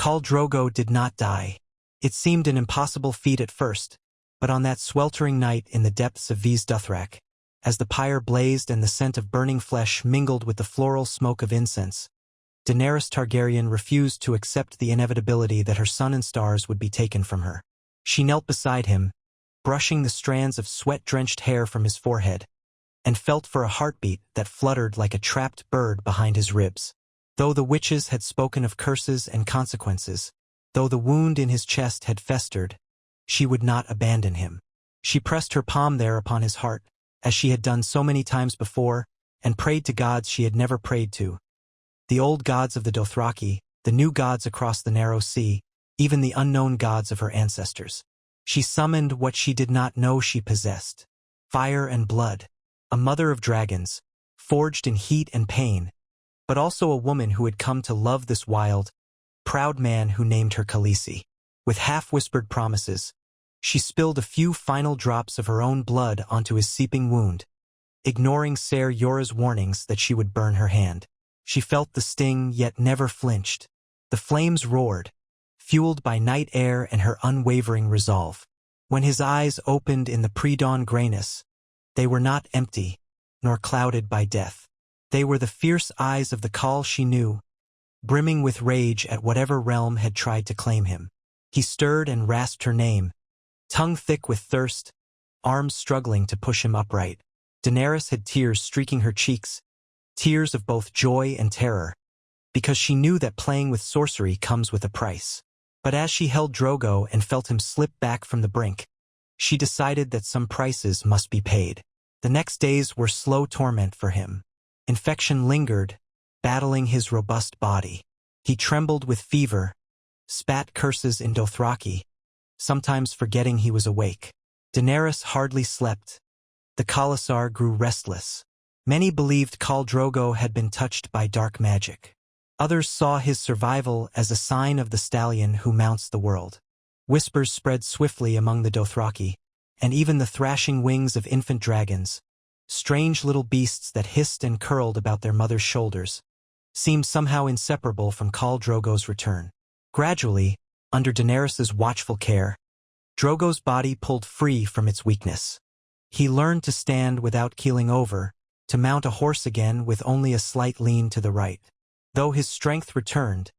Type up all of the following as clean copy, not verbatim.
Khal Drogo did not die. It seemed an impossible feat at first, but on that sweltering night in the depths of Dothraki, as the pyre blazed and the scent of burning flesh mingled with the floral smoke of incense, Daenerys Targaryen refused to accept the inevitability that her sun and stars would be taken from her. She knelt beside him, brushing the strands of sweat-drenched hair from his forehead, and felt for a heartbeat that fluttered like a trapped bird behind his ribs. Though the witches had spoken of curses and consequences, though the wound in his chest had festered, she would not abandon him. She pressed her palm there upon his heart, as she had done so many times before, and prayed to gods she had never prayed to. The old gods of the Dothraki, the new gods across the narrow sea, even the unknown gods of her ancestors. She summoned what she did not know she possessed: fire and blood, a mother of dragons, forged in heat and pain, but also a woman who had come to love this wild, proud man who named her Khaleesi. With half-whispered promises, she spilled a few final drops of her own blood onto his seeping wound, ignoring Ser Jorah's warnings that she would burn her hand. She felt the sting, yet never flinched. The flames roared, fueled by night air and her unwavering resolve. When his eyes opened in the pre-dawn grayness, they were not empty, nor clouded by death. They were the fierce eyes of the Khal she knew, brimming with rage at whatever realm had tried to claim him. He stirred and rasped her name, tongue thick with thirst, arms struggling to push him upright. Daenerys had tears streaking her cheeks, tears of both joy and terror, because she knew that playing with sorcery comes with a price. But as she held Drogo and felt him slip back from the brink, she decided that some prices must be paid. The next days were slow torment for him. Infection lingered, battling his robust body. He trembled with fever, spat curses in Dothraki, sometimes forgetting he was awake. Daenerys hardly slept. The Khalasar grew restless. Many believed Khal Drogo had been touched by dark magic. Others saw his survival as a sign of the stallion who mounts the world. Whispers spread swiftly among the Dothraki, and even the thrashing wings of infant dragons, strange little beasts that hissed and curled about their mother's shoulders, seemed somehow inseparable from Khal Drogo's return. Gradually, under Daenerys's watchful care, Drogo's body pulled free from its weakness. He learned to stand without keeling over, to mount a horse again with only a slight lean to the right. Though his strength returned,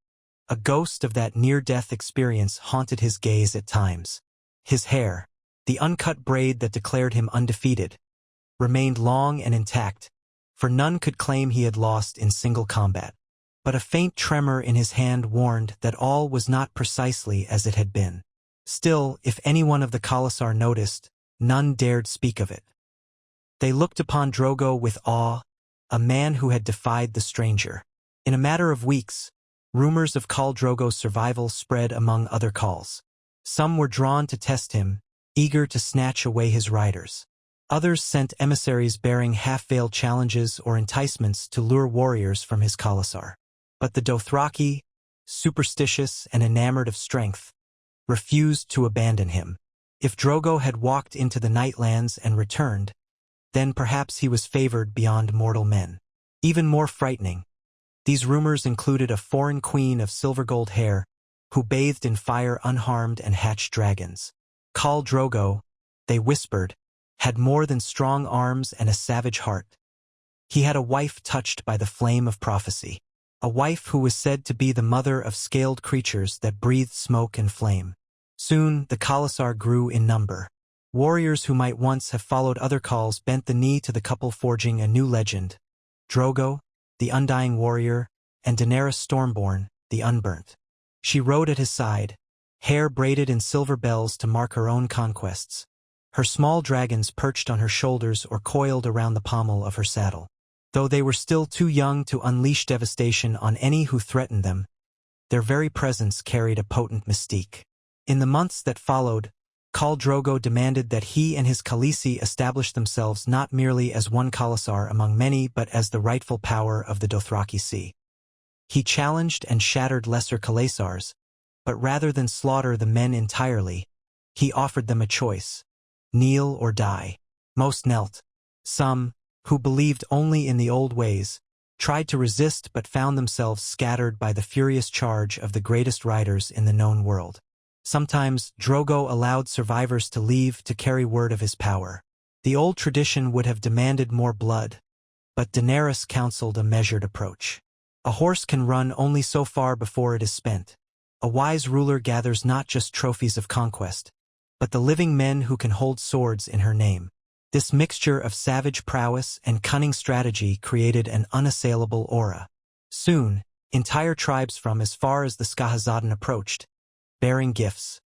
a ghost of that near-death experience haunted his gaze at times. His hair, the uncut braid that declared him undefeated, remained long and intact, for none could claim he had lost in single combat. But a faint tremor in his hand warned that all was not precisely as it had been. Still, if anyone of the Khalasar noticed, none dared speak of it. They looked upon Drogo with awe, a man who had defied the stranger. In a matter of weeks, rumors of Khal Drogo's survival spread among other Khals. Some were drawn to test him, eager to snatch away his riders. Others sent emissaries bearing half-veiled challenges or enticements to lure warriors from his Khalasar. But the Dothraki, superstitious and enamored of strength, refused to abandon him. If Drogo had walked into the Nightlands and returned, then perhaps he was favored beyond mortal men. Even more frightening, these rumors included a foreign queen of silver-gold hair who bathed in fire unharmed and hatched dragons. Khal Drogo, they whispered, had more than strong arms and a savage heart. He had a wife touched by the flame of prophecy, a wife who was said to be the mother of scaled creatures that breathed smoke and flame. Soon, the Khalasar grew in number. Warriors who might once have followed other Khals bent the knee to the couple, forging a new legend: Drogo, the undying warrior, and Daenerys Stormborn, the unburnt. She rode at his side, hair braided in silver bells to mark her own conquests. Her small dragons perched on her shoulders or coiled around the pommel of her saddle. Though they were still too young to unleash devastation on any who threatened them, their very presence carried a potent mystique. In the months that followed, Khal Drogo demanded that he and his Khaleesi establish themselves not merely as one Khalasar among many but as the rightful power of the Dothraki Sea. He challenged and shattered lesser Khalasars, but rather than slaughter the men entirely, he offered them a choice: kneel or die. Most knelt. Some, who believed only in the old ways, tried to resist but found themselves scattered by the furious charge of the greatest riders in the known world. Sometimes, Drogo allowed survivors to leave to carry word of his power. The old tradition would have demanded more blood, but Daenerys counseled a measured approach. A horse can run only so far before it is spent. A wise ruler gathers not just trophies of conquest, but the living men who can hold swords in her name. This mixture of savage prowess and cunning strategy created an unassailable aura. Soon, entire tribes from as far as the Skahazadin approached, bearing gifts.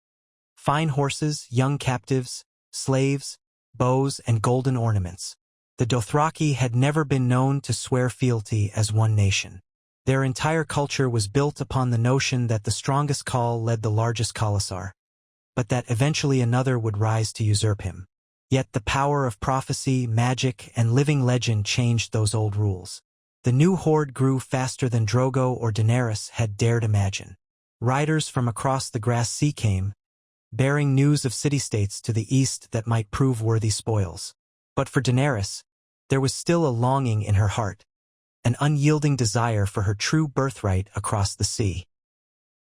Fine horses, young captives, slaves, bows, and golden ornaments. The Dothraki had never been known to swear fealty as one nation. Their entire culture was built upon the notion that the strongest Khal led the largest Khalasar, but that eventually another would rise to usurp him. Yet the power of prophecy, magic, and living legend changed those old rules. The new horde grew faster than Drogo or Daenerys had dared imagine. Riders from across the grass sea came, bearing news of city-states to the east that might prove worthy spoils. But for Daenerys, there was still a longing in her heart, an unyielding desire for her true birthright across the sea.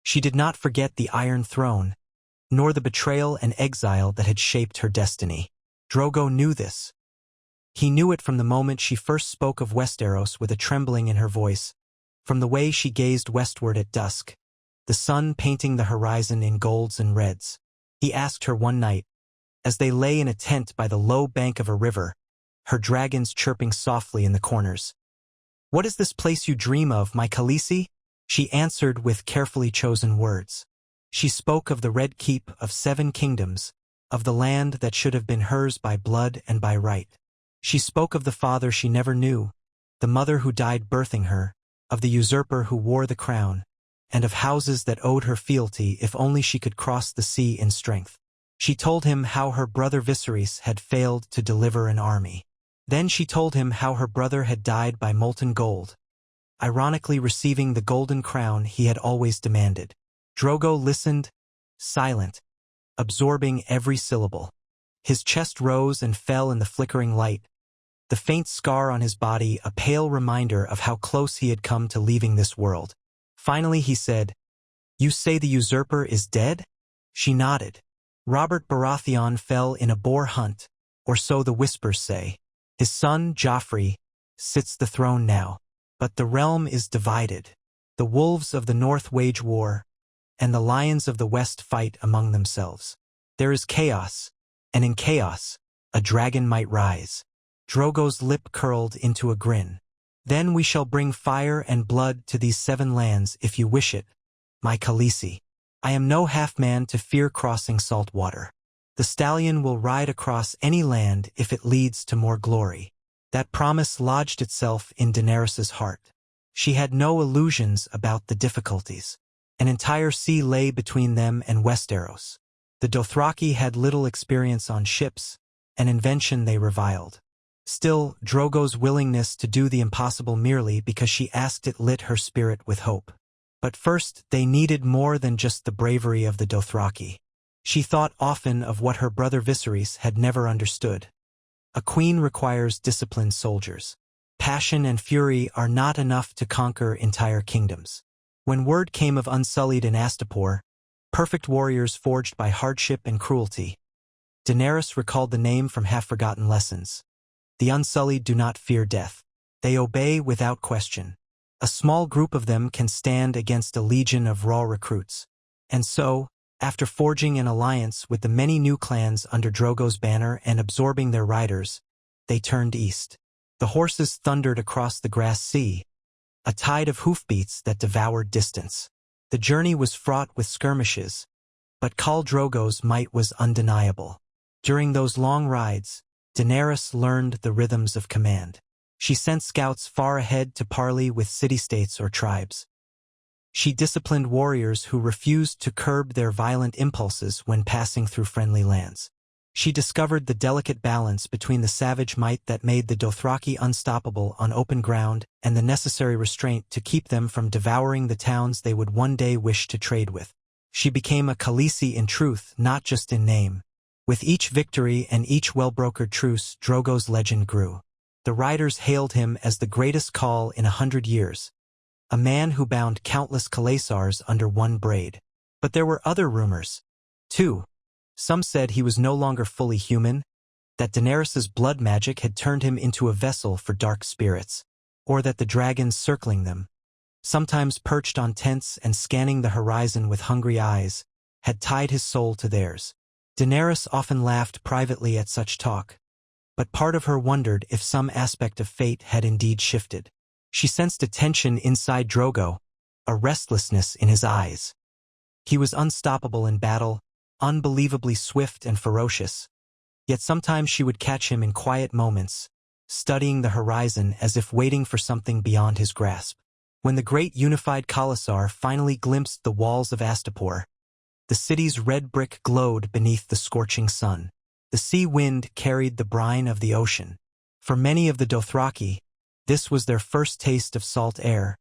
She did not forget the Iron Throne, nor the betrayal and exile that had shaped her destiny. Drogo knew this. He knew it from the moment she first spoke of Westeros with a trembling in her voice, from the way she gazed westward at dusk, the sun painting the horizon in golds and reds. He asked her one night, as they lay in a tent by the low bank of a river, her dragons chirping softly in the corners. "What is this place you dream of, my Khaleesi?" She answered with carefully chosen words. She spoke of the Red Keep of 7 kingdoms, of the land that should have been hers by blood and by right. She spoke of the father she never knew, the mother who died birthing her, of the usurper who wore the crown, and of houses that owed her fealty if only she could cross the sea in strength. She told him how her brother Viserys had failed to deliver an army. Then she told him how her brother had died by molten gold, ironically receiving the golden crown he had always demanded. Drogo listened, silent, absorbing every syllable. His chest rose and fell in the flickering light, the faint scar on his body a pale reminder of how close he had come to leaving this world. Finally he said, "You say the usurper is dead?" She nodded. "Robert Baratheon fell in a boar hunt, or so the whispers say. His son, Joffrey, sits the throne now. But the realm is divided. The wolves of the north wage war, and the lions of the west fight among themselves. There is chaos, and in chaos, a dragon might rise." Drogo's lip curled into a grin. "Then we shall bring fire and blood to these 7 lands if you wish it, my Khaleesi. I am no half-man to fear crossing salt water. The stallion will ride across any land if it leads to more glory." That promise lodged itself in Daenerys's heart. She had no illusions about the difficulties. An entire sea lay between them and Westeros. The Dothraki had little experience on ships, an invention they reviled. Still, Drogo's willingness to do the impossible merely because she asked it lit her spirit with hope. But first, they needed more than just the bravery of the Dothraki. She thought often of what her brother Viserys had never understood. A queen requires disciplined soldiers. Passion and fury are not enough to conquer entire kingdoms. When word came of Unsullied in Astapor, perfect warriors forged by hardship and cruelty, Daenerys recalled the name from half-forgotten lessons. The Unsullied do not fear death. They obey without question. A small group of them can stand against a legion of raw recruits. And so, after forging an alliance with the many new clans under Drogo's banner and absorbing their riders, they turned east. The horses thundered across the grass sea, a tide of hoofbeats that devoured distance. The journey was fraught with skirmishes, but Khal Drogo's might was undeniable. During those long rides, Daenerys learned the rhythms of command. She sent scouts far ahead to parley with city-states or tribes. She disciplined warriors who refused to curb their violent impulses when passing through friendly lands. She discovered the delicate balance between the savage might that made the Dothraki unstoppable on open ground and the necessary restraint to keep them from devouring the towns they would one day wish to trade with. She became a Khaleesi in truth, not just in name. With each victory and each well-brokered truce, Drogo's legend grew. The riders hailed him as the greatest Khal in 100 years, a man who bound countless Khalasars under one braid. But there were other rumors, too. Some said he was no longer fully human, that Daenerys's blood magic had turned him into a vessel for dark spirits, or that the dragons circling them, sometimes perched on tents and scanning the horizon with hungry eyes, had tied his soul to theirs. Daenerys often laughed privately at such talk, but part of her wondered if some aspect of fate had indeed shifted. She sensed a tension inside Drogo, a restlessness in his eyes. He was unstoppable in battle, unbelievably swift and ferocious, yet sometimes she would catch him in quiet moments, studying the horizon as if waiting for something beyond his grasp. When the great unified Khalasar finally glimpsed the walls of Astapor, the city's red brick glowed beneath the scorching sun. The sea wind carried the brine of the ocean. For many of the Dothraki, this was their first taste of salt air,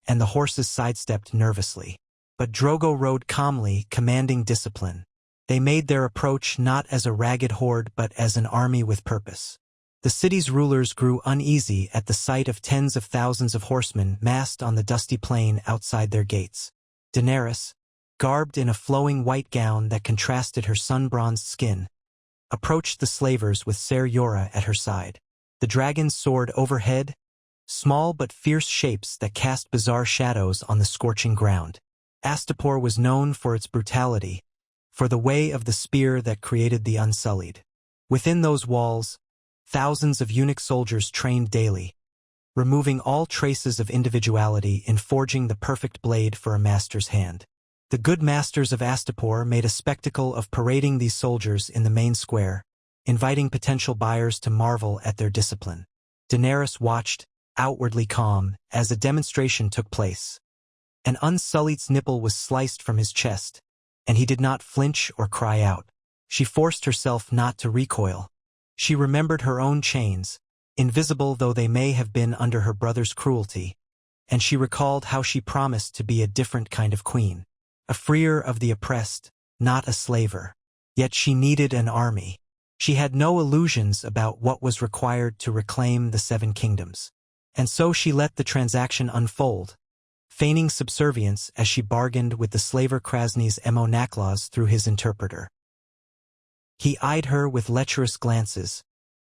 and the horses sidestepped nervously. But Drogo rode calmly, commanding discipline. They made their approach not as a ragged horde but as an army with purpose. The city's rulers grew uneasy at the sight of tens of thousands of horsemen massed on the dusty plain outside their gates. Daenerys, garbed in a flowing white gown that contrasted her sun-bronzed skin, approached the slavers with Ser Jorah at her side. The dragons soared overhead, small but fierce shapes that cast bizarre shadows on the scorching ground. Astapor was known for its brutality, for the way of the spear that created the Unsullied. Within those walls, thousands of eunuch soldiers trained daily, removing all traces of individuality in forging the perfect blade for a master's hand. The good masters of Astapor made a spectacle of parading these soldiers in the main square, inviting potential buyers to marvel at their discipline. Daenerys watched, outwardly calm, as a demonstration took place. An Unsullied's nipple was sliced from his chest, and he did not flinch or cry out. She forced herself not to recoil. She remembered her own chains, invisible though they may have been under her brother's cruelty, and she recalled how she promised to be a different kind of queen. A freer of the oppressed, not a slaver. Yet she needed an army. She had no illusions about what was required to reclaim the Seven Kingdoms. And so she let the transaction unfold, feigning subservience as she bargained with the slaver Krasny's Naklas through his interpreter. He eyed her with lecherous glances,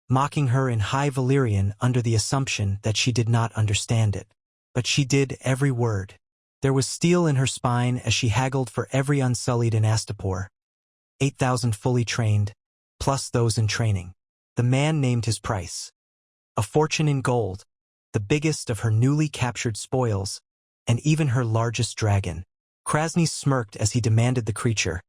mocking her in high Valyrian under the assumption that she did not understand it. But she did every word. There was steel in her spine as she haggled for every Unsullied in Astapor, 8,000 fully trained, plus those in training. The man named his price. A fortune in gold, the biggest of her newly captured spoils, and even her largest dragon. Krasny smirked as he demanded the creature.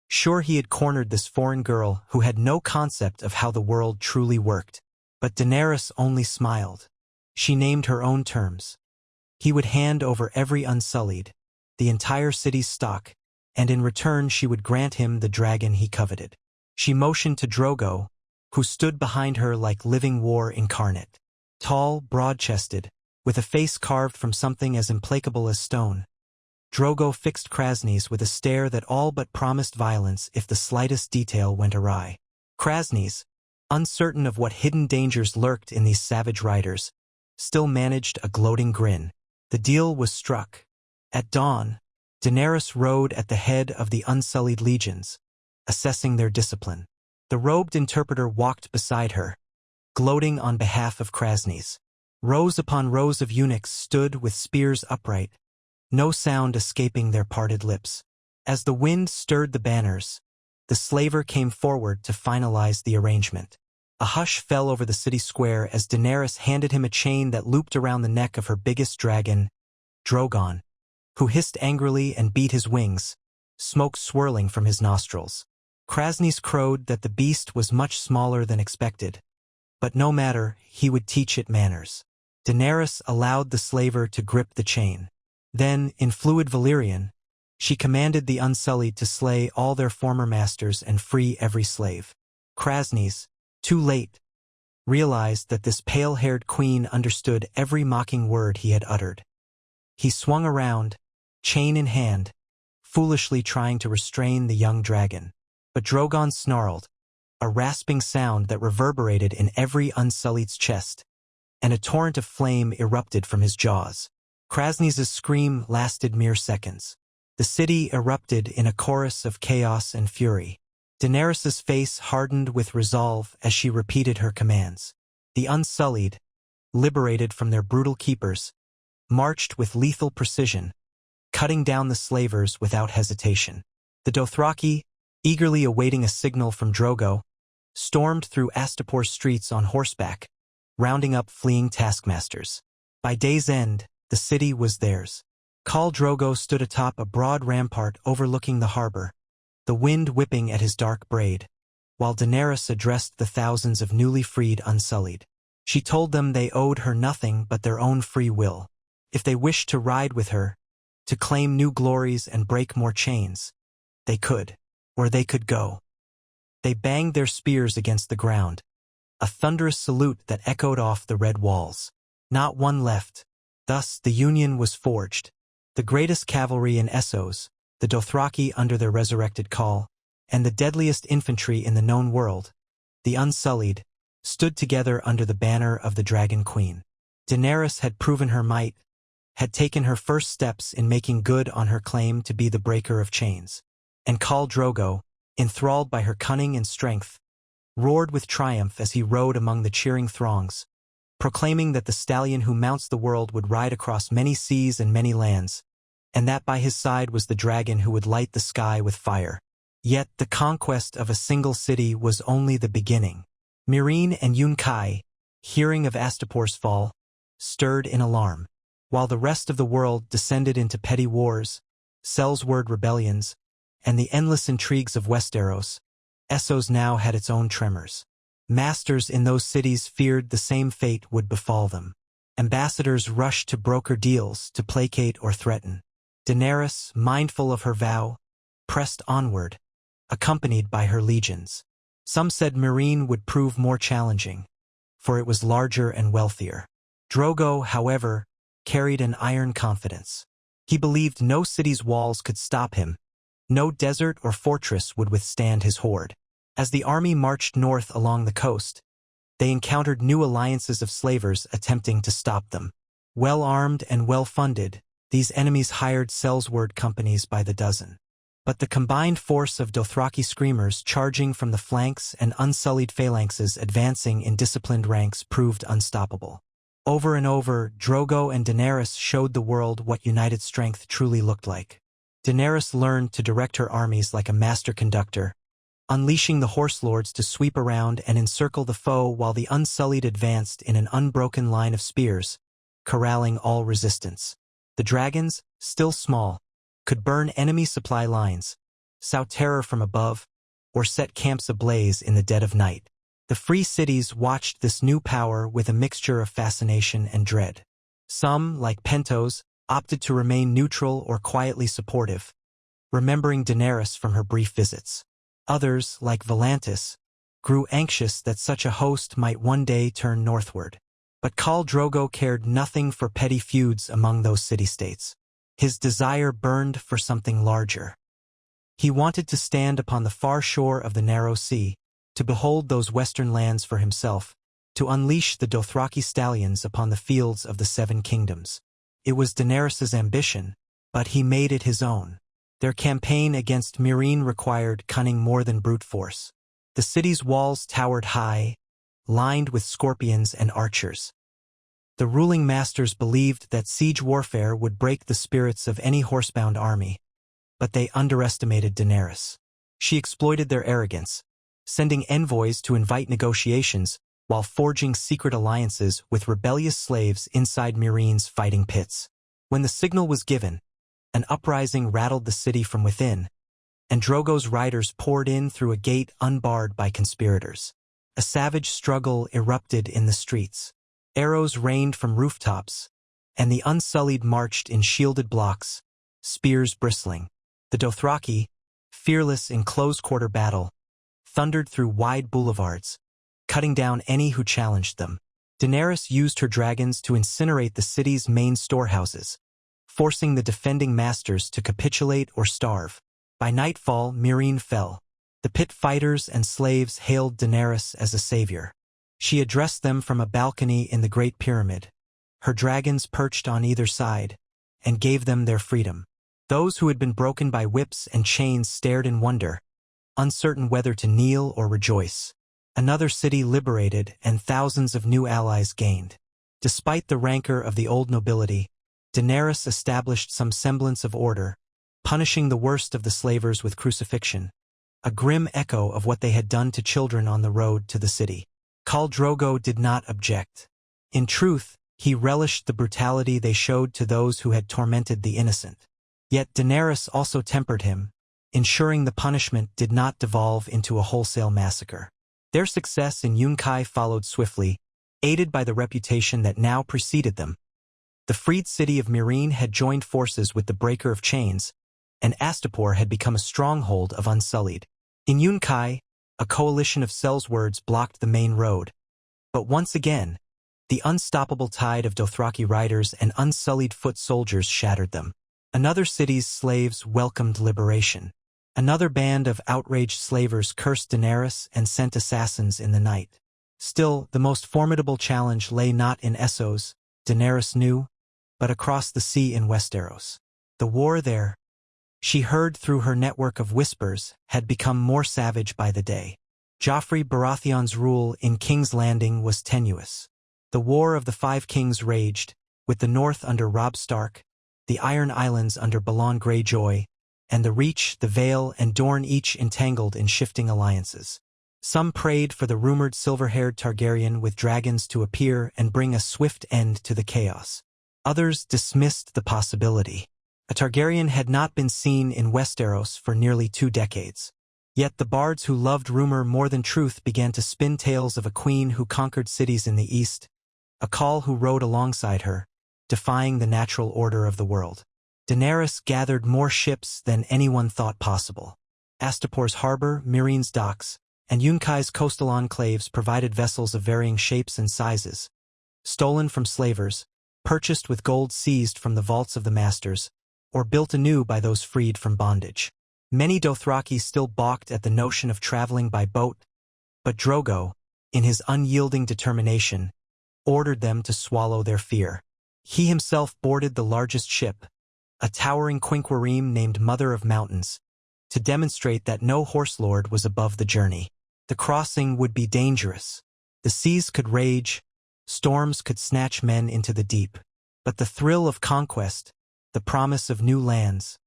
Sure, he had cornered this foreign girl who had no concept of how the world truly worked. But Daenerys only smiled. She named her own terms. He would hand over every Unsullied, the entire city's stock, and in return she would grant him the dragon he coveted. She motioned to Drogo, who stood behind her like living war incarnate. Tall, broad-chested, with a face carved from something as implacable as stone. Drogo fixed Krasny's with a stare that all but promised violence if the slightest detail went awry. Krasny's, uncertain of what hidden dangers lurked in these savage riders, still managed a gloating grin. The deal was struck. At dawn, Daenerys rode at the head of the Unsullied legions, assessing their discipline. The robed interpreter walked beside her, gloating on behalf of Krasny's. Rows upon rows of eunuchs stood with spears upright, no sound escaping their parted lips. As the wind stirred the banners, the slaver came forward to finalize the arrangement. A hush fell over the city square as Daenerys handed him a chain that looped around the neck of her biggest dragon, Drogon, who hissed angrily and beat his wings, smoke swirling from his nostrils. Krasny's crowed that the beast was much smaller than expected, but no matter, he would teach it manners. Daenerys allowed the slaver to grip the chain. Then, in fluid Valyrian, she commanded the Unsullied to slay all their former masters and free every slave. Krasny's, too late, realized that this pale-haired queen understood every mocking word he had uttered. He swung around, chain in hand, foolishly trying to restrain the young dragon. But Drogon snarled, a rasping sound that reverberated in every Unsullied's chest. and a torrent of flame erupted from his jaws. Krasny's scream lasted mere seconds. The city erupted in a chorus of chaos and fury. Daenerys's face hardened with resolve as she repeated her commands. The Unsullied, liberated from their brutal keepers, marched with lethal precision, cutting down the slavers without hesitation. The Dothraki, eagerly awaiting a signal from Drogo, stormed through Astapor's streets on horseback, rounding up fleeing taskmasters. By day's end, the city was theirs. Khal Drogo stood atop a broad rampart overlooking the harbor, the wind whipping at his dark braid, while Daenerys addressed the thousands of newly freed Unsullied. She told them they owed her nothing but their own free will. If they wished to ride with her, to claim new glories and break more chains, they could, or they could go. They banged their spears against the ground, a thunderous salute that echoed off the red walls. Not one left. Thus the Union was forged. The greatest cavalry in Essos, the Dothraki under their resurrected Khal, and the deadliest infantry in the known world, the Unsullied, stood together under the banner of the Dragon Queen. Daenerys had proven her might, had taken her first steps in making good on her claim to be the breaker of chains. And Khal Drogo, enthralled by her cunning and strength, roared with triumph as he rode among the cheering throngs, proclaiming that the stallion who mounts the world would ride across many seas and many lands, and that by his side was the dragon who would light the sky with fire. Yet the conquest of a single city was only the beginning. Meereen and Yunkai, hearing of Astapor's fall, stirred in alarm. While the rest of the world descended into petty wars, Sellsword rebellions, and the endless intrigues of Westeros, Essos now had its own tremors. Masters in those cities feared the same fate would befall them. Ambassadors rushed to broker deals to placate or threaten. Daenerys, mindful of her vow, pressed onward, accompanied by her legions. Some said Meereen would prove more challenging, for it was larger and wealthier. Drogo, however, carried an iron confidence. He believed no city's walls could stop him. No desert or fortress would withstand his horde. As the army marched north along the coast, they encountered new alliances of slavers attempting to stop them. Well-armed and well-funded, these enemies hired Sellsword companies by the dozen. But the combined force of Dothraki screamers charging from the flanks and Unsullied phalanxes advancing in disciplined ranks proved unstoppable. Over and over, Drogo and Daenerys showed the world what united strength truly looked like. Daenerys learned to direct her armies like a master conductor, unleashing the horse lords to sweep around and encircle the foe while the Unsullied advanced in an unbroken line of spears, corralling all resistance. The dragons, still small, could burn enemy supply lines, sow terror from above, or set camps ablaze in the dead of night. The free cities watched this new power with a mixture of fascination and dread. Some, like Pentos, opted to remain neutral or quietly supportive, remembering Daenerys from her brief visits. Others, like Volantis, grew anxious that such a host might one day turn northward. But Khal Drogo cared nothing for petty feuds among those city-states. His desire burned for something larger. He wanted to stand upon the far shore of the narrow sea, to behold those western lands for himself, to unleash the Dothraki stallions upon the fields of the Seven Kingdoms. It was Daenerys's ambition, but he made it his own. Their campaign against Meereen required cunning more than brute force. The city's walls towered high, lined with scorpions and archers. The ruling masters believed that siege warfare would break the spirits of any horsebound army, but they underestimated Daenerys. She exploited their arrogance, sending envoys to invite negotiations while forging secret alliances with rebellious slaves inside Meereen's fighting pits. When the signal was given, an uprising rattled the city from within, and Drogo's riders poured in through a gate unbarred by conspirators. A savage struggle erupted in the streets. Arrows rained from rooftops, and the Unsullied marched in shielded blocks, spears bristling. The Dothraki, fearless in close-quarter battle, thundered through wide boulevards, cutting down any who challenged them. Daenerys used her dragons to incinerate the city's main storehouses, forcing the defending masters to capitulate or starve. By nightfall, Meereen fell. The pit fighters and slaves hailed Daenerys as a savior. She addressed them from a balcony in the Great Pyramid. Her dragons perched on either side, and gave them their freedom. Those who had been broken by whips and chains stared in wonder, uncertain whether to kneel or rejoice. Another city liberated and thousands of new allies gained. Despite the rancor of the old nobility, Daenerys established some semblance of order, punishing the worst of the slavers with crucifixion, a grim echo of what they had done to children on the road to the city. Khal Drogo did not object. In truth, he relished the brutality they showed to those who had tormented the innocent. Yet Daenerys also tempered him, ensuring the punishment did not devolve into a wholesale massacre. Their success in Yunkai followed swiftly, aided by the reputation that now preceded them. The freed city of Meereen had joined forces with the Breaker of Chains, and Astapor had become a stronghold of Unsullied. In Yunkai, a coalition of sellswords blocked the main road. But once again, the unstoppable tide of Dothraki riders and Unsullied foot soldiers shattered them. Another city's slaves welcomed liberation. Another band of outraged slavers cursed Daenerys and sent assassins in the night. Still, the most formidable challenge lay not in Essos, Daenerys knew, but across the sea in Westeros. The war there, she heard through her network of whispers, had become more savage by the day. Joffrey Baratheon's rule in King's Landing was tenuous. The War of the Five Kings raged, with the North under Robb Stark, the Iron Islands under Balon Greyjoy, and the Reach, the Vale, and Dorne each entangled in shifting alliances. Some prayed for the rumored silver-haired Targaryen with dragons to appear and bring a swift end to the chaos. Others dismissed the possibility. A Targaryen had not been seen in Westeros for nearly 2 decades. Yet the bards who loved rumor more than truth began to spin tales of a queen who conquered cities in the east, a Khal who rode alongside her, defying the natural order of the world. Daenerys gathered more ships than anyone thought possible. Astapor's harbor, Meereen's docks, and Yunkai's coastal enclaves provided vessels of varying shapes and sizes, stolen from slavers, purchased with gold seized from the vaults of the masters, or built anew by those freed from bondage. Many Dothraki still balked at the notion of traveling by boat, but Drogo, in his unyielding determination, ordered them to swallow their fear. He himself boarded the largest ship, a towering quinquereme named Mother of Mountains, to demonstrate that no horse lord was above the journey. The crossing would be dangerous. The seas could rage, storms could snatch men into the deep. But the thrill of conquest, the promise of new lands,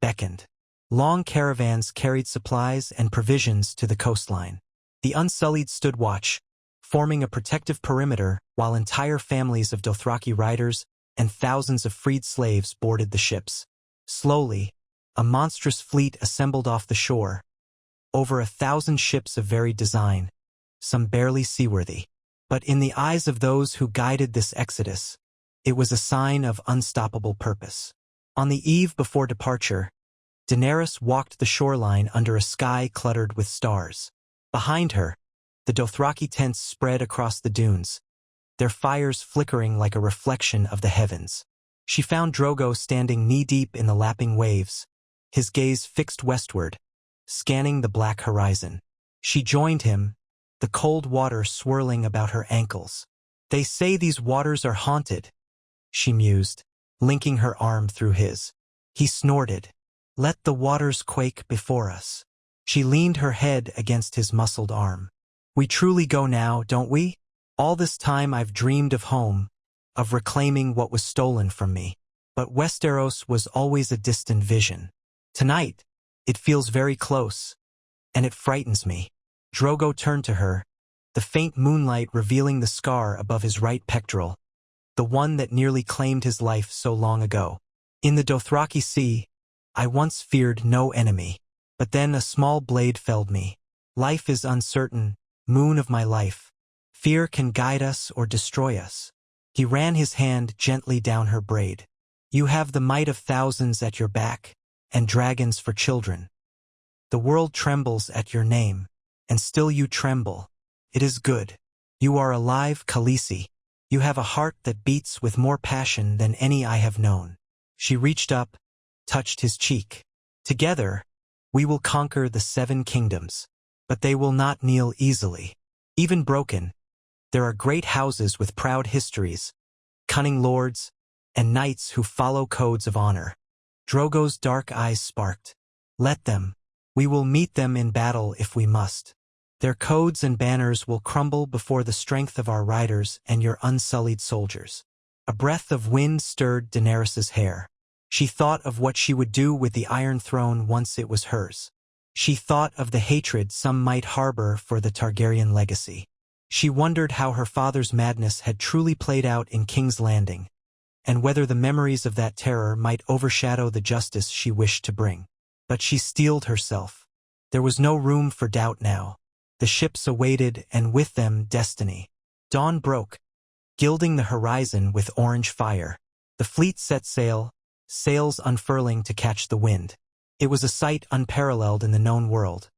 beckoned. Long caravans carried supplies and provisions to the coastline. The Unsullied stood watch, forming a protective perimeter while entire families of Dothraki riders and thousands of freed slaves boarded the ships. Slowly, a monstrous fleet assembled off the shore, over 1,000 ships of varied design, some barely seaworthy. But in the eyes of those who guided this exodus, it was a sign of unstoppable purpose. On the eve before departure, Daenerys walked the shoreline under a sky cluttered with stars. Behind her, the Dothraki tents spread across the dunes, their fires flickering like a reflection of the heavens. She found Drogo standing knee-deep in the lapping waves, his gaze fixed westward, scanning the black horizon. She joined him, the cold water swirling about her ankles. "They say these waters are haunted," she mused, linking her arm through his. He snorted. "Let the waters quake before us." She leaned her head against his muscled arm. "We truly go now, don't we? All this time I've dreamed of home, of reclaiming what was stolen from me. But Westeros was always a distant vision. Tonight, it feels very close, and it frightens me." Drogo turned to her, the faint moonlight revealing the scar above his right pectoral, the one that nearly claimed his life so long ago. "In the Dothraki Sea, I once feared no enemy, but then a small blade felled me. Life is uncertain, moon of my life. Fear can guide us or destroy us." He ran his hand gently down her braid. "You have the might of thousands at your back, and dragons for children. The world trembles at your name, and still you tremble. It is good. You are alive, Khaleesi. You have a heart that beats with more passion than any I have known." She reached up, touched his cheek. "Together, we will conquer the 7 kingdoms, but they will not kneel easily. Even broken, There are great houses with proud histories, cunning lords, and knights who follow codes of honor. Drogo's dark eyes sparked. Let them. We will meet them in battle if we must. Their codes and banners will crumble before the strength of our riders and your unsullied soldiers. A breath of wind stirred Daenerys's hair. She thought of what she would do with the Iron Throne once it was hers. She thought of the hatred some might harbor for the Targaryen legacy. She wondered how her father's madness had truly played out in King's Landing, and whether the memories of that terror might overshadow the justice she wished to bring. But she steeled herself. There was no room for doubt now. The ships awaited, and with them destiny. Dawn broke, gilding the horizon with orange fire. The fleet set sail, sails unfurling to catch the wind. It was a sight unparalleled in the known world.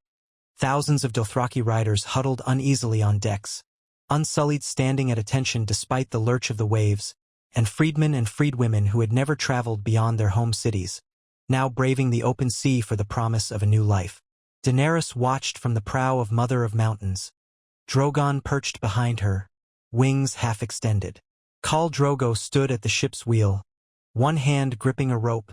Thousands of Dothraki riders huddled uneasily on decks, Unsullied standing at attention despite the lurch of the waves, and freedmen and freedwomen who had never traveled beyond their home cities, now braving the open sea for the promise of a new life. Daenerys watched from the prow of Mother of Mountains. Drogon perched behind her, wings half extended. Khal Drogo stood at the ship's wheel, one hand gripping a rope,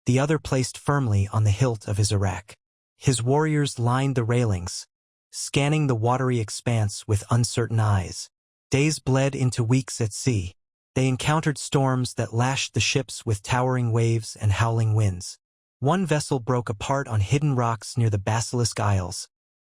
the other placed firmly on the hilt of his arak. His warriors lined the railings, scanning the watery expanse with uncertain eyes. Days bled into weeks at sea. They encountered storms that lashed the ships with towering waves and howling winds. One vessel broke apart on hidden rocks near the Basilisk Isles,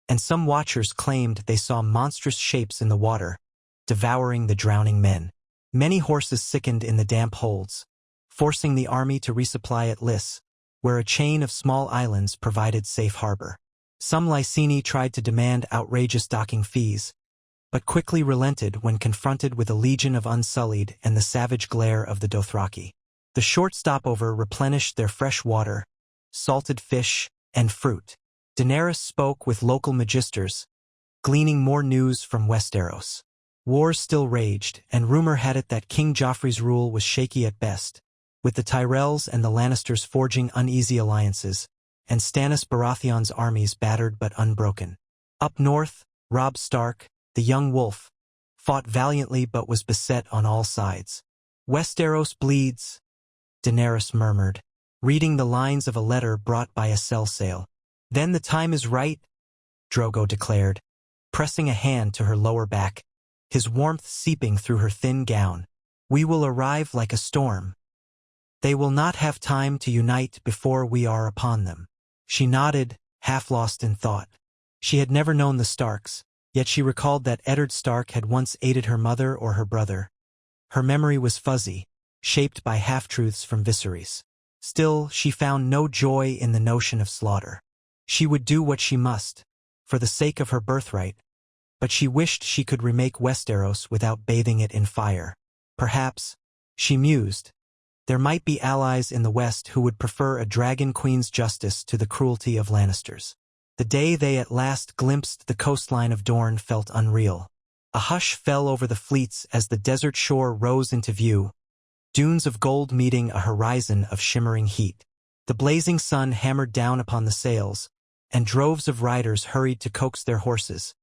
and some watchers claimed they saw monstrous shapes in the water, devouring the drowning men. Many horses sickened in the damp holds, forcing the army to resupply at Lys, where a chain of small islands provided safe harbor. Some Lyseni tried to demand outrageous docking fees, but quickly relented when confronted with a legion of Unsullied and the savage glare of the Dothraki. The short stopover replenished their fresh water, salted fish, and fruit. Daenerys spoke with local magisters, gleaning more news from Westeros. Wars still raged, and rumor had it that King Joffrey's rule was shaky at best, with the Tyrells and the Lannisters forging uneasy alliances, and Stannis Baratheon's armies battered but unbroken. Up north, Robb Stark, the young wolf, fought valiantly but was beset on all sides. "Westeros bleeds," Daenerys murmured, reading the lines of a letter brought by a sail. "Then the time is right," Drogo declared, pressing a hand to her lower back, his warmth seeping through her thin gown. "We will arrive like a storm. They will not have time to unite before we are upon them." She nodded, half lost in thought. She had never known the Starks, yet she recalled that Eddard Stark had once aided her mother or her brother. Her memory was fuzzy, shaped by half-truths from Viserys. Still, she found no joy in the notion of slaughter. She would do what she must, for the sake of her birthright, but she wished she could remake Westeros without bathing it in fire. Perhaps, she mused, there might be allies in the West who would prefer a Dragon Queen's justice to the cruelty of Lannisters. The day they at last glimpsed the coastline of Dorne felt unreal. A hush fell over the fleets as the desert shore rose into view, dunes of gold meeting a horizon of shimmering heat. The blazing sun hammered down upon the sails, and droves of riders hurried to coax their horses,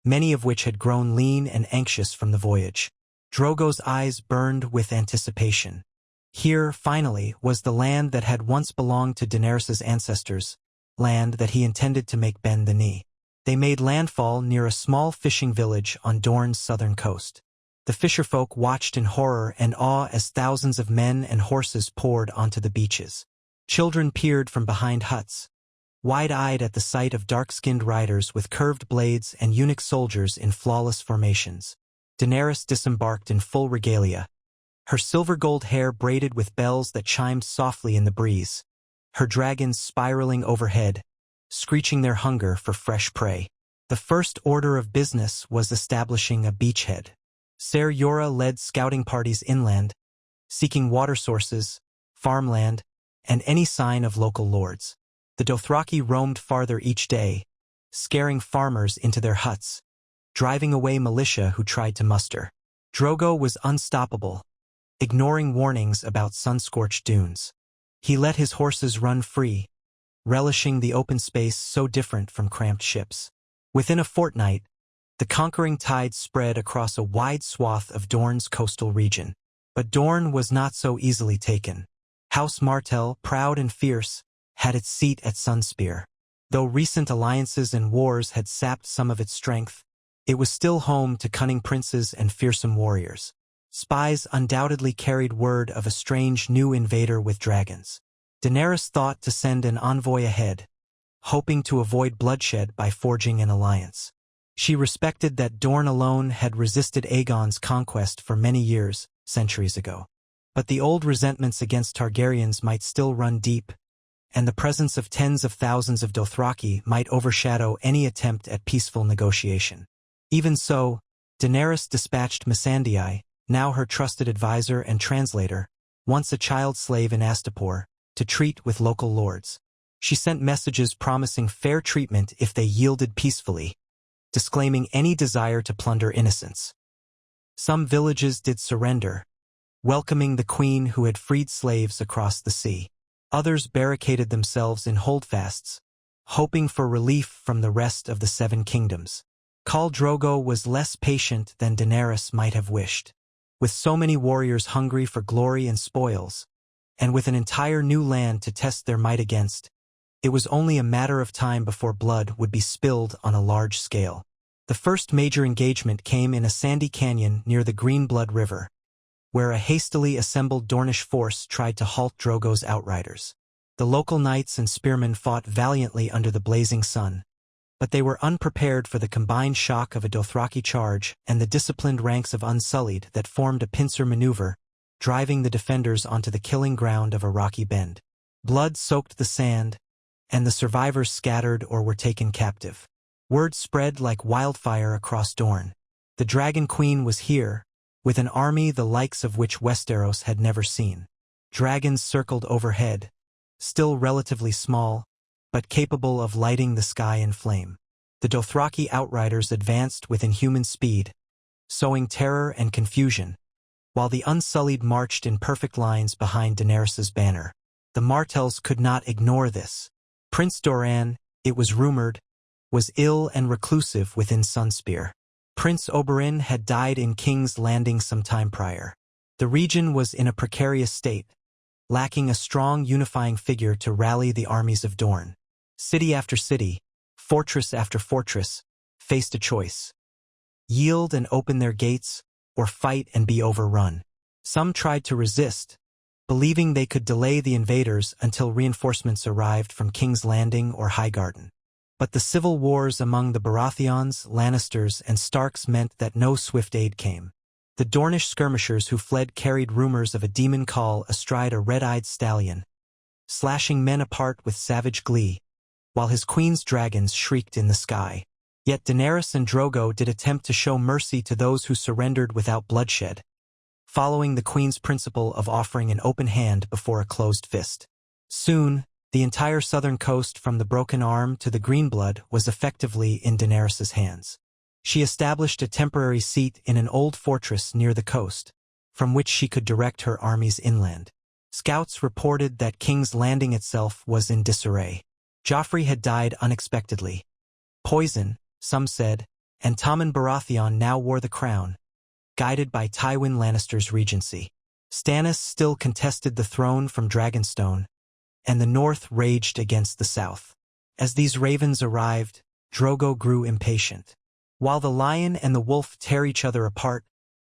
many of which had grown lean and anxious from the voyage. Drogo's eyes burned with anticipation. Here, finally, was the land that had once belonged to Daenerys's ancestors, land that he intended to make bend the knee. They made landfall near a small fishing village on Dorne's southern coast. The fisherfolk watched in horror and awe as thousands of men and horses poured onto the beaches. Children peered from behind huts, wide-eyed at the sight of dark-skinned riders with curved blades and eunuch soldiers in flawless formations. Daenerys disembarked in full regalia, her silver-gold hair braided with bells that chimed softly in the breeze, her dragons spiraling overhead, screeching their hunger for fresh prey. The first order of business was establishing a beachhead. Ser Jorah led scouting parties inland, seeking water sources, farmland, and any sign of local lords. The Dothraki roamed farther each day, scaring farmers into their huts, driving away militia who tried to muster. Drogo was unstoppable, ignoring warnings about sun-scorched dunes. He let his horses run free, relishing the open space so different from cramped ships. Within a fortnight, The conquering tide spread across a wide swath of Dorne's coastal region. But Dorne was not so easily taken. House Martell, proud and fierce, had its seat at Sunspear. Though recent alliances and wars had sapped some of its strength, it was still home to cunning princes and fearsome warriors. Spies undoubtedly carried word of a strange new invader with dragons. Daenerys thought to send an envoy ahead, hoping to avoid bloodshed by forging an alliance. She respected that Dorne alone had resisted Aegon's conquest for many years, centuries ago. But the old resentments against Targaryens might still run deep, and the presence of tens of thousands of Dothraki might overshadow any attempt at peaceful negotiation. Even so, Daenerys dispatched Missandei, now her trusted advisor and translator, once a child slave in Astapor, to treat with local lords. She sent messages promising fair treatment if they yielded peacefully, disclaiming any desire to plunder innocents. Some villages did surrender, welcoming the queen who had freed slaves across the sea. Others barricaded themselves in holdfasts, hoping for relief from the rest of the Seven Kingdoms. Khal Drogo was less patient than Daenerys might have wished. With so many warriors hungry for glory and spoils, and with an entire new land to test their might against, it was only a matter of time before blood would be spilled on a large scale. The first major engagement came in a sandy canyon near the Greenblood River, where a hastily assembled Dornish force tried to halt Drogo's outriders. The local knights and spearmen fought valiantly under the blazing sun, but they were unprepared for the combined shock of a Dothraki charge and the disciplined ranks of Unsullied that formed a pincer maneuver, driving the defenders onto the killing ground of a rocky bend. Blood soaked the sand, and the survivors scattered or were taken captive. Word spread like wildfire across Dorne. The Dragon Queen was here, with an army the likes of which Westeros had never seen. Dragons circled overhead, still relatively small, but capable of lighting the sky in flame. The Dothraki outriders advanced with inhuman speed, sowing terror and confusion, while the Unsullied marched in perfect lines behind Daenerys's banner. The Martells could not ignore this. Prince Doran, it was rumored, was ill and reclusive within Sunspear. Prince Oberyn had died in King's Landing some time prior. The region was in a precarious state, lacking a strong unifying figure to rally the armies of Dorne. City after city, fortress after fortress, faced a choice: yield and open their gates, or fight and be overrun. Some tried to resist, believing they could delay the invaders until reinforcements arrived from King's Landing or Highgarden. But the civil wars among the Baratheons, Lannisters, and Starks meant that no swift aid came. The Dornish skirmishers who fled carried rumors of a demon call astride a red-eyed stallion, slashing men apart with savage glee, while his queen's dragons shrieked in the sky. Yet Daenerys and Drogo did attempt to show mercy to those who surrendered without bloodshed, following the queen's principle of offering an open hand before a closed fist. Soon, the entire southern coast from the Broken Arm to the Greenblood was effectively in Daenerys's hands. She established a temporary seat in an old fortress near the coast, from which she could direct her armies inland. Scouts reported that King's Landing itself was in disarray. Joffrey had died unexpectedly. Poison, some said, and Tommen Baratheon now wore the crown, guided by Tywin Lannister's regency. Stannis still contested the throne from Dragonstone, and the north raged against the south. As these ravens arrived, Drogo grew impatient. While the lion and the wolf tear each other apart,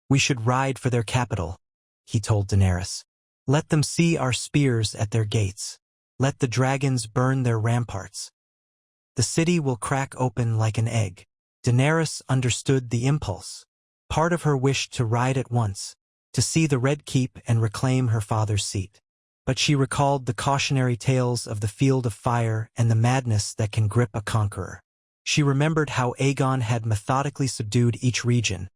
we should ride for their capital, he told Daenerys. Let them see our spears at their gates. Let the dragons burn their ramparts. The city will crack open like an egg. Daenerys understood the impulse. Part of her wished to ride at once, to see the Red Keep and reclaim her father's seat. But she recalled the cautionary tales of the Field of Fire and the madness that can grip a conqueror. She remembered how Aegon had methodically subdued each region,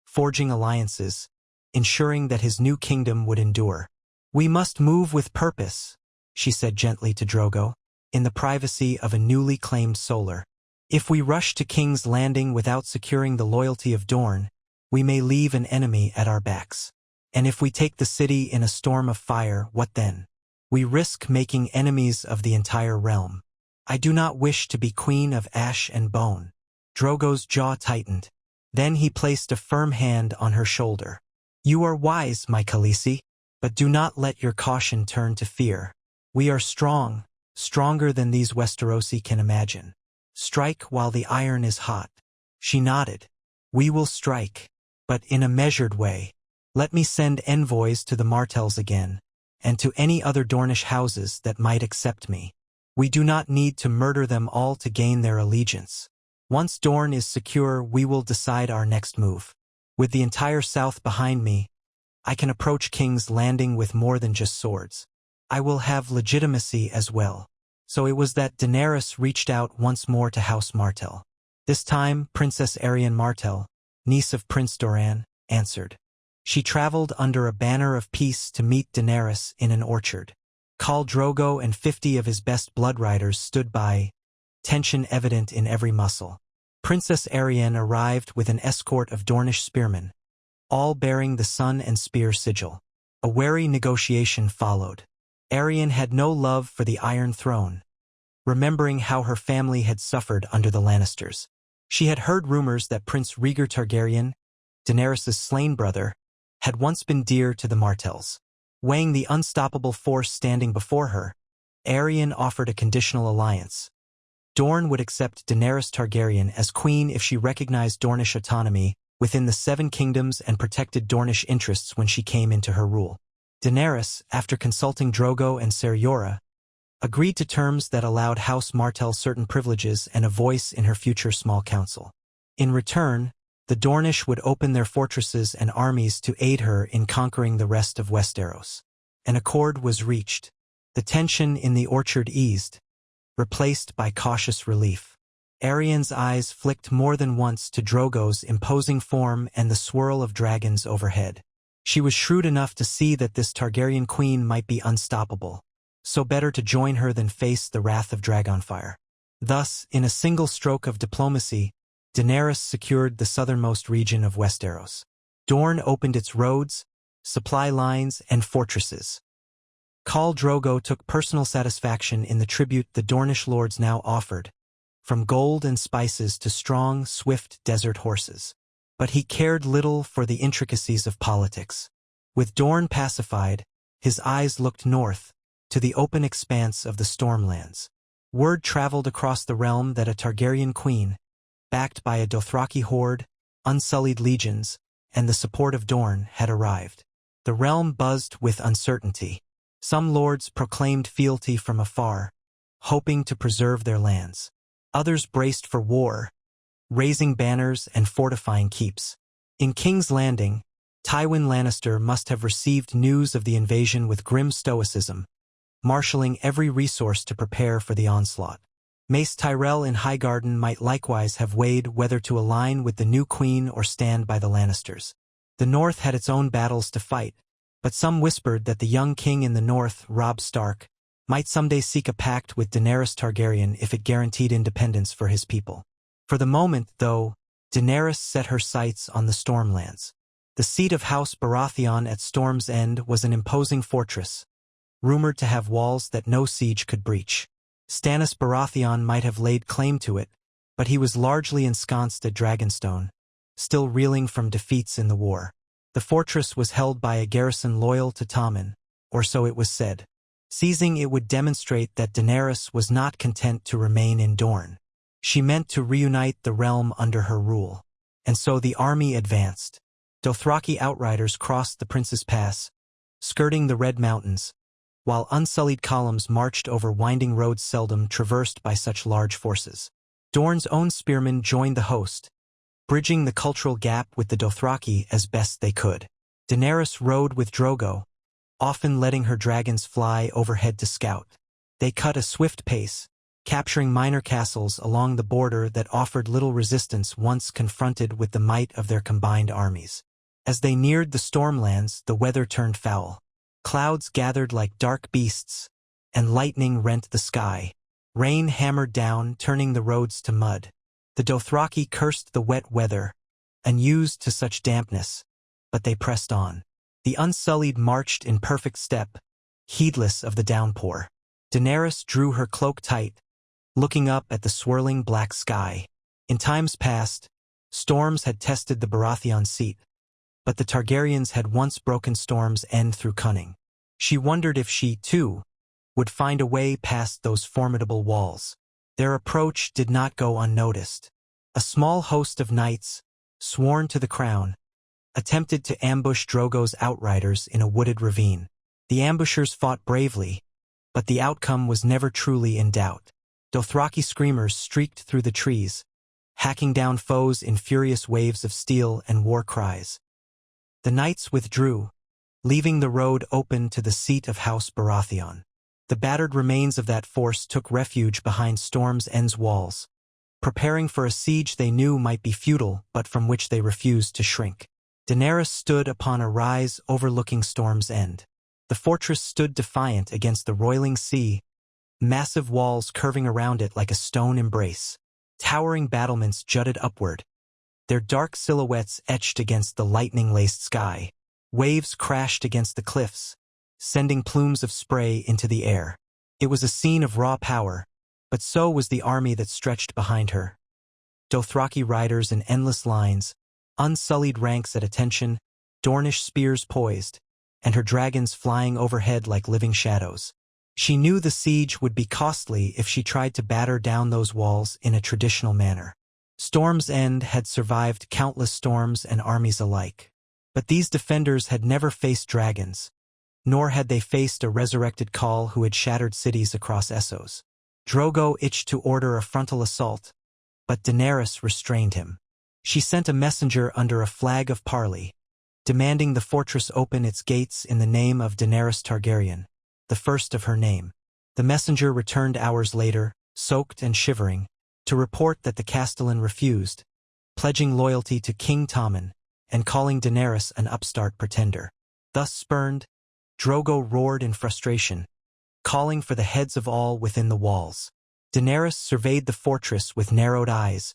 forging alliances, ensuring that his new kingdom would endure. We must move with purpose, she said gently to Drogo, in the privacy of a newly claimed solar. If we rush to King's Landing without securing the loyalty of Dorne, we may leave an enemy at our backs. And if we take the city in a storm of fire, what then? We risk making enemies of the entire realm. I do not wish to be queen of ash and bone. Drogo's jaw tightened. Then he placed a firm hand on her shoulder. "You are wise, my Khaleesi, but do not let your caution turn to fear. We are strong, stronger than these Westerosi can imagine. Strike while the iron is hot." She nodded. "We will strike, but in a measured way. Let me send envoys to the Martells again, and to any other Dornish houses that might accept me. We do not need to murder them all to gain their allegiance. Once Dorne is secure, we will decide our next move. With the entire south behind me, I can approach King's Landing with more than just swords. I will have legitimacy as well." So it was that Daenerys reached out once more to House Martell. This time, Princess Arianne Martell, niece of Prince Doran, answered. She traveled under a banner of peace to meet Daenerys in an orchard. Khal Drogo and 50 of his best blood riders stood by, tension evident in every muscle. Princess Arianne arrived with an escort of Dornish spearmen, all bearing the sun and spear sigil. A wary negotiation followed. Arianne had no love for the Iron Throne, remembering how her family had suffered under the Lannisters. She had heard rumors that Prince Rhaegar Targaryen, Daenerys' slain brother, had once been dear to the Martells. Weighing the unstoppable force standing before her, Arianne offered a conditional alliance. Dorne would accept Daenerys Targaryen as queen if she recognized Dornish autonomy within the Seven Kingdoms and protected Dornish interests when she came into her rule. Daenerys, after consulting Drogo and Ser Jorah, agreed to terms that allowed House Martell certain privileges and a voice in her future small council. In return, the Dornish would open their fortresses and armies to aid her in conquering the rest of Westeros. An accord was reached. The tension in the orchard eased, replaced by cautious relief. Arianne's eyes flicked more than once to Drogo's imposing form and the swirl of dragons overhead. She was shrewd enough to see that this Targaryen queen might be unstoppable, so better to join her than face the wrath of Dragonfire. Thus, in a single stroke of diplomacy, Daenerys secured the southernmost region of Westeros. Dorne opened its roads, supply lines, and fortresses. Khal Drogo took personal satisfaction in the tribute the Dornish lords now offered, from gold and spices to strong, swift desert horses. But he cared little for the intricacies of politics. With Dorne pacified, his eyes looked north, to the open expanse of the Stormlands. Word traveled across the realm that a Targaryen queen, backed by a Dothraki horde, Unsullied legions, and the support of Dorne, had arrived. The realm buzzed with uncertainty. Some lords proclaimed fealty from afar, hoping to preserve their lands. Others braced for war, raising banners and fortifying keeps. In King's Landing, Tywin Lannister must have received news of the invasion with grim stoicism, marshalling every resource to prepare for the onslaught. Mace Tyrell in Highgarden might likewise have weighed whether to align with the new queen or stand by the Lannisters. The North had its own battles to fight, but some whispered that the young king in the North, Robb Stark, might someday seek a pact with Daenerys Targaryen if it guaranteed independence for his people. For the moment, though, Daenerys set her sights on the Stormlands. The seat of House Baratheon at Storm's End was an imposing fortress, rumored to have walls that no siege could breach. Stannis Baratheon might have laid claim to it, but he was largely ensconced at Dragonstone, still reeling from defeats in the war. The fortress was held by a garrison loyal to Tommen, or so it was said. Seizing it would demonstrate that Daenerys was not content to remain in Dorne. She meant to reunite the realm under her rule. And so the army advanced. Dothraki outriders crossed the Prince's Pass, skirting the Red Mountains, while Unsullied columns marched over winding roads seldom traversed by such large forces. Dorne's own spearmen joined the host, bridging the cultural gap with the Dothraki as best they could. Daenerys rode with Drogo, often letting her dragons fly overhead to scout. They cut a swift pace, capturing minor castles along the border that offered little resistance once confronted with the might of their combined armies. As they neared the Stormlands, the weather turned foul. Clouds gathered like dark beasts, and lightning rent the sky. Rain hammered down, turning the roads to mud. The Dothraki cursed the wet weather, unused to such dampness, but they pressed on. The Unsullied marched in perfect step, heedless of the downpour. Daenerys drew her cloak tight, looking up at the swirling black sky. In times past, Storms had tested the Baratheon seat, but the Targaryens had once broken Storm's End through cunning. She wondered if she, too, would find a way past those formidable walls. Their approach did not go unnoticed. A small host of knights, sworn to the crown, attempted to ambush Drogo's outriders in a wooded ravine. The ambushers fought bravely, but the outcome was never truly in doubt. Dothraki screamers streaked through the trees, hacking down foes in furious waves of steel and war cries. The knights withdrew, leaving the road open to the seat of House Baratheon. The battered remains of that force took refuge behind Storm's End's walls, preparing for a siege they knew might be futile but from which they refused to shrink. Daenerys stood upon a rise overlooking Storm's End. The fortress stood defiant against the roiling sea, massive walls curving around it like a stone embrace. Towering battlements jutted upward, their dark silhouettes etched against the lightning-laced sky. Waves crashed against the cliffs, sending plumes of spray into the air. It was a scene of raw power, but so was the army that stretched behind her. Dothraki riders in endless lines, unsullied ranks at attention, Dornish spears poised, and her dragons flying overhead like living shadows. She knew the siege would be costly if she tried to batter down those walls in a traditional manner. Storm's End had survived countless storms and armies alike. But these defenders had never faced dragons, nor had they faced a resurrected Khal who had shattered cities across Essos. Drogo itched to order a frontal assault, but Daenerys restrained him. She sent a messenger under a flag of parley, demanding the fortress open its gates in the name of Daenerys Targaryen, the first of her name. The messenger returned hours later, soaked and shivering, to report that the Castellan refused, pledging loyalty to King Tommen and calling Daenerys an upstart pretender. Thus spurned, Drogo roared in frustration, calling for the heads of all within the walls. Daenerys surveyed the fortress with narrowed eyes,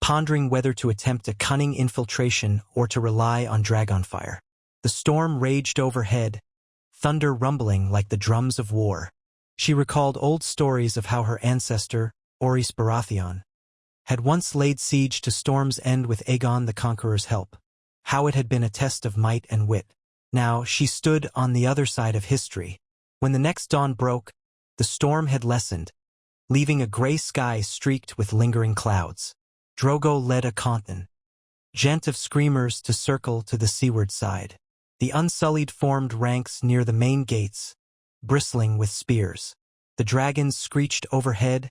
pondering whether to attempt a cunning infiltration or to rely on dragonfire. The storm raged overhead, thunder rumbling like the drums of war. She recalled old stories of how her ancestor, Orys Baratheon, had once laid siege to Storm's End with Aegon the Conqueror's help, how it had been a test of might and wit. Now she stood on the other side of history. When the next dawn broke, the storm had lessened, leaving a gray sky streaked with lingering clouds. Drogo led a contingent of screamers to circle to the seaward side. The Unsullied formed ranks near the main gates, bristling with spears. The dragons screeched overhead,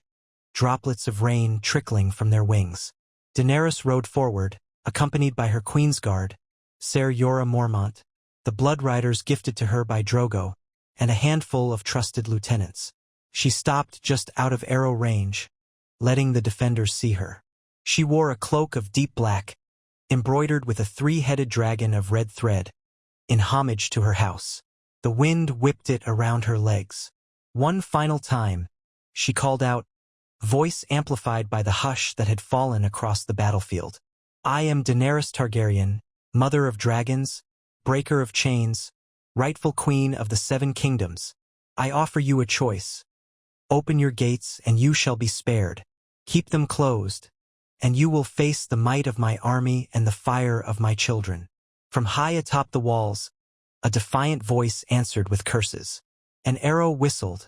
droplets of rain trickling from their wings. Daenerys rode forward, accompanied by her Queensguard, Ser Jorah Mormont, the blood riders gifted to her by Drogo, and a handful of trusted lieutenants. She stopped just out of arrow range, letting the defenders see her. She wore a cloak of deep black, embroidered with a three-headed dragon of red thread, in homage to her house. The wind whipped it around her legs. One final time, she called out, voice amplified by the hush that had fallen across the battlefield. I am Daenerys Targaryen, mother of dragons, breaker of chains, rightful queen of the Seven Kingdoms. I offer you a choice. Open your gates and you shall be spared. Keep them closed, and you will face the might of my army and the fire of my children. From high atop the walls, a defiant voice answered with curses. An arrow whistled,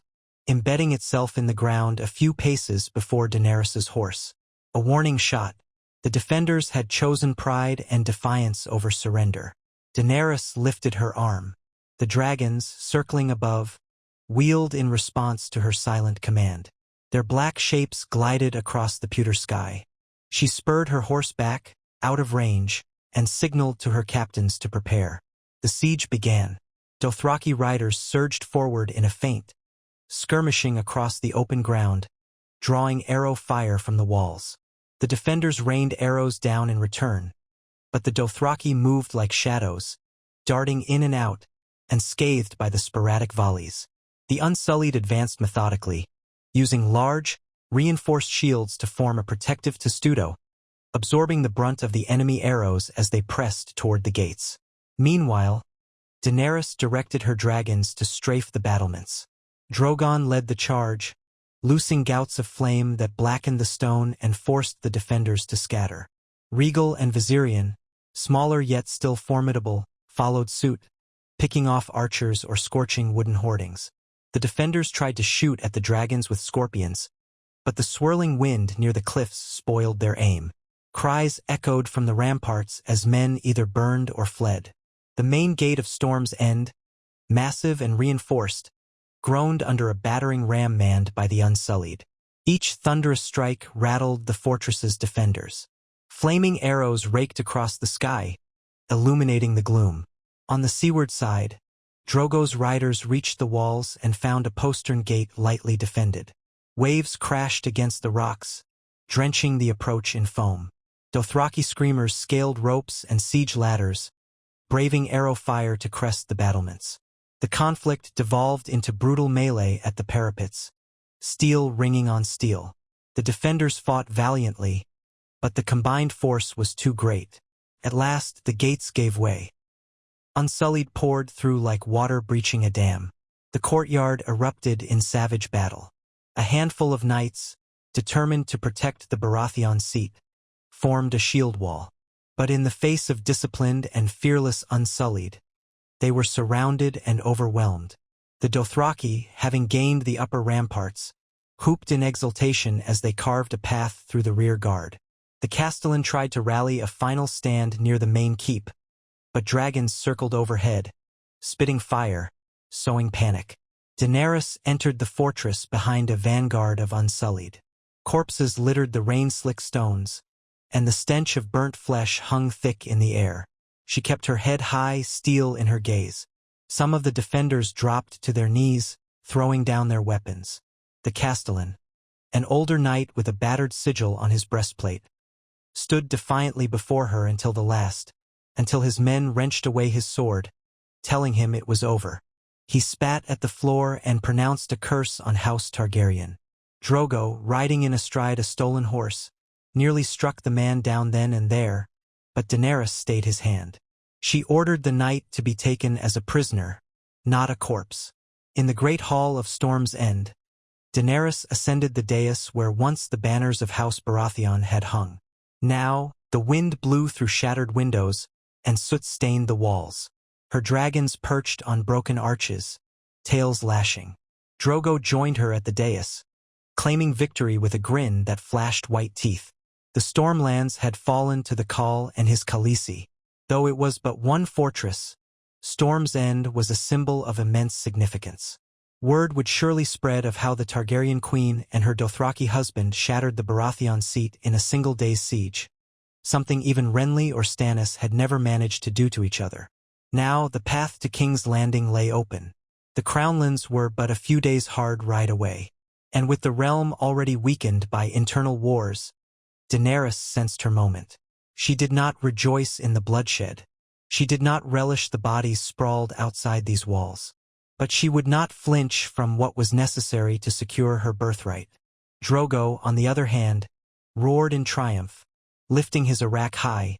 embedding itself in the ground a few paces before Daenerys's horse. A warning shot. The defenders had chosen pride and defiance over surrender. Daenerys lifted her arm. The dragons, circling above, wheeled in response to her silent command. Their black shapes glided across the pewter sky. She spurred her horse back, out of range, and signaled to her captains to prepare. The siege began. Dothraki riders surged forward in a feint, skirmishing across the open ground, drawing arrow fire from the walls. The defenders rained arrows down in return, but the Dothraki moved like shadows, darting in and out, and scathed by the sporadic volleys. The Unsullied advanced methodically, using large, reinforced shields to form a protective testudo, absorbing the brunt of the enemy arrows as they pressed toward the gates. Meanwhile, Daenerys directed her dragons to strafe the battlements. Drogon led the charge, loosing gouts of flame that blackened the stone and forced the defenders to scatter. Regal and Viserion, smaller yet still formidable, followed suit, picking off archers or scorching wooden hoardings. The defenders tried to shoot at the dragons with scorpions, but the swirling wind near the cliffs spoiled their aim. Cries echoed from the ramparts as men either burned or fled. The main gate of Storm's End, massive and reinforced, groaned under a battering ram manned by the Unsullied. Each thunderous strike rattled the fortress's defenders. Flaming arrows raked across the sky, illuminating the gloom. On the seaward side, Drogo's riders reached the walls and found a postern gate lightly defended. Waves crashed against the rocks, drenching the approach in foam. Dothraki screamers scaled ropes and siege ladders, braving arrow fire to crest the battlements. The conflict devolved into brutal melee at the parapets, steel ringing on steel. The defenders fought valiantly, but the combined force was too great. At last, the gates gave way. Unsullied poured through like water breaching a dam. The courtyard erupted in savage battle. A handful of knights, determined to protect the Baratheon seat, formed a shield wall. But in the face of disciplined and fearless Unsullied, they were surrounded and overwhelmed. The Dothraki, having gained the upper ramparts, whooped in exultation as they carved a path through the rear guard. The Castellan tried to rally a final stand near the main keep, but dragons circled overhead, spitting fire, sowing panic. Daenerys entered the fortress behind a vanguard of Unsullied. Corpses littered the rain-slick stones, and the stench of burnt flesh hung thick in the air. She kept her head high, steel in her gaze. Some of the defenders dropped to their knees, throwing down their weapons. The Castellan, an older knight with a battered sigil on his breastplate, stood defiantly before her until his men wrenched away his sword, telling him it was over. He spat at the floor and pronounced a curse on House Targaryen. Drogo, riding in astride a stolen horse, nearly struck the man down then and there, but Daenerys stayed his hand. She ordered the knight to be taken as a prisoner, not a corpse. In the great hall of Storm's End, Daenerys ascended the dais where once the banners of House Baratheon had hung. Now, the wind blew through shattered windows, and soot stained the walls. Her dragons perched on broken arches, tails lashing. Drogo joined her at the dais, claiming victory with a grin that flashed white teeth. The Stormlands had fallen to the Khal and his Khaleesi. Though it was but one fortress, Storm's End was a symbol of immense significance. Word would surely spread of how the Targaryen queen and her Dothraki husband shattered the Baratheon seat in a single day's siege, something even Renly or Stannis had never managed to do to each other. Now the path to King's Landing lay open. The Crownlands were but a few days' hard ride away, and with the realm already weakened by internal wars, Daenerys sensed her moment. She did not rejoice in the bloodshed. She did not relish the bodies sprawled outside these walls. But she would not flinch from what was necessary to secure her birthright. Drogo, on the other hand, roared in triumph, lifting his arak high,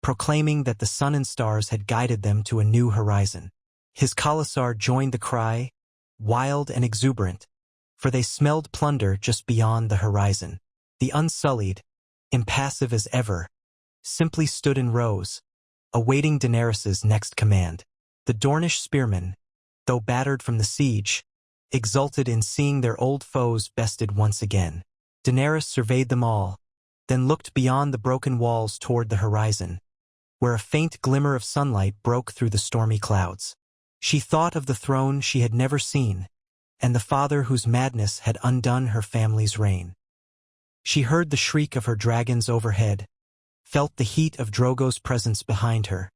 proclaiming that the sun and stars had guided them to a new horizon. His Khalasar joined the cry, wild and exuberant, for they smelled plunder just beyond the horizon. The Unsullied, impassive as ever, simply stood in rows, awaiting Daenerys's next command. The Dornish spearmen, though battered from the siege, exulted in seeing their old foes bested once again. Daenerys surveyed them all, then looked beyond the broken walls toward the horizon, where a faint glimmer of sunlight broke through the stormy clouds. She thought of the throne she had never seen, and the father whose madness had undone her family's reign. She heard the shriek of her dragons overhead, felt the heat of Drogo's presence behind her,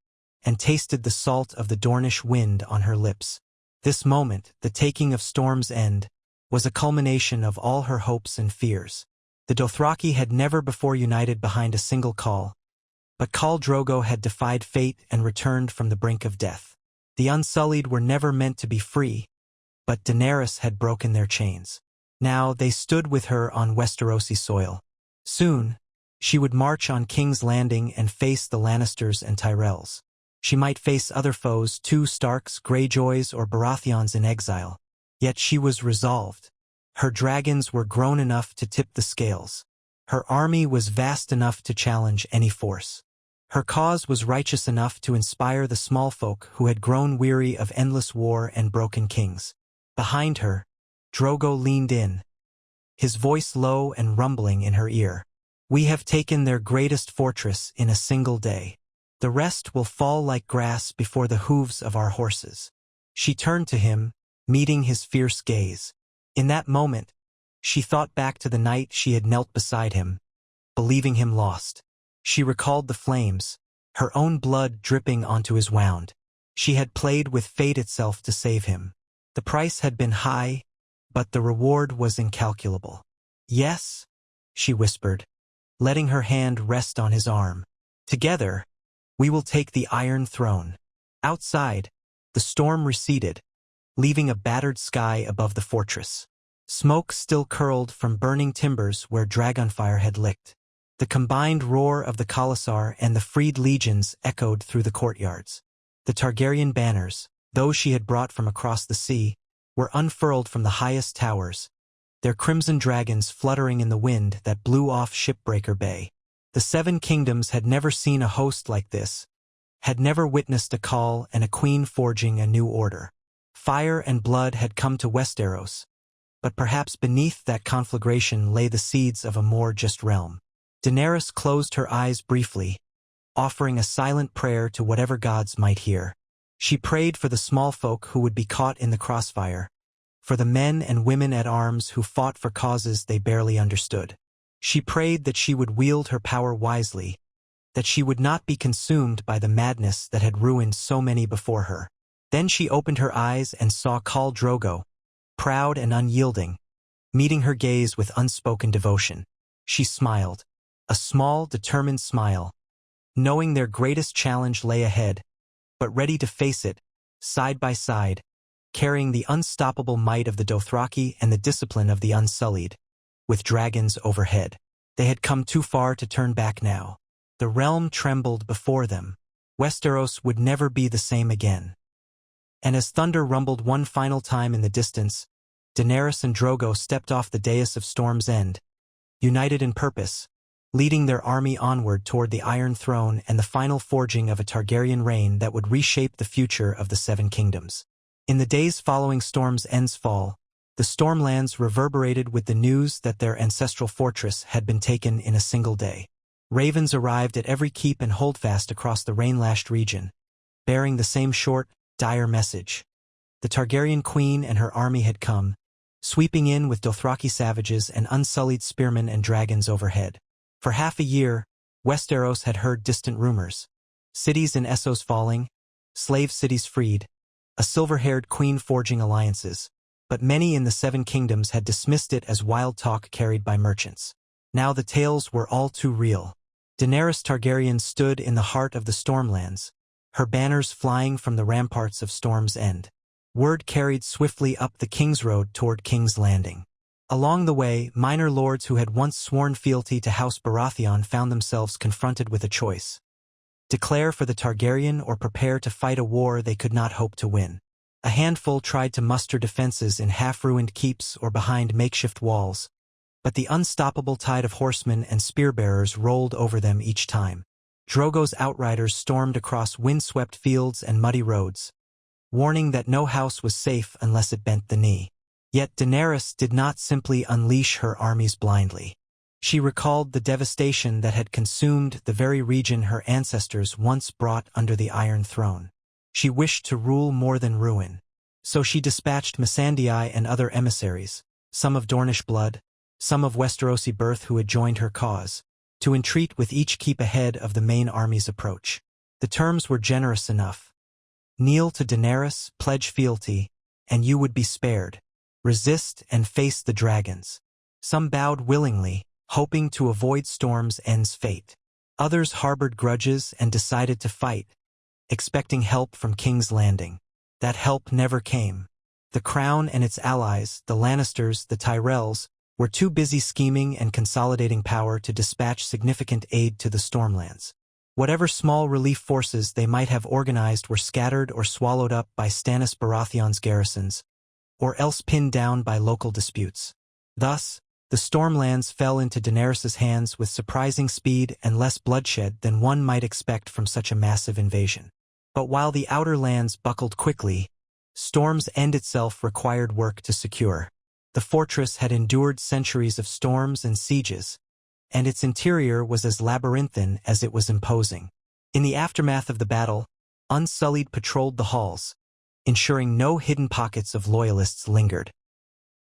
and tasted the salt of the Dornish wind on her lips. This moment, the taking of Storm's End, was a culmination of all her hopes and fears. The Dothraki had never before united behind a single call, but Khal Drogo had defied fate and returned from the brink of death. The Unsullied were never meant to be free, but Daenerys had broken their chains. Now they stood with her on Westerosi soil. Soon, she would march on King's Landing and face the Lannisters and Tyrells. She might face other foes, too, Starks, Greyjoys, or Baratheons in exile. Yet she was resolved. Her dragons were grown enough to tip the scales. Her army was vast enough to challenge any force. Her cause was righteous enough to inspire the small folk who had grown weary of endless war and broken kings. Behind her, Drogo leaned in, his voice low and rumbling in her ear. "We have taken their greatest fortress in a single day. The rest will fall like grass before the hooves of our horses." She turned to him, meeting his fierce gaze. In that moment, she thought back to the night she had knelt beside him, believing him lost. She recalled the flames, her own blood dripping onto his wound. She had played with fate itself to save him. The price had been high, but the reward was incalculable. "Yes," she whispered, letting her hand rest on his arm. "Together, we will take the Iron Throne." Outside, the storm receded, leaving a battered sky above the fortress. Smoke still curled from burning timbers where dragonfire had licked. The combined roar of the Khalasar and the freed legions echoed through the courtyards. The Targaryen banners, those she had brought from across the sea, were unfurled from the highest towers, their crimson dragons fluttering in the wind that blew off Shipbreaker Bay. The Seven Kingdoms had never seen a host like this, had never witnessed a Khal and a queen forging a new order. Fire and blood had come to Westeros, but perhaps beneath that conflagration lay the seeds of a more just realm. Daenerys closed her eyes briefly, offering a silent prayer to whatever gods might hear. She prayed for the small folk who would be caught in the crossfire, for the men and women at arms who fought for causes they barely understood. She prayed that she would wield her power wisely, that she would not be consumed by the madness that had ruined so many before her. Then she opened her eyes and saw Khal Drogo, proud and unyielding, meeting her gaze with unspoken devotion. She smiled, a small, determined smile, knowing their greatest challenge lay ahead, but ready to face it, side by side, carrying the unstoppable might of the Dothraki and the discipline of the Unsullied, with dragons overhead. They had come too far to turn back now. The realm trembled before them. Westeros would never be the same again. And as thunder rumbled one final time in the distance, Daenerys and Drogo stepped off the dais of Storm's End, united in purpose, leading their army onward toward the Iron Throne and the final forging of a Targaryen reign that would reshape the future of the Seven Kingdoms. In the days following Storm's End's fall, the Stormlands reverberated with the news that their ancestral fortress had been taken in a single day. Ravens arrived at every keep and holdfast across the rain-lashed region, bearing the same short, dire message. The Targaryen queen and her army had come, sweeping in with Dothraki savages and unsullied spearmen and dragons overhead. For half a year, Westeros had heard distant rumors. Cities in Essos falling, slave cities freed, a silver-haired queen forging alliances, but many in the Seven Kingdoms had dismissed it as wild talk carried by merchants. Now the tales were all too real. Daenerys Targaryen stood in the heart of the Stormlands, her banners flying from the ramparts of Storm's End. Word carried swiftly up the King's Road toward King's Landing. Along the way, minor lords who had once sworn fealty to House Baratheon found themselves confronted with a choice: declare for the Targaryen or prepare to fight a war they could not hope to win. A handful tried to muster defenses in half-ruined keeps or behind makeshift walls, but the unstoppable tide of horsemen and spear-bearers rolled over them each time. Drogo's outriders stormed across wind-swept fields and muddy roads, warning that no house was safe unless it bent the knee. Yet Daenerys did not simply unleash her armies blindly. She recalled the devastation that had consumed the very region her ancestors once brought under the Iron Throne. She wished to rule more than ruin. So she dispatched Missandei and other emissaries, some of Dornish blood, some of Westerosi birth who had joined her cause, to entreat with each keep ahead of the main army's approach. The terms were generous enough. Kneel to Daenerys, pledge fealty, and you would be spared. Resist and face the dragons. Some bowed willingly, hoping to avoid Storm's End's fate. Others harbored grudges and decided to fight, expecting help from King's Landing. That help never came. The Crown and its allies, the Lannisters, the Tyrells, were too busy scheming and consolidating power to dispatch significant aid to the Stormlands. Whatever small relief forces they might have organized were scattered or swallowed up by Stannis Baratheon's garrisons, or else pinned down by local disputes. Thus, The Stormlands fell into Daenerys's hands with surprising speed and less bloodshed than one might expect from such a massive invasion. But while the outer lands buckled quickly, Storm's End itself required work to secure. The fortress had endured centuries of storms and sieges, and its interior was as labyrinthine as it was imposing. In the aftermath of the battle, Unsullied patrolled the halls, ensuring no hidden pockets of loyalists lingered.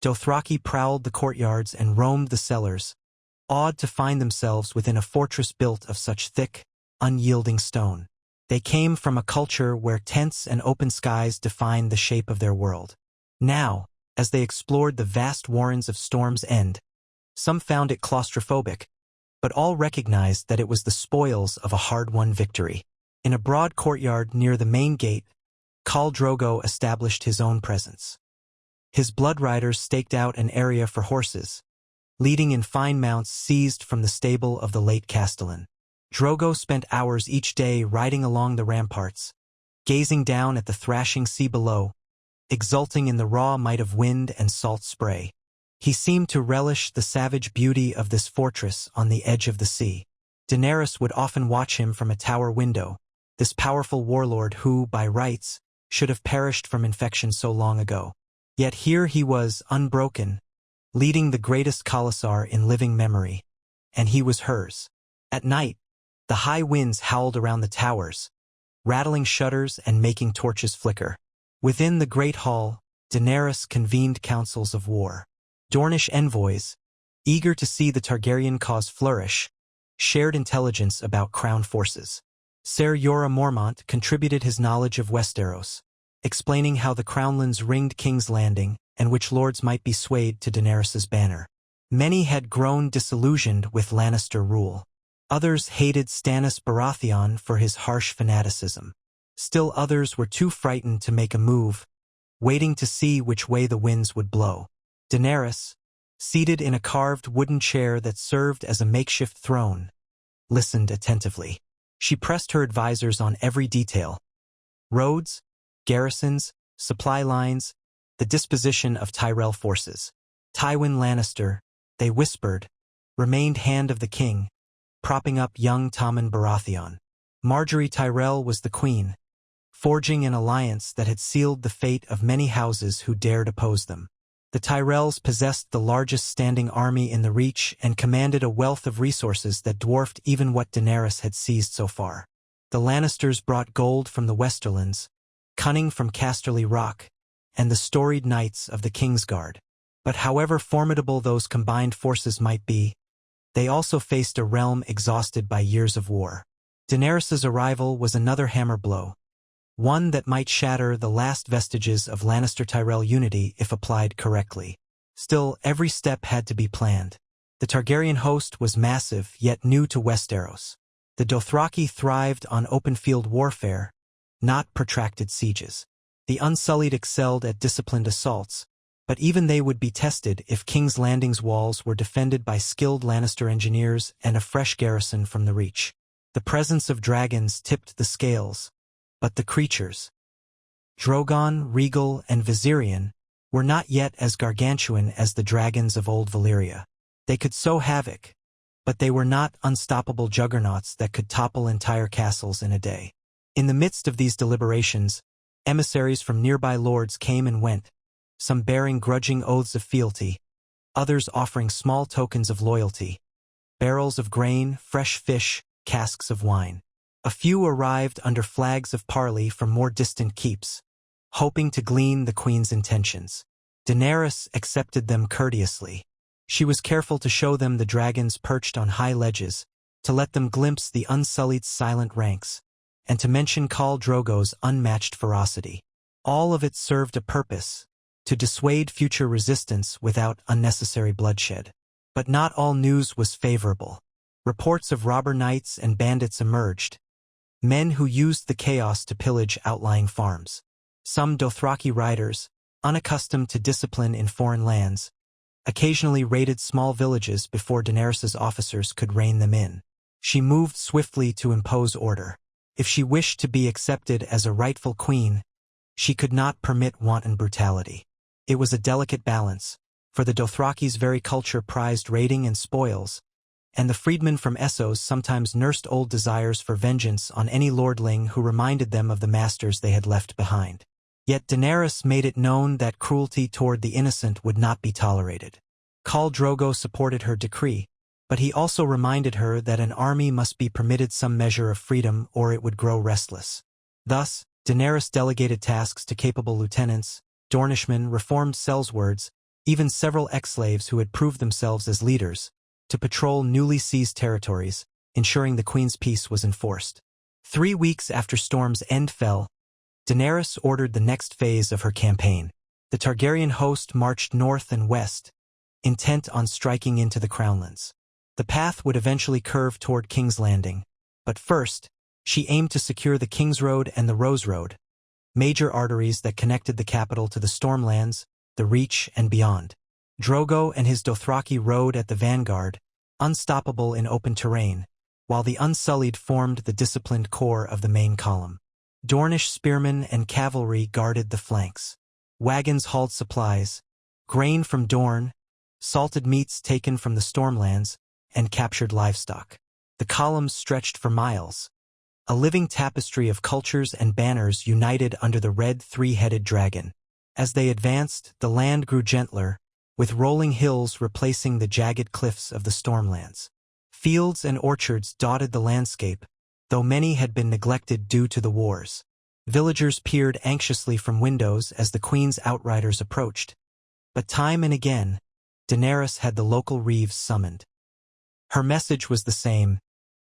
Dothraki prowled the courtyards and roamed the cellars, awed to find themselves within a fortress built of such thick, unyielding stone. They came from a culture where tents and open skies defined the shape of their world. Now, as they explored the vast warrens of Storm's End, some found it claustrophobic, but all recognized that it was the spoils of a hard-won victory. In a broad courtyard near the main gate, Khal Drogo established his own presence. His blood riders staked out an area for horses, leading in fine mounts seized from the stable of the late Castellan. Drogo spent hours each day riding along the ramparts, gazing down at the thrashing sea below, exulting in the raw might of wind and salt spray. He seemed to relish the savage beauty of this fortress on the edge of the sea. Daenerys would often watch him from a tower window, this powerful warlord who, by rights, should have perished from infection so long ago. Yet here he was, unbroken, leading the greatest Khalasar in living memory, and he was hers. At night, the high winds howled around the towers, rattling shutters and making torches flicker. Within the great hall, Daenerys convened councils of war. Dornish envoys, eager to see the Targaryen cause flourish, shared intelligence about crown forces. Ser Jorah Mormont contributed his knowledge of Westeros, explaining how the Crownlands ringed King's Landing and which lords might be swayed to Daenerys's banner. Many had grown disillusioned with Lannister rule. Others hated Stannis Baratheon for his harsh fanaticism. Still others were too frightened to make a move, waiting to see which way the winds would blow. Daenerys, seated in a carved wooden chair that served as a makeshift throne, listened attentively. She pressed her advisors on every detail: roads, garrisons, supply lines, the disposition of Tyrell forces. Tywin Lannister, they whispered, remained Hand of the King, propping up young Tommen Baratheon. Margaery Tyrell was the queen, forging an alliance that had sealed the fate of many houses who dared oppose them. The Tyrells possessed the largest standing army in the Reach and commanded a wealth of resources that dwarfed even what Daenerys had seized so far. The Lannisters brought gold from the Westerlands, cunning from Casterly Rock, and the storied knights of the Kingsguard. But however formidable those combined forces might be, they also faced a realm exhausted by years of war. Daenerys's arrival was another hammer blow, one that might shatter the last vestiges of Lannister-Tyrell unity if applied correctly. Still, every step had to be planned. The Targaryen host was massive yet new to Westeros. The Dothraki thrived on open-field warfare, not protracted sieges. The Unsullied excelled at disciplined assaults, but even they would be tested if King's Landing's walls were defended by skilled Lannister engineers and a fresh garrison from the Reach. The presence of dragons tipped the scales, but the creatures, Drogon, Rhaegal, and Viserion, were not yet as gargantuan as the dragons of old Valyria. They could sow havoc, but they were not unstoppable juggernauts that could topple entire castles in a day. In the midst of these deliberations, emissaries from nearby lords came and went, some bearing grudging oaths of fealty, others offering small tokens of loyalty: barrels of grain, fresh fish, casks of wine. A few arrived under flags of parley from more distant keeps, hoping to glean the queen's intentions. Daenerys accepted them courteously. She was careful to show them the dragons perched on high ledges, to let them glimpse the Unsullied's silent ranks, and to mention Khal Drogo's unmatched ferocity. All of it served a purpose: to dissuade future resistance without unnecessary bloodshed. But not all news was favorable. Reports of robber knights and bandits emerged, men who used the chaos to pillage outlying farms. Some Dothraki riders, unaccustomed to discipline in foreign lands, occasionally raided small villages before Daenerys's officers could rein them in. She moved swiftly to impose order. If she wished to be accepted as a rightful queen, she could not permit wanton brutality. It was a delicate balance, for the Dothraki's very culture prized raiding and spoils, and the freedmen from Essos sometimes nursed old desires for vengeance on any lordling who reminded them of the masters they had left behind. Yet Daenerys made it known that cruelty toward the innocent would not be tolerated. Khal Drogo supported her decree, but he also reminded her that an army must be permitted some measure of freedom or it would grow restless. Thus, Daenerys delegated tasks to capable lieutenants, Dornishmen, reformed sellswords, even several ex-slaves who had proved themselves as leaders, to patrol newly seized territories, ensuring the Queen's peace was enforced. 3 weeks after Storm's End fell, Daenerys ordered the next phase of her campaign. The Targaryen host marched north and west, intent on striking into the Crownlands. The path would eventually curve toward King's Landing, but first, she aimed to secure the King's Road and the Rose Road, major arteries that connected the capital to the Stormlands, the Reach, and beyond. Drogo and his Dothraki rode at the vanguard, unstoppable in open terrain, while the Unsullied formed the disciplined core of the main column. Dornish spearmen and cavalry guarded the flanks. Wagons hauled supplies, grain from Dorne, salted meats taken from the Stormlands, and captured livestock. The columns stretched for miles, a living tapestry of cultures and banners united under the red three-headed dragon. As they advanced, the land grew gentler, with rolling hills replacing the jagged cliffs of the Stormlands. Fields and orchards dotted the landscape, though many had been neglected due to the wars. Villagers peered anxiously from windows as the Queen's outriders approached. But time and again, Daenerys had the local reeves summoned. Her message was the same: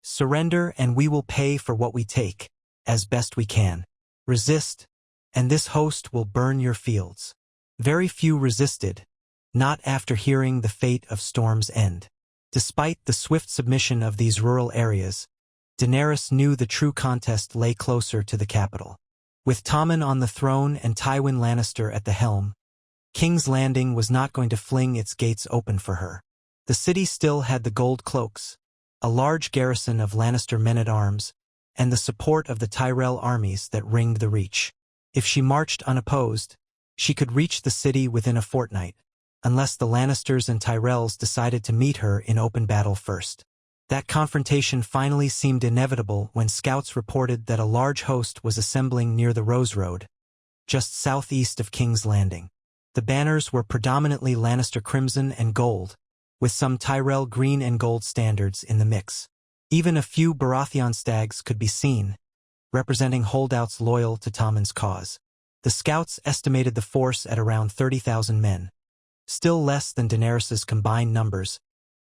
surrender and we will pay for what we take, as best we can. Resist, and this host will burn your fields. Very few resisted, not after hearing the fate of Storm's End. Despite the swift submission of these rural areas, Daenerys knew the true contest lay closer to the capital. With Tommen on the throne and Tywin Lannister at the helm, King's Landing was not going to fling its gates open for her. The city still had the gold cloaks, a large garrison of Lannister men-at-arms, and the support of the Tyrell armies that ringed the Reach. If she marched unopposed, she could reach the city within a fortnight, unless the Lannisters and Tyrells decided to meet her in open battle first. That confrontation finally seemed inevitable when scouts reported that a large host was assembling near the Rose Road, just southeast of King's Landing. The banners were predominantly Lannister crimson and gold, with some Tyrell green and gold standards in the mix. Even a few Baratheon stags could be seen, representing holdouts loyal to Tommen's cause. The scouts estimated the force at around 30,000 men, still less than Daenerys's combined numbers,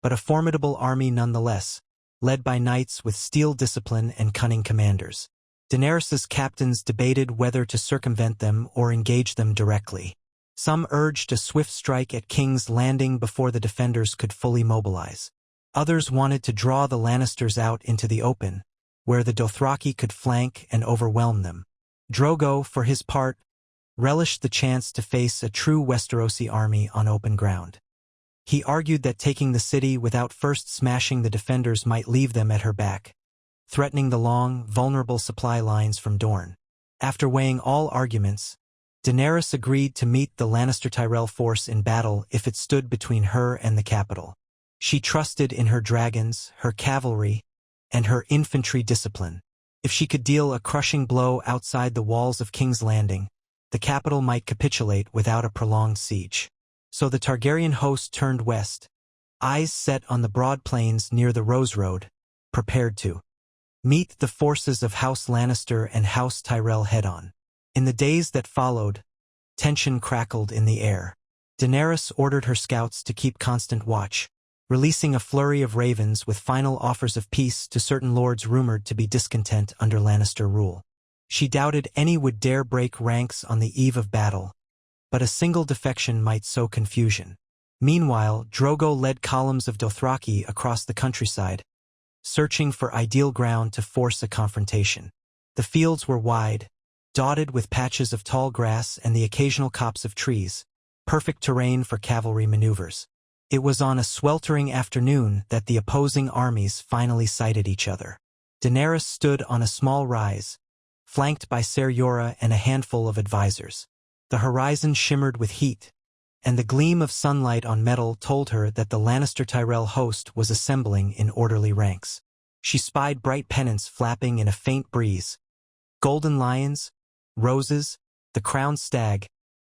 but a formidable army nonetheless, led by knights with steel discipline and cunning commanders. Daenerys's captains debated whether to circumvent them or engage them directly. Some urged a swift strike at King's Landing before the defenders could fully mobilize. Others wanted to draw the Lannisters out into the open, where the Dothraki could flank and overwhelm them. Drogo, for his part, relished the chance to face a true Westerosi army on open ground. He argued that taking the city without first smashing the defenders might leave them at her back, threatening the long, vulnerable supply lines from Dorne. After weighing all arguments, Daenerys agreed to meet the Lannister-Tyrell force in battle if it stood between her and the capital. She trusted in her dragons, her cavalry, and her infantry discipline. If she could deal a crushing blow outside the walls of King's Landing, the capital might capitulate without a prolonged siege. So the Targaryen host turned west, eyes set on the broad plains near the Rose Road, prepared to meet the forces of House Lannister and House Tyrell head-on. In the days that followed, tension crackled in the air. Daenerys ordered her scouts to keep constant watch, releasing a flurry of ravens with final offers of peace to certain lords rumored to be discontent under Lannister rule. She doubted any would dare break ranks on the eve of battle, but a single defection might sow confusion. Meanwhile, Drogo led columns of Dothraki across the countryside, searching for ideal ground to force a confrontation. The fields were wide, dotted with patches of tall grass and the occasional copse of trees, perfect terrain for cavalry maneuvers. It was on a sweltering afternoon that the opposing armies finally sighted each other. Daenerys stood on a small rise, flanked by Ser Jorah and a handful of advisors. The horizon shimmered with heat, and the gleam of sunlight on metal told her that the Lannister-Tyrell host was assembling in orderly ranks. She spied bright pennants flapping in a faint breeze, golden lions, roses, the crowned stag,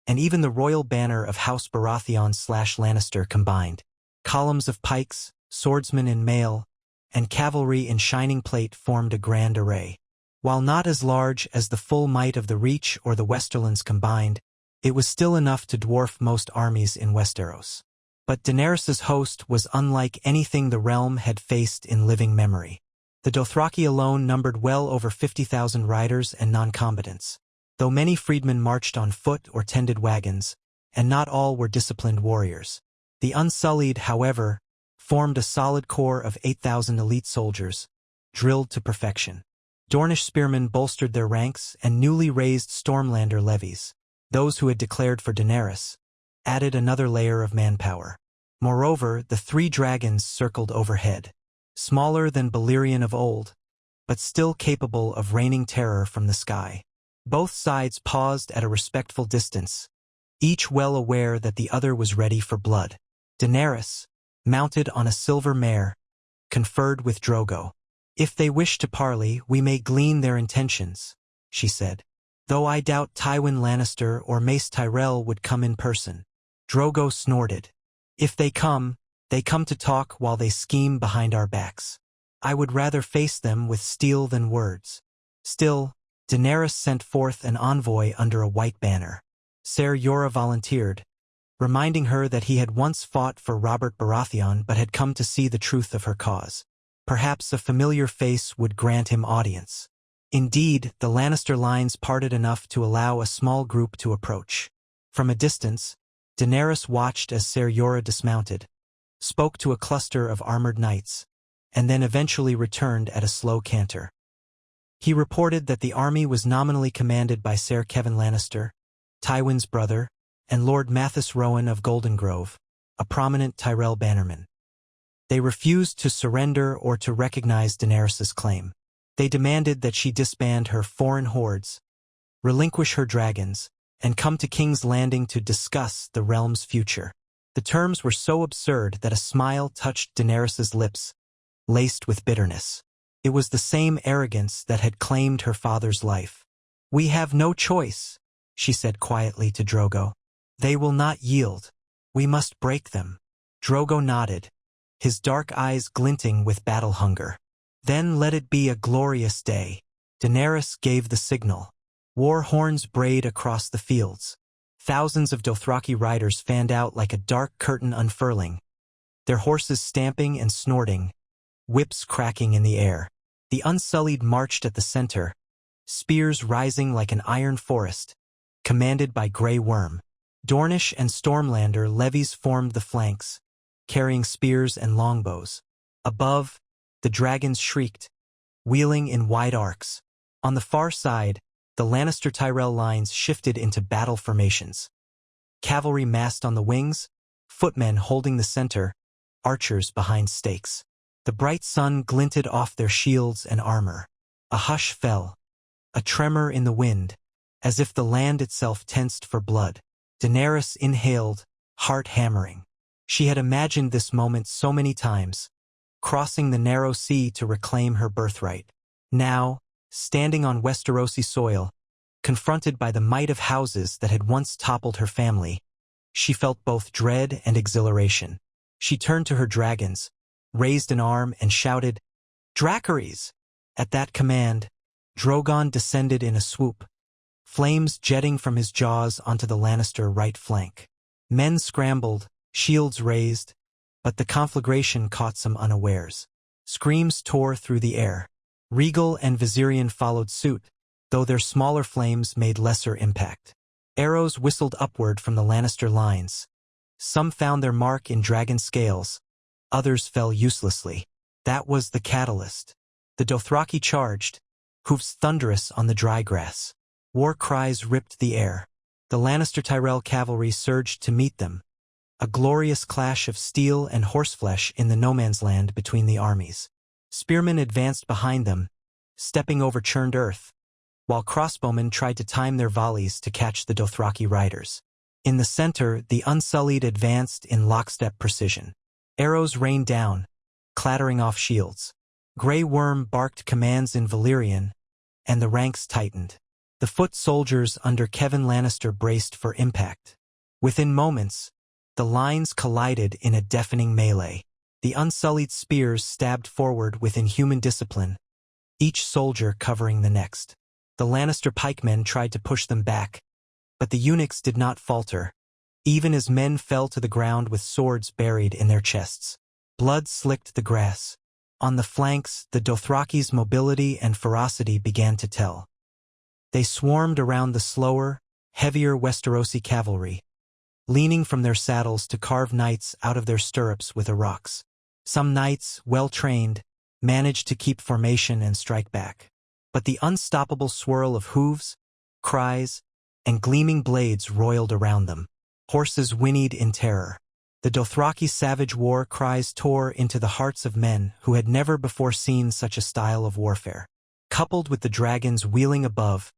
and even the royal banner of House Baratheon/Lannister combined. Columns of pikes, swordsmen in mail, and cavalry in shining plate formed a grand array. While not as large as the full might of the Reach or the Westerlands combined, it was still enough to dwarf most armies in Westeros. But Daenerys's host was unlike anything the realm had faced in living memory. The Dothraki alone numbered well over 50,000 riders and non-combatants, though many freedmen marched on foot or tended wagons, and not all were disciplined warriors. The Unsullied, however, formed a solid core of 8,000 elite soldiers, drilled to perfection. Dornish spearmen bolstered their ranks, and newly raised Stormlander levies, those who had declared for Daenerys, added another layer of manpower. Moreover, the 3 dragons circled overhead, smaller than Balerion of old, but still capable of raining terror from the sky. Both sides paused at a respectful distance, each well aware that the other was ready for blood. Daenerys, mounted on a silver mare, conferred with Drogo. "If they wish to parley, we may glean their intentions," she said. "Though I doubt Tywin Lannister or Mace Tyrell would come in person." Drogo snorted. "If they come to talk while they scheme behind our backs. I would rather face them with steel than words." Still, Daenerys sent forth an envoy under a white banner. Ser Jorah volunteered, reminding her that he had once fought for Robert Baratheon but had come to see the truth of her cause. Perhaps a familiar face would grant him audience. Indeed, the Lannister lines parted enough to allow a small group to approach. From a distance, Daenerys watched as Ser Jorah dismounted, spoke to a cluster of armored knights, and then eventually returned at a slow canter. He reported that the army was nominally commanded by Ser Kevan Lannister, Tywin's brother, and Lord Mathis Rowan of Goldengrove, a prominent Tyrell bannerman. They refused to surrender or to recognize Daenerys's claim. They demanded that she disband her foreign hordes, relinquish her dragons, and come to King's Landing to discuss the realm's future. The terms were so absurd that a smile touched Daenerys's lips, laced with bitterness. It was the same arrogance that had claimed her father's life. "We have no choice," she said quietly to Drogo. "They will not yield. We must break them." Drogo nodded, his dark eyes glinting with battle hunger. "Then let it be a glorious day." Daenerys gave the signal. War horns brayed across the fields. Thousands of Dothraki riders fanned out like a dark curtain unfurling, their horses stamping and snorting, whips cracking in the air. The Unsullied marched at the center, spears rising like an iron forest, commanded by Grey Worm. Dornish and Stormlander levies formed the flanks, carrying spears and longbows. Above, the dragons shrieked, wheeling in wide arcs. On the far side, the Lannister-Tyrell lines shifted into battle formations. Cavalry massed on the wings, footmen holding the center, archers behind stakes. The bright sun glinted off their shields and armor. A hush fell, a tremor in the wind, as if the land itself tensed for blood. Daenerys inhaled, heart hammering. She had imagined this moment so many times, crossing the narrow sea to reclaim her birthright. Now, standing on Westerosi soil, confronted by the might of houses that had once toppled her family, she felt both dread and exhilaration. She turned to her dragons, raised an arm, and shouted, "Dracarys!" At that command, Drogon descended in a swoop, flames jetting from his jaws onto the Lannister right flank. Men scrambled, shields raised, but the conflagration caught some unawares. Screams tore through the air. Rhaegal and Viserion followed suit, though their smaller flames made lesser impact. Arrows whistled upward from the Lannister lines. Some found their mark in dragon scales, others fell uselessly. That was the catalyst. The Dothraki charged, hoofs thunderous on the dry grass. War cries ripped the air. The Lannister-Tyrell cavalry surged to meet them, a glorious clash of steel and horseflesh in the no-man's land between the armies. Spearmen advanced behind them, stepping over churned earth, while crossbowmen tried to time their volleys to catch the Dothraki riders. In the center, the Unsullied advanced in lockstep precision. Arrows rained down, clattering off shields. Grey Worm barked commands in Valyrian, and the ranks tightened. The foot soldiers under Kevan Lannister braced for impact. Within moments, the lines collided in a deafening melee. The Unsullied spears stabbed forward with inhuman discipline, each soldier covering the next. The Lannister pikemen tried to push them back, but the eunuchs did not falter, even as men fell to the ground with swords buried in their chests. Blood slicked the grass. On the flanks, the Dothraki's mobility and ferocity began to tell. They swarmed around the slower, heavier Westerosi cavalry, leaning from their saddles to carve knights out of their stirrups with rocks. Some knights, well-trained, managed to keep formation and strike back. But the unstoppable swirl of hooves, cries, and gleaming blades roiled around them. Horses whinnied in terror. The Dothraki savage war cries tore into the hearts of men who had never before seen such a style of warfare. Coupled with the dragons wheeling above,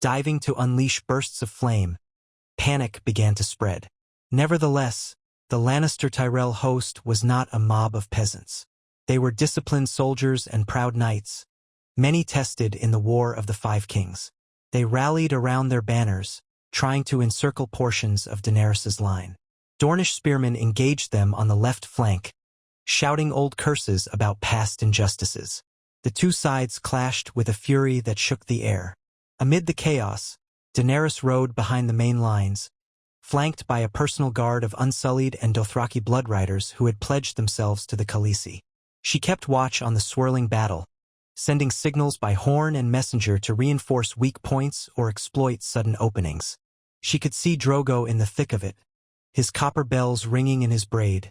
diving to unleash bursts of flame, panic began to spread. Nevertheless, the Lannister Tyrell host was not a mob of peasants. They were disciplined soldiers and proud knights, many tested in the War of the Five Kings. They rallied around their banners, trying to encircle portions of Daenerys's line. Dornish spearmen engaged them on the left flank, shouting old curses about past injustices. The two sides clashed with a fury that shook the air. Amid the chaos, Daenerys rode behind the main lines, flanked by a personal guard of Unsullied and Dothraki blood riders who had pledged themselves to the Khaleesi. She kept watch on the swirling battle, sending signals by horn and messenger to reinforce weak points or exploit sudden openings. She could see Drogo in the thick of it, his copper bells ringing in his braid,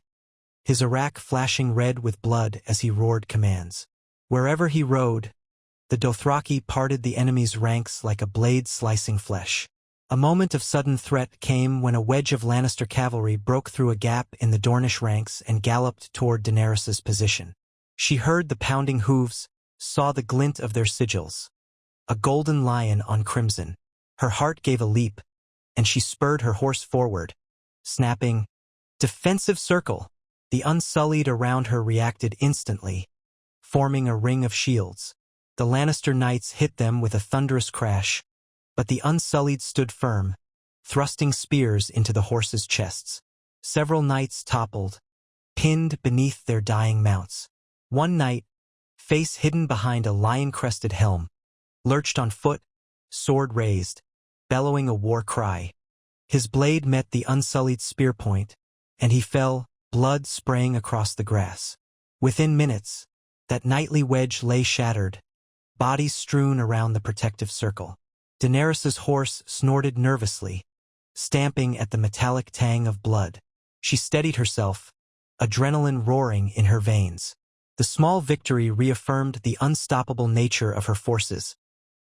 his arak flashing red with blood as he roared commands. Wherever he rode, the Dothraki parted the enemy's ranks like a blade slicing flesh. A moment of sudden threat came when a wedge of Lannister cavalry broke through a gap in the Dornish ranks and galloped toward Daenerys's position. She heard the pounding hooves, saw the glint of their sigils. A golden lion on crimson. Her heart gave a leap, and she spurred her horse forward, snapping, "Defensive circle!" The Unsullied around her reacted instantly, forming a ring of shields. The Lannister knights hit them with a thunderous crash, but the Unsullied stood firm, thrusting spears into the horses' chests. Several knights toppled, pinned beneath their dying mounts. One knight, face hidden behind a lion-crested helm, lurched on foot, sword raised, bellowing a war cry. His blade met the Unsullied spear point, and he fell, blood spraying across the grass. Within minutes, that knightly wedge lay shattered, bodies strewn around the protective circle. Daenerys's horse snorted nervously, stamping at the metallic tang of blood. She steadied herself, adrenaline roaring in her veins. The small victory reaffirmed the unstoppable nature of her forces,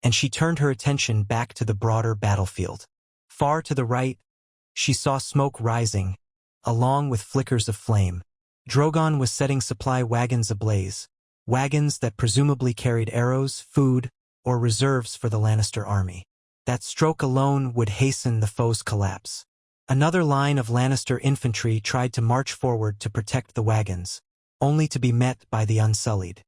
and she turned her attention back to the broader battlefield. Far to the right, she saw smoke rising, along with flickers of flame. Drogon was setting supply wagons ablaze, wagons that presumably carried arrows, food, or reserves for the Lannister army. That stroke alone would hasten the foe's collapse. Another line of Lannister infantry tried to march forward to protect the wagons, only to be met by the Unsullied.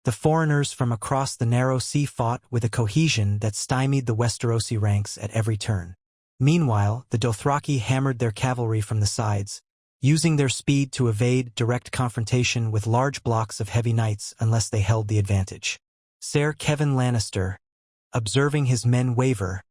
The foreigners from across the narrow sea fought with a cohesion that stymied the Westerosi ranks at every turn. Meanwhile, the Dothraki hammered their cavalry from the sides, using their speed to evade direct confrontation with large blocks of heavy knights unless they held the advantage. Ser Kevan Lannister, observing his men waver,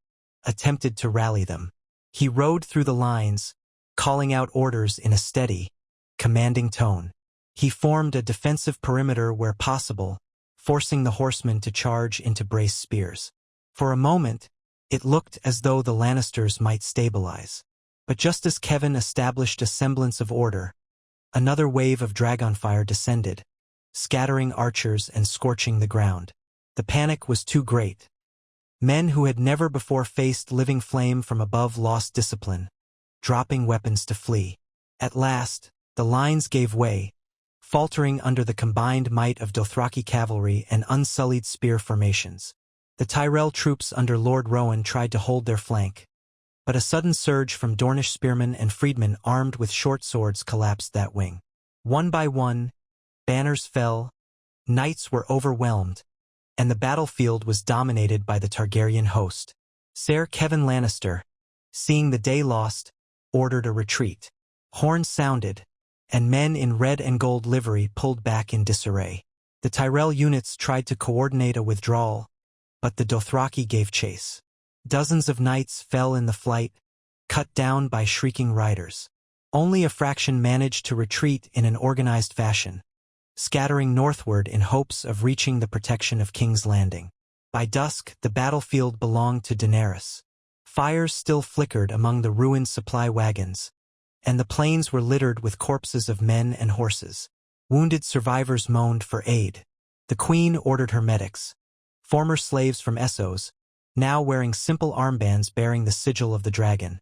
attempted to rally them. He rode through the lines, calling out orders in a steady, commanding tone. He formed a defensive perimeter where possible, forcing the horsemen to charge into braced spears. For a moment, it looked as though the Lannisters might stabilize. But just as Kevan established a semblance of order, another wave of dragonfire descended, scattering archers and scorching the ground. The panic was too great. Men who had never before faced living flame from above lost discipline, dropping weapons to flee. At last, the lines gave way, faltering under the combined might of Dothraki cavalry and Unsullied spear formations. The Tyrell troops under Lord Rowan tried to hold their flank, But a sudden surge from Dornish spearmen and freedmen armed with short swords collapsed that wing. One by one, banners fell, knights were overwhelmed, and the battlefield was dominated by the Targaryen host. Ser Kevin Lannister, seeing the day lost, ordered a retreat. Horns sounded, and men in red and gold livery pulled back in disarray. The Tyrell units tried to coordinate a withdrawal, but the Dothraki gave chase. Dozens of knights fell in the flight, cut down by shrieking riders. Only a fraction managed to retreat in an organized fashion, scattering northward in hopes of reaching the protection of King's Landing. By dusk, the battlefield belonged to Daenerys. Fires still flickered among the ruined supply wagons, and the plains were littered with corpses of men and horses. Wounded survivors moaned for aid. The queen ordered her medics, former slaves from Essos, now wearing simple armbands bearing the sigil of the dragon,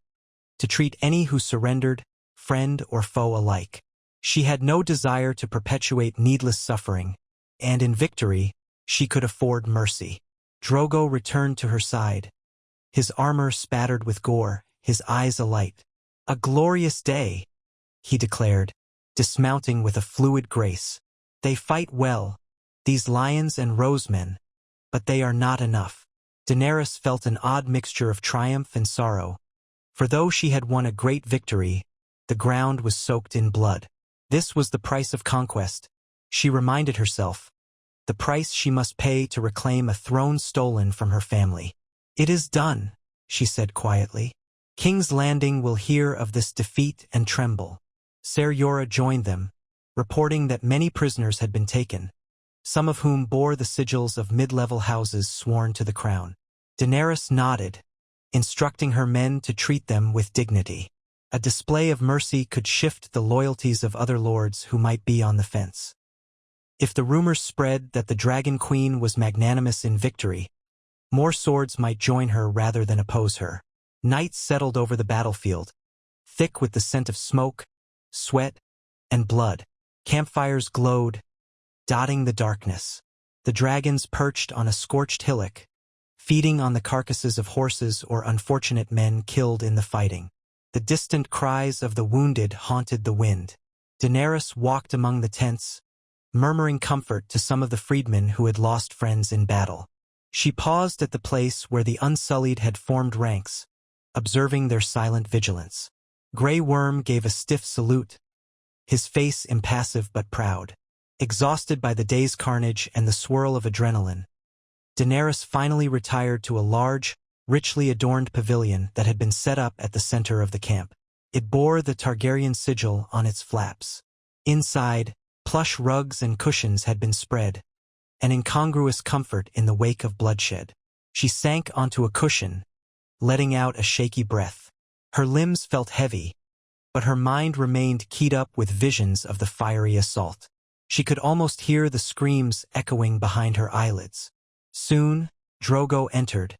to treat any who surrendered, friend or foe alike. She had no desire to perpetuate needless suffering, and in victory, she could afford mercy. Drogo returned to her side, his armor spattered with gore, his eyes alight. "A glorious day," he declared, dismounting with a fluid grace. "They fight well, these lions and rosemen, but they are not enough." Daenerys felt an odd mixture of triumph and sorrow, for though she had won a great victory, the ground was soaked in blood. This was the price of conquest, she reminded herself, the price she must pay to reclaim a throne stolen from her family. "It is done," she said quietly. "King's Landing will hear of this defeat and tremble." Ser Jorah joined them, reporting that many prisoners had been taken, some of whom bore the sigils of mid-level houses sworn to the crown. Daenerys nodded, instructing her men to treat them with dignity. A display of mercy could shift the loyalties of other lords who might be on the fence. If the rumors spread that the Dragon Queen was magnanimous in victory, more swords might join her rather than oppose her. Night settled over the battlefield, thick with the scent of smoke, sweat, and blood. Campfires glowed, dotting the darkness. The dragons perched on a scorched hillock, feeding on the carcasses of horses or unfortunate men killed in the fighting. The distant cries of the wounded haunted the wind. Daenerys walked among the tents, murmuring comfort to some of the freedmen who had lost friends in battle. She paused at the place where the Unsullied had formed ranks, observing their silent vigilance. Grey Worm gave a stiff salute, his face impassive but proud. Exhausted by the day's carnage and the swirl of adrenaline, Daenerys finally retired to a large, richly adorned pavilion that had been set up at the center of the camp. It bore the Targaryen sigil on its flaps. Inside, plush rugs and cushions had been spread, an incongruous comfort in the wake of bloodshed. She sank onto a cushion, letting out a shaky breath. Her limbs felt heavy, but her mind remained keyed up with visions of the fiery assault. She could almost hear the screams echoing behind her eyelids. Soon, Drogo entered,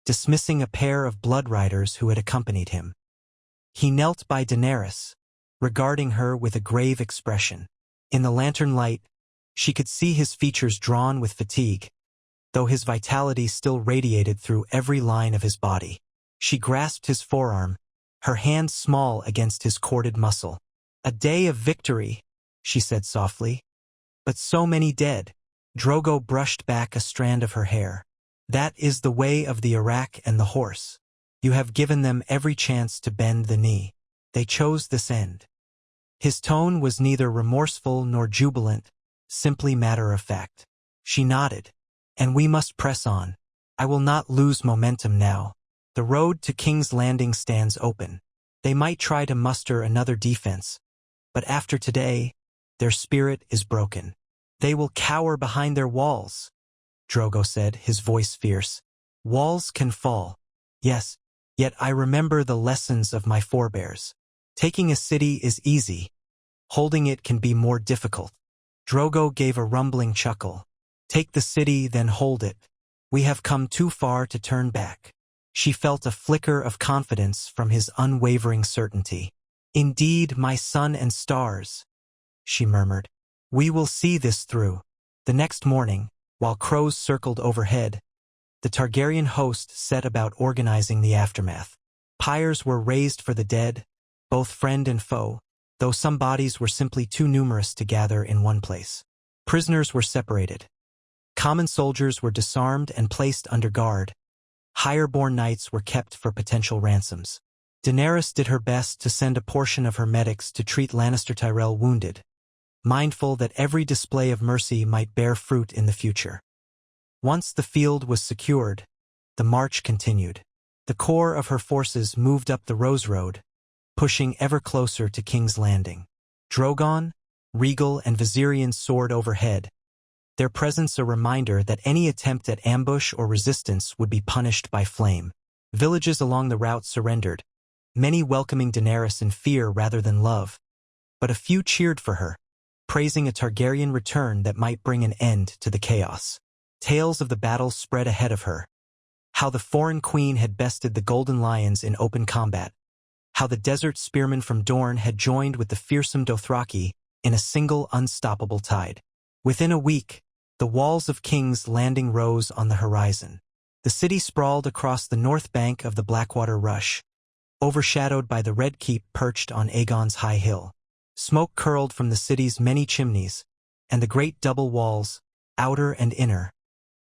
dismissing a pair of blood riders who had accompanied him. He knelt by Daenerys, regarding her with a grave expression. In the lantern light, she could see his features drawn with fatigue, though his vitality still radiated through every line of his body. She grasped his forearm, her hand small against his corded muscle. "A day of victory," she said softly. "But so many dead." Drogo brushed back a strand of her hair. "That is the way of the Iraq and the horse. You have given them every chance to bend the knee. They chose this end." His tone was neither remorseful nor jubilant, simply matter-of-fact. She nodded. "And we must press on. I will not lose momentum now. The road to King's Landing stands open. They might try to muster another defense, but after today, their spirit is broken. They will cower behind their walls," Drogo said, his voice fierce. "Walls can fall, yes, yet I remember the lessons of my forebears. Taking a city is easy. Holding it can be more difficult." Drogo gave a rumbling chuckle. "Take the city, then hold it. We have come too far to turn back." She felt a flicker of confidence from his unwavering certainty. "Indeed, my sun and stars," she murmured. "We will see this through." The next morning, while crows circled overhead, the Targaryen host set about organizing the aftermath. Pyres were raised for the dead, both friend and foe, though some bodies were simply too numerous to gather in one place. Prisoners were separated. Common soldiers were disarmed and placed under guard. Higher-born knights were kept for potential ransoms. Daenerys did her best to send a portion of her medics to treat Lannister Tyrell wounded, mindful that every display of mercy might bear fruit in the future. Once the field was secured, the march continued. The core of her forces moved up the Rose Road, pushing ever closer to King's Landing. Drogon, Regal, and Viserion soared overhead, their presence a reminder that any attempt at ambush or resistance would be punished by flame. Villages along the route surrendered, many welcoming Daenerys in fear rather than love. But a few cheered for her, praising a Targaryen return that might bring an end to the chaos. Tales of the battle spread ahead of her. How the foreign queen had bested the Golden Lions in open combat. How the desert spearmen from Dorne had joined with the fearsome Dothraki in a single unstoppable tide. Within a week, the walls of King's Landing rose on the horizon. The city sprawled across the north bank of the Blackwater Rush, overshadowed by the Red Keep perched on Aegon's high hill. Smoke curled from the city's many chimneys, and the great double walls, outer and inner,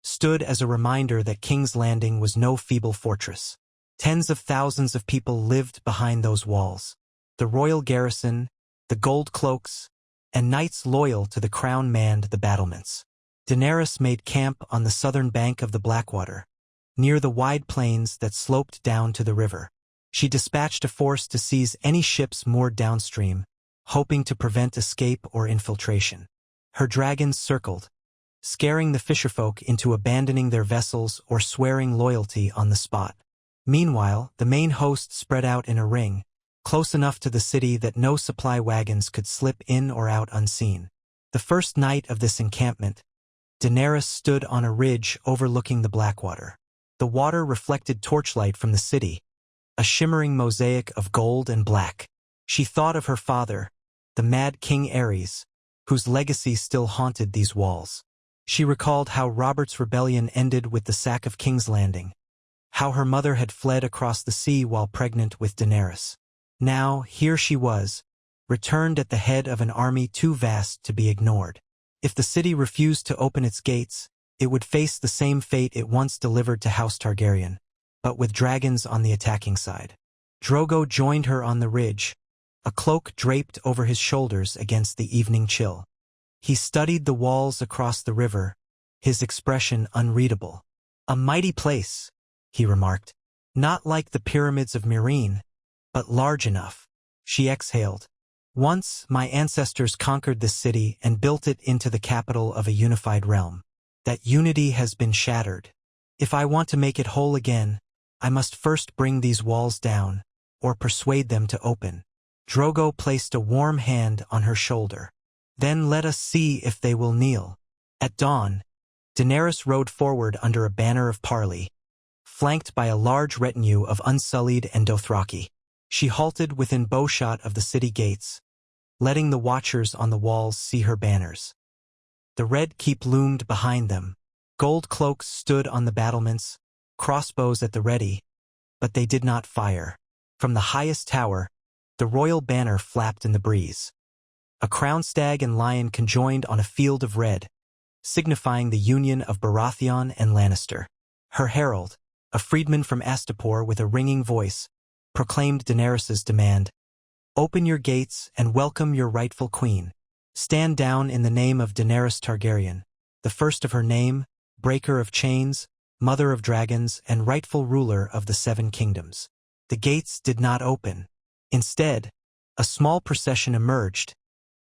stood as a reminder that King's Landing was no feeble fortress. Tens of thousands of people lived behind those walls. The royal garrison, the gold cloaks, and knights loyal to the crown manned the battlements. Daenerys made camp on the southern bank of the Blackwater, near the wide plains that sloped down to the river. She dispatched a force to seize any ships moored downstream, hoping to prevent escape or infiltration. Her dragons circled, scaring the fisherfolk into abandoning their vessels or swearing loyalty on the spot. Meanwhile, the main host spread out in a ring, close enough to the city that no supply wagons could slip in or out unseen. The first night of this encampment, Daenerys stood on a ridge overlooking the Blackwater. The water reflected torchlight from the city, a shimmering mosaic of gold and black. She thought of her father, the Mad King Aerys, whose legacy still haunted these walls. She recalled how Robert's rebellion ended with the sack of King's Landing, how her mother had fled across the sea while pregnant with Daenerys. Now, here she was, returned at the head of an army too vast to be ignored. If the city refused to open its gates, it would face the same fate it once delivered to House Targaryen, but with dragons on the attacking side. Drogo joined her on the ridge, a cloak draped over his shoulders against the evening chill. He studied the walls across the river, his expression unreadable. "A mighty place," he remarked. "Not like the pyramids of Meereen, but large enough." She exhaled. "Once, my ancestors conquered this city and built it into the capital of a unified realm. That unity has been shattered. If I want to make it whole again, I must first bring these walls down, or persuade them to open." Drogo placed a warm hand on her shoulder. "Then let us see if they will kneel." At dawn, Daenerys rode forward under a banner of parley, flanked by a large retinue of Unsullied and Dothraki. She halted within bowshot of the city gates, letting the watchers on the walls see her banners. The Red Keep loomed behind them. Gold cloaks stood on the battlements, crossbows at the ready, but they did not fire. From the highest tower, the royal banner flapped in the breeze. A crowned stag and lion conjoined on a field of red, signifying the union of Baratheon and Lannister. Her herald, a freedman from Astapor with a ringing voice, proclaimed Daenerys's demand. "Open your gates and welcome your rightful queen. Stand down in the name of Daenerys Targaryen, the first of her name, breaker of chains, mother of dragons, and rightful ruler of the Seven Kingdoms." The gates did not open. Instead, a small procession emerged,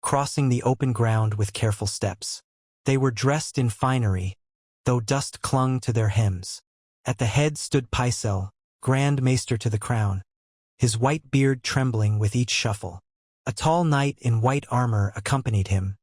crossing the open ground with careful steps. They were dressed in finery, though dust clung to their hems. At the head stood Pycelle, Grand Maester to the crown, his white beard trembling with each shuffle. A tall knight in white armor accompanied him,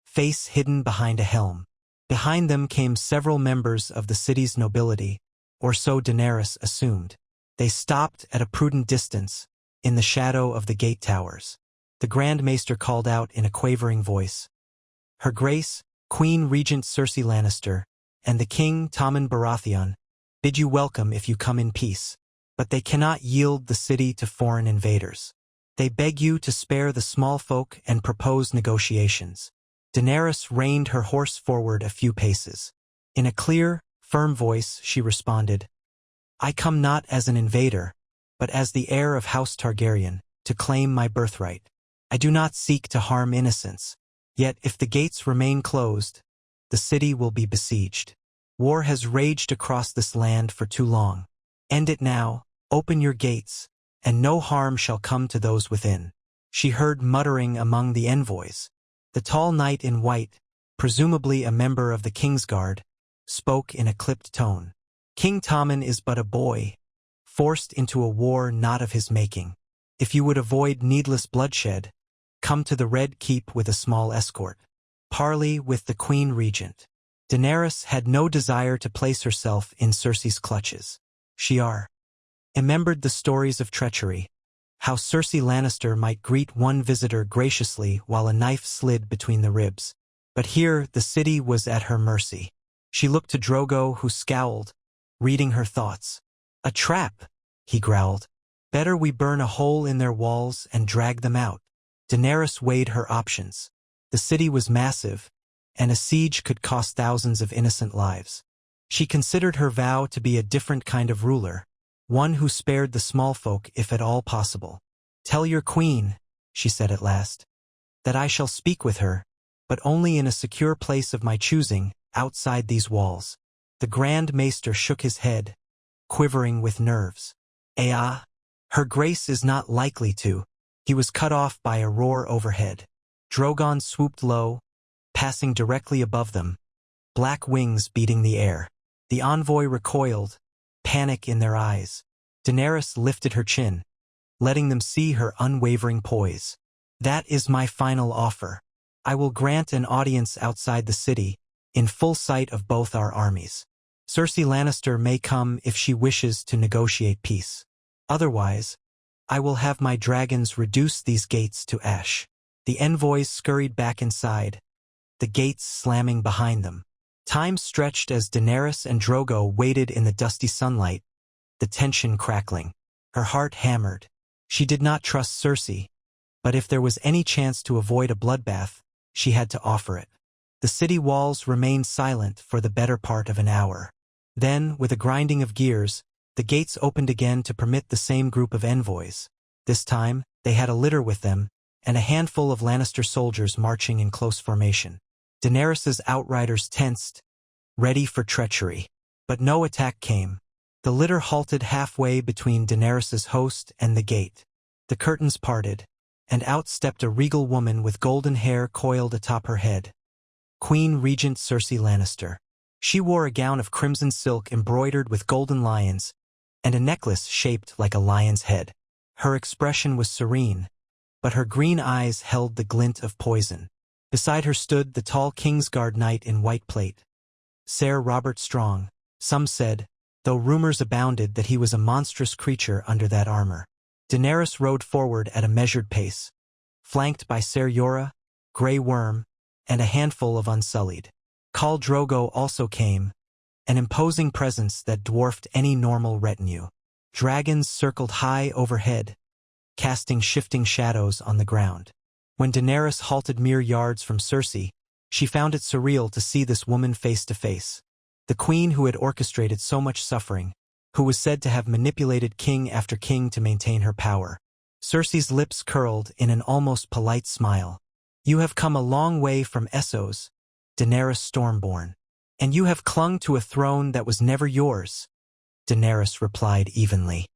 face hidden behind a helm. Behind them came several members of the city's nobility, or so Daenerys assumed. They stopped at a prudent distance, in the shadow of the gate towers. The Grand Maester called out in a quavering voice, "Her Grace, Queen Regent Cersei Lannister, and the King Tommen Baratheon, bid you welcome if you come in peace." but they cannot yield the city to foreign invaders. They beg you to spare the small folk and propose negotiations. Daenerys reined her horse forward a few paces. In a clear, firm voice, she responded, I come not as an invader, but as the heir of House Targaryen, to claim my birthright. I do not seek to harm innocents. Yet if the gates remain closed, the city will be besieged. War has raged across this land for too long. End it now, open your gates, and no harm shall come to those within. She heard muttering among the envoys. The tall knight in white, presumably a member of the Kingsguard, spoke in a clipped tone. King Tommen is but a boy, forced into a war not of his making. If you would avoid needless bloodshed, come to the Red Keep with a small escort. Parley with the Queen Regent. Daenerys had no desire to place herself in Cersei's clutches. She remembered the stories of treachery, how Cersei Lannister might greet one visitor graciously while a knife slid between the ribs. But here the city was at her mercy. She looked to Drogo, who scowled, reading her thoughts. A trap, he growled. Better we burn a hole in their walls and drag them out. Daenerys weighed her options. The city was massive, and a siege could cost thousands of innocent lives. She considered her vow to be a different kind of ruler, one who spared the small folk if at all possible. Tell your queen, she said at last, that I shall speak with her, but only in a secure place of my choosing, outside these walls. The Grand Maester shook his head, quivering with nerves. Her Grace is not likely to. He was cut off by a roar overhead. Drogon swooped low, passing directly above them, black wings beating the air. The envoy recoiled, panic in their eyes. Daenerys lifted her chin, letting them see her unwavering poise. That is my final offer. I will grant an audience outside the city, in full sight of both our armies. Cersei Lannister may come if she wishes to negotiate peace. Otherwise, I will have my dragons reduce these gates to ash. The envoys scurried back inside, the gates slamming behind them. Time stretched as Daenerys and Drogo waited in the dusty sunlight, the tension crackling. Her heart hammered. She did not trust Cersei, but if there was any chance to avoid a bloodbath, she had to offer it. The city walls remained silent for the better part of an hour. Then, with a grinding of gears, the gates opened again to permit the same group of envoys. This time, they had a litter with them, and a handful of Lannister soldiers marching in close formation. Daenerys's outriders tensed, ready for treachery. But no attack came. The litter halted halfway between Daenerys's host and the gate. The curtains parted, and out stepped a regal woman with golden hair coiled atop her head. Queen Regent Cersei Lannister. She wore a gown of crimson silk embroidered with golden lions, and a necklace shaped like a lion's head. Her expression was serene, but her green eyes held the glint of poison. Beside her stood the tall Kingsguard knight in white plate, Sir Robert Strong. Some said, though rumors abounded, that he was a monstrous creature under that armor. Daenerys rode forward at a measured pace, flanked by Ser Jorah, Grey Worm, and a handful of Unsullied. Khal Drogo also came, an imposing presence that dwarfed any normal retinue. Dragons circled high overhead, casting shifting shadows on the ground. When Daenerys halted mere yards from Cersei, she found it surreal to see this woman face to face. The queen who had orchestrated so much suffering, who was said to have manipulated king after king to maintain her power. Cersei's lips curled in an almost polite smile. You have come a long way from Essos, Daenerys Stormborn, and you have clung to a throne that was never yours, Daenerys replied evenly.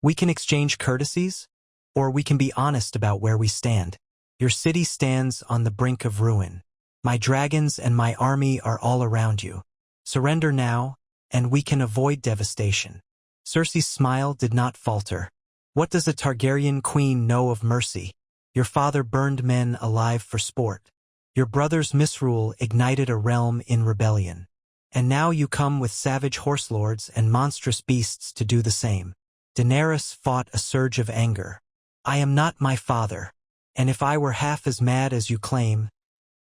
We can exchange courtesies, or we can be honest about where we stand. Your city stands on the brink of ruin. My dragons and my army are all around you. Surrender now, and we can avoid devastation. Cersei's smile did not falter. What does a Targaryen queen know of mercy? Your father burned men alive for sport. Your brother's misrule ignited a realm in rebellion. And now you come with savage horse lords and monstrous beasts to do the same. Daenerys fought a surge of anger. I am not my father, and if I were half as mad as you claim,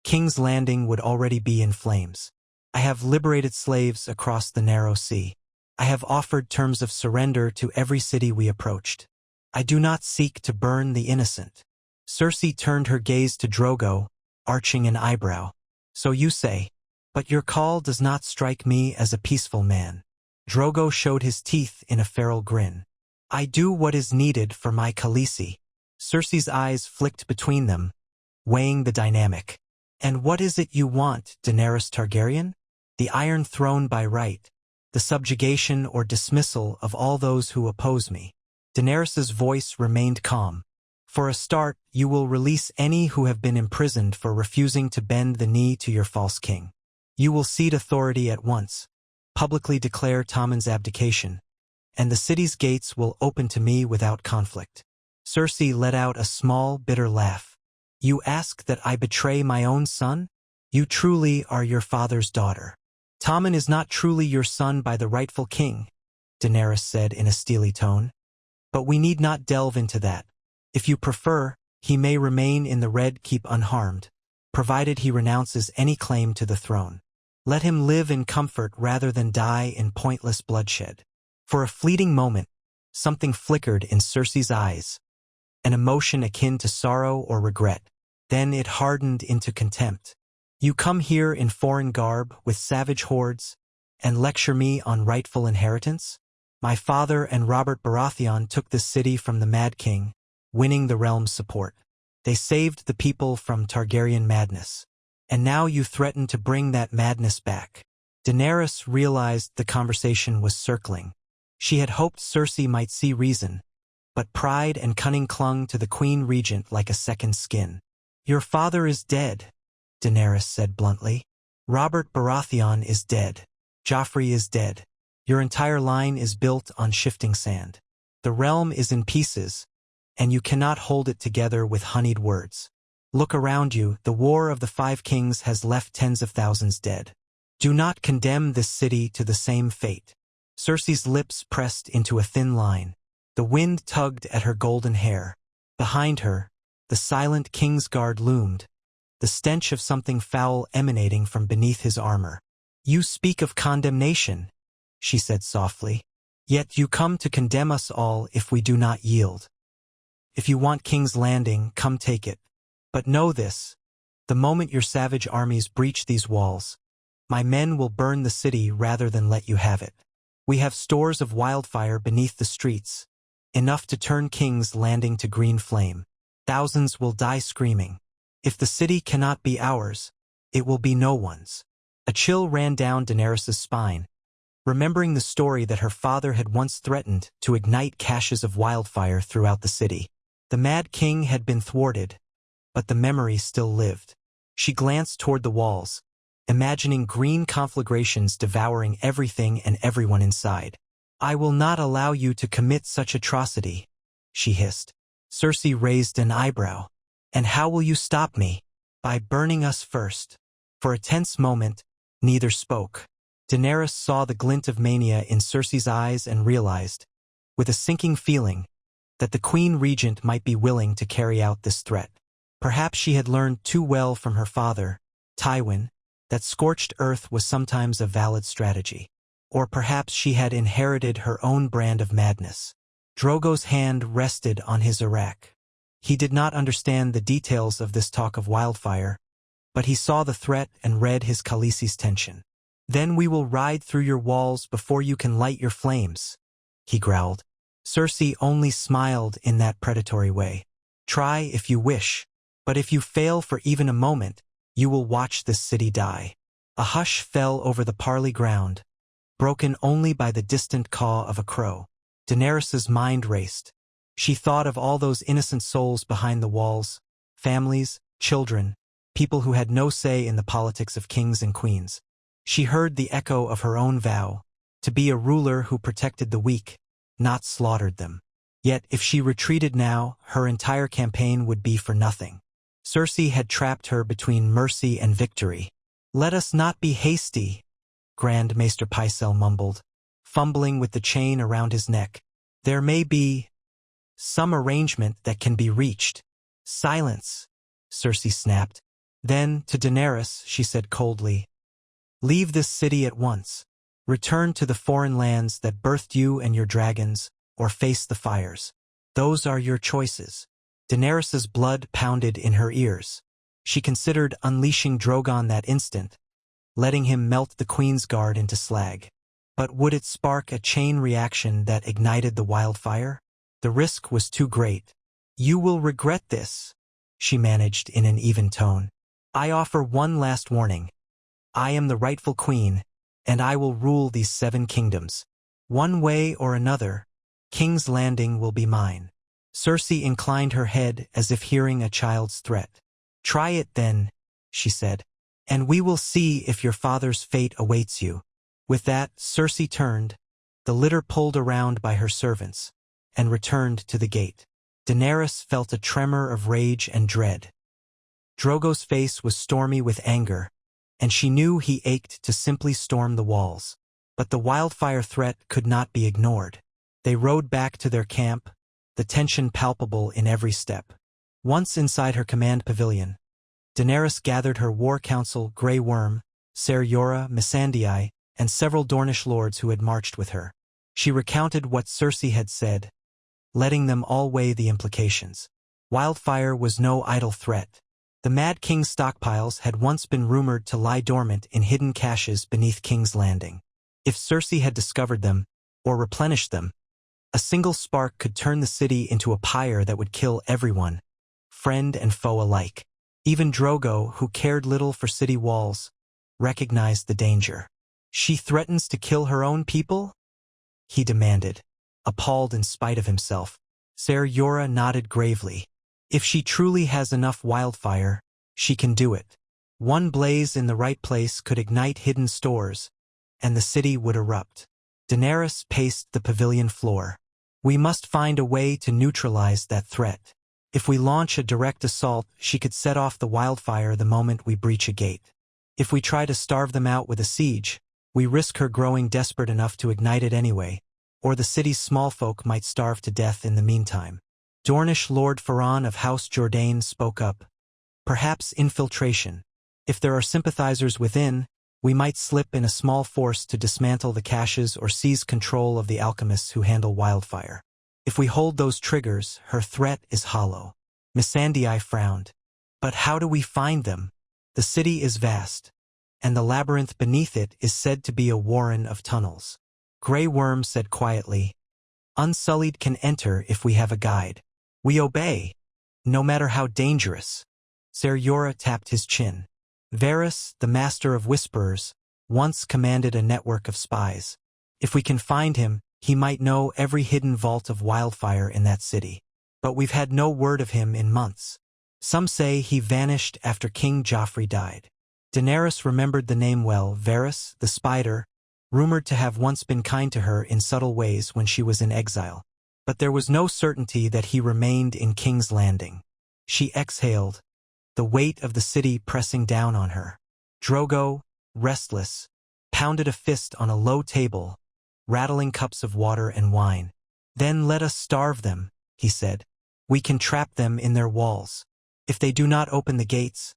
King's Landing would already be in flames. I have liberated slaves across the narrow sea. I have offered terms of surrender to every city we approached. I do not seek to burn the innocent." Cersei turned her gaze to Drogo, arching an eyebrow. "So you say, but your call does not strike me as a peaceful man." Drogo showed his teeth in a feral grin. "I do what is needed for my Khaleesi." Cersei's eyes flicked between them, weighing the dynamic. "And what is it you want, Daenerys Targaryen?" "The Iron Throne by right. The subjugation or dismissal of all those who oppose me." Daenerys's voice remained calm. "For a start, you will release any who have been imprisoned for refusing to bend the knee to your false king. You will cede authority at once, publicly declare Tommen's abdication, and the city's gates will open to me without conflict." Cersei let out a small, bitter laugh. "You ask that I betray my own son? You truly are your father's daughter." "Tommen is not truly your son by the rightful king," Daenerys said in a steely tone. "But we need not delve into that. If you prefer, he may remain in the Red Keep unharmed, provided he renounces any claim to the throne. Let him live in comfort rather than die in pointless bloodshed." For a fleeting moment, something flickered in Cersei's eyes, an emotion akin to sorrow or regret. Then it hardened into contempt. "You come here in foreign garb with savage hordes and lecture me on rightful inheritance? My father and Robert Baratheon took this city from the Mad King, winning the realm's support. They saved the people from Targaryen madness. And now you threaten to bring that madness back." Daenerys realized the conversation was circling. She had hoped Cersei might see reason, but pride and cunning clung to the Queen Regent like a second skin. "Your father is dead," Daenerys said bluntly. "Robert Baratheon is dead. Joffrey is dead. Your entire line is built on shifting sand. The realm is in pieces, and you cannot hold it together with honeyed words. Look around you, the War of the Five Kings has left tens of thousands dead. Do not condemn this city to the same fate." Cersei's lips pressed into a thin line. The wind tugged at her golden hair. Behind her, the silent Kingsguard loomed, the stench of something foul emanating from beneath his armor. "You speak of condemnation," she said softly. "Yet you come to condemn us all if we do not yield. If you want King's Landing, come take it. But know this, the moment your savage armies breach these walls, my men will burn the city rather than let you have it. We have stores of wildfire beneath the streets, enough to turn King's Landing to green flame. Thousands will die screaming. If the city cannot be ours, it will be no one's." A chill ran down Daenerys' spine, remembering the story that her father had once threatened to ignite caches of wildfire throughout the city. The Mad King had been thwarted, but the memory still lived. She glanced toward the walls, imagining green conflagrations devouring everything and everyone inside. "I will not allow you to commit such atrocity," she hissed. Cersei raised an eyebrow. "And how will you stop me?" "By burning us first." For a tense moment, neither spoke. Daenerys saw the glint of mania in Cersei's eyes and realized, with a sinking feeling, that the Queen Regent might be willing to carry out this threat. Perhaps she had learned too well from her father, Tywin, that scorched earth was sometimes a valid strategy. Or perhaps she had inherited her own brand of madness. Drogo's hand rested on his arak. He did not understand the details of this talk of wildfire, but he saw the threat and read his Khaleesi's tension. "Then we will ride through your walls before you can light your flames," he growled. Cersei only smiled in that predatory way. "Try if you wish, but if you fail for even a moment, you will watch this city die." A hush fell over the parley ground, broken only by the distant caw of a crow. Daenerys's mind raced. She thought of all those innocent souls behind the walls, families, children, people who had no say in the politics of kings and queens. She heard the echo of her own vow, to be a ruler who protected the weak, not slaughtered them. Yet if she retreated now, her entire campaign would be for nothing. Cersei had trapped her between mercy and victory. "Let us not be hasty," Grand Maester Pycelle mumbled, fumbling with the chain around his neck. "There may be some arrangement that can be reached." "Silence," Cersei snapped. Then, to Daenerys, she said coldly, "Leave this city at once. Return to the foreign lands that birthed you and your dragons, or face the fires. Those are your choices. Daenerys's blood pounded in her ears. She considered unleashing Drogon that instant, letting him melt the Queen's Guard into slag. But would it spark a chain reaction that ignited the wildfire? The risk was too great. You will regret this, she managed in an even tone. I offer one last warning. I am the rightful queen, and I will rule these 7 kingdoms. One way or another, King's Landing will be mine. Cersei inclined her head as if hearing a child's threat. Try it then, she said, and we will see if your father's fate awaits you. With that, Cersei turned, the litter pulled around by her servants, and returned to the gate. Daenerys felt a tremor of rage and dread. Drogo's face was stormy with anger, and she knew he ached to simply storm the walls. But the wildfire threat could not be ignored. They rode back to their camp, the tension palpable in every step. Once inside her command pavilion, Daenerys gathered her war council Grey Worm, Ser Jorah, Missandei, and several Dornish lords who had marched with her. She recounted what Cersei had said, letting them all weigh the implications. Wildfire was no idle threat. The Mad King's stockpiles had once been rumored to lie dormant in hidden caches beneath King's Landing. If Cersei had discovered them, or replenished them, a single spark could turn the city into a pyre that would kill everyone, friend and foe alike. Even Drogo, who cared little for city walls, recognized the danger. She threatens to kill her own people? He demanded, appalled in spite of himself. Ser Jorah nodded gravely. If she truly has enough wildfire, she can do it. One blaze in the right place could ignite hidden stores, and the city would erupt. Daenerys paced the pavilion floor. We must find a way to neutralize that threat. If we launch a direct assault, she could set off the wildfire the moment we breach a gate. If we try to starve them out with a siege, we risk her growing desperate enough to ignite it anyway, or the city's small folk might starve to death in the meantime. Dornish Lord Ferran of House Jourdain spoke up. Perhaps infiltration. If there are sympathizers within, we might slip in a small force to dismantle the caches or seize control of the alchemists who handle wildfire. If we hold those triggers, her threat is hollow. Missandei frowned. But how do we find them? The city is vast, and the labyrinth beneath it is said to be a warren of tunnels. Grey Worm said quietly, Unsullied can enter if we have a guide. We obey, no matter how dangerous. Ser Jorah tapped his chin. Varys, the master of whisperers, once commanded a network of spies. If we can find him, he might know every hidden vault of wildfire in that city. But we've had no word of him in months. Some say he vanished after King Joffrey died. Daenerys remembered the name well. Varys, the spider, rumored to have once been kind to her in subtle ways when she was in exile. But there was no certainty that he remained in King's Landing. She exhaled, the weight of the city pressing down on her. Drogo, restless, pounded a fist on a low table, rattling cups of water and wine. Then let us starve them, he said. We can trap them in their walls. If they do not open the gates,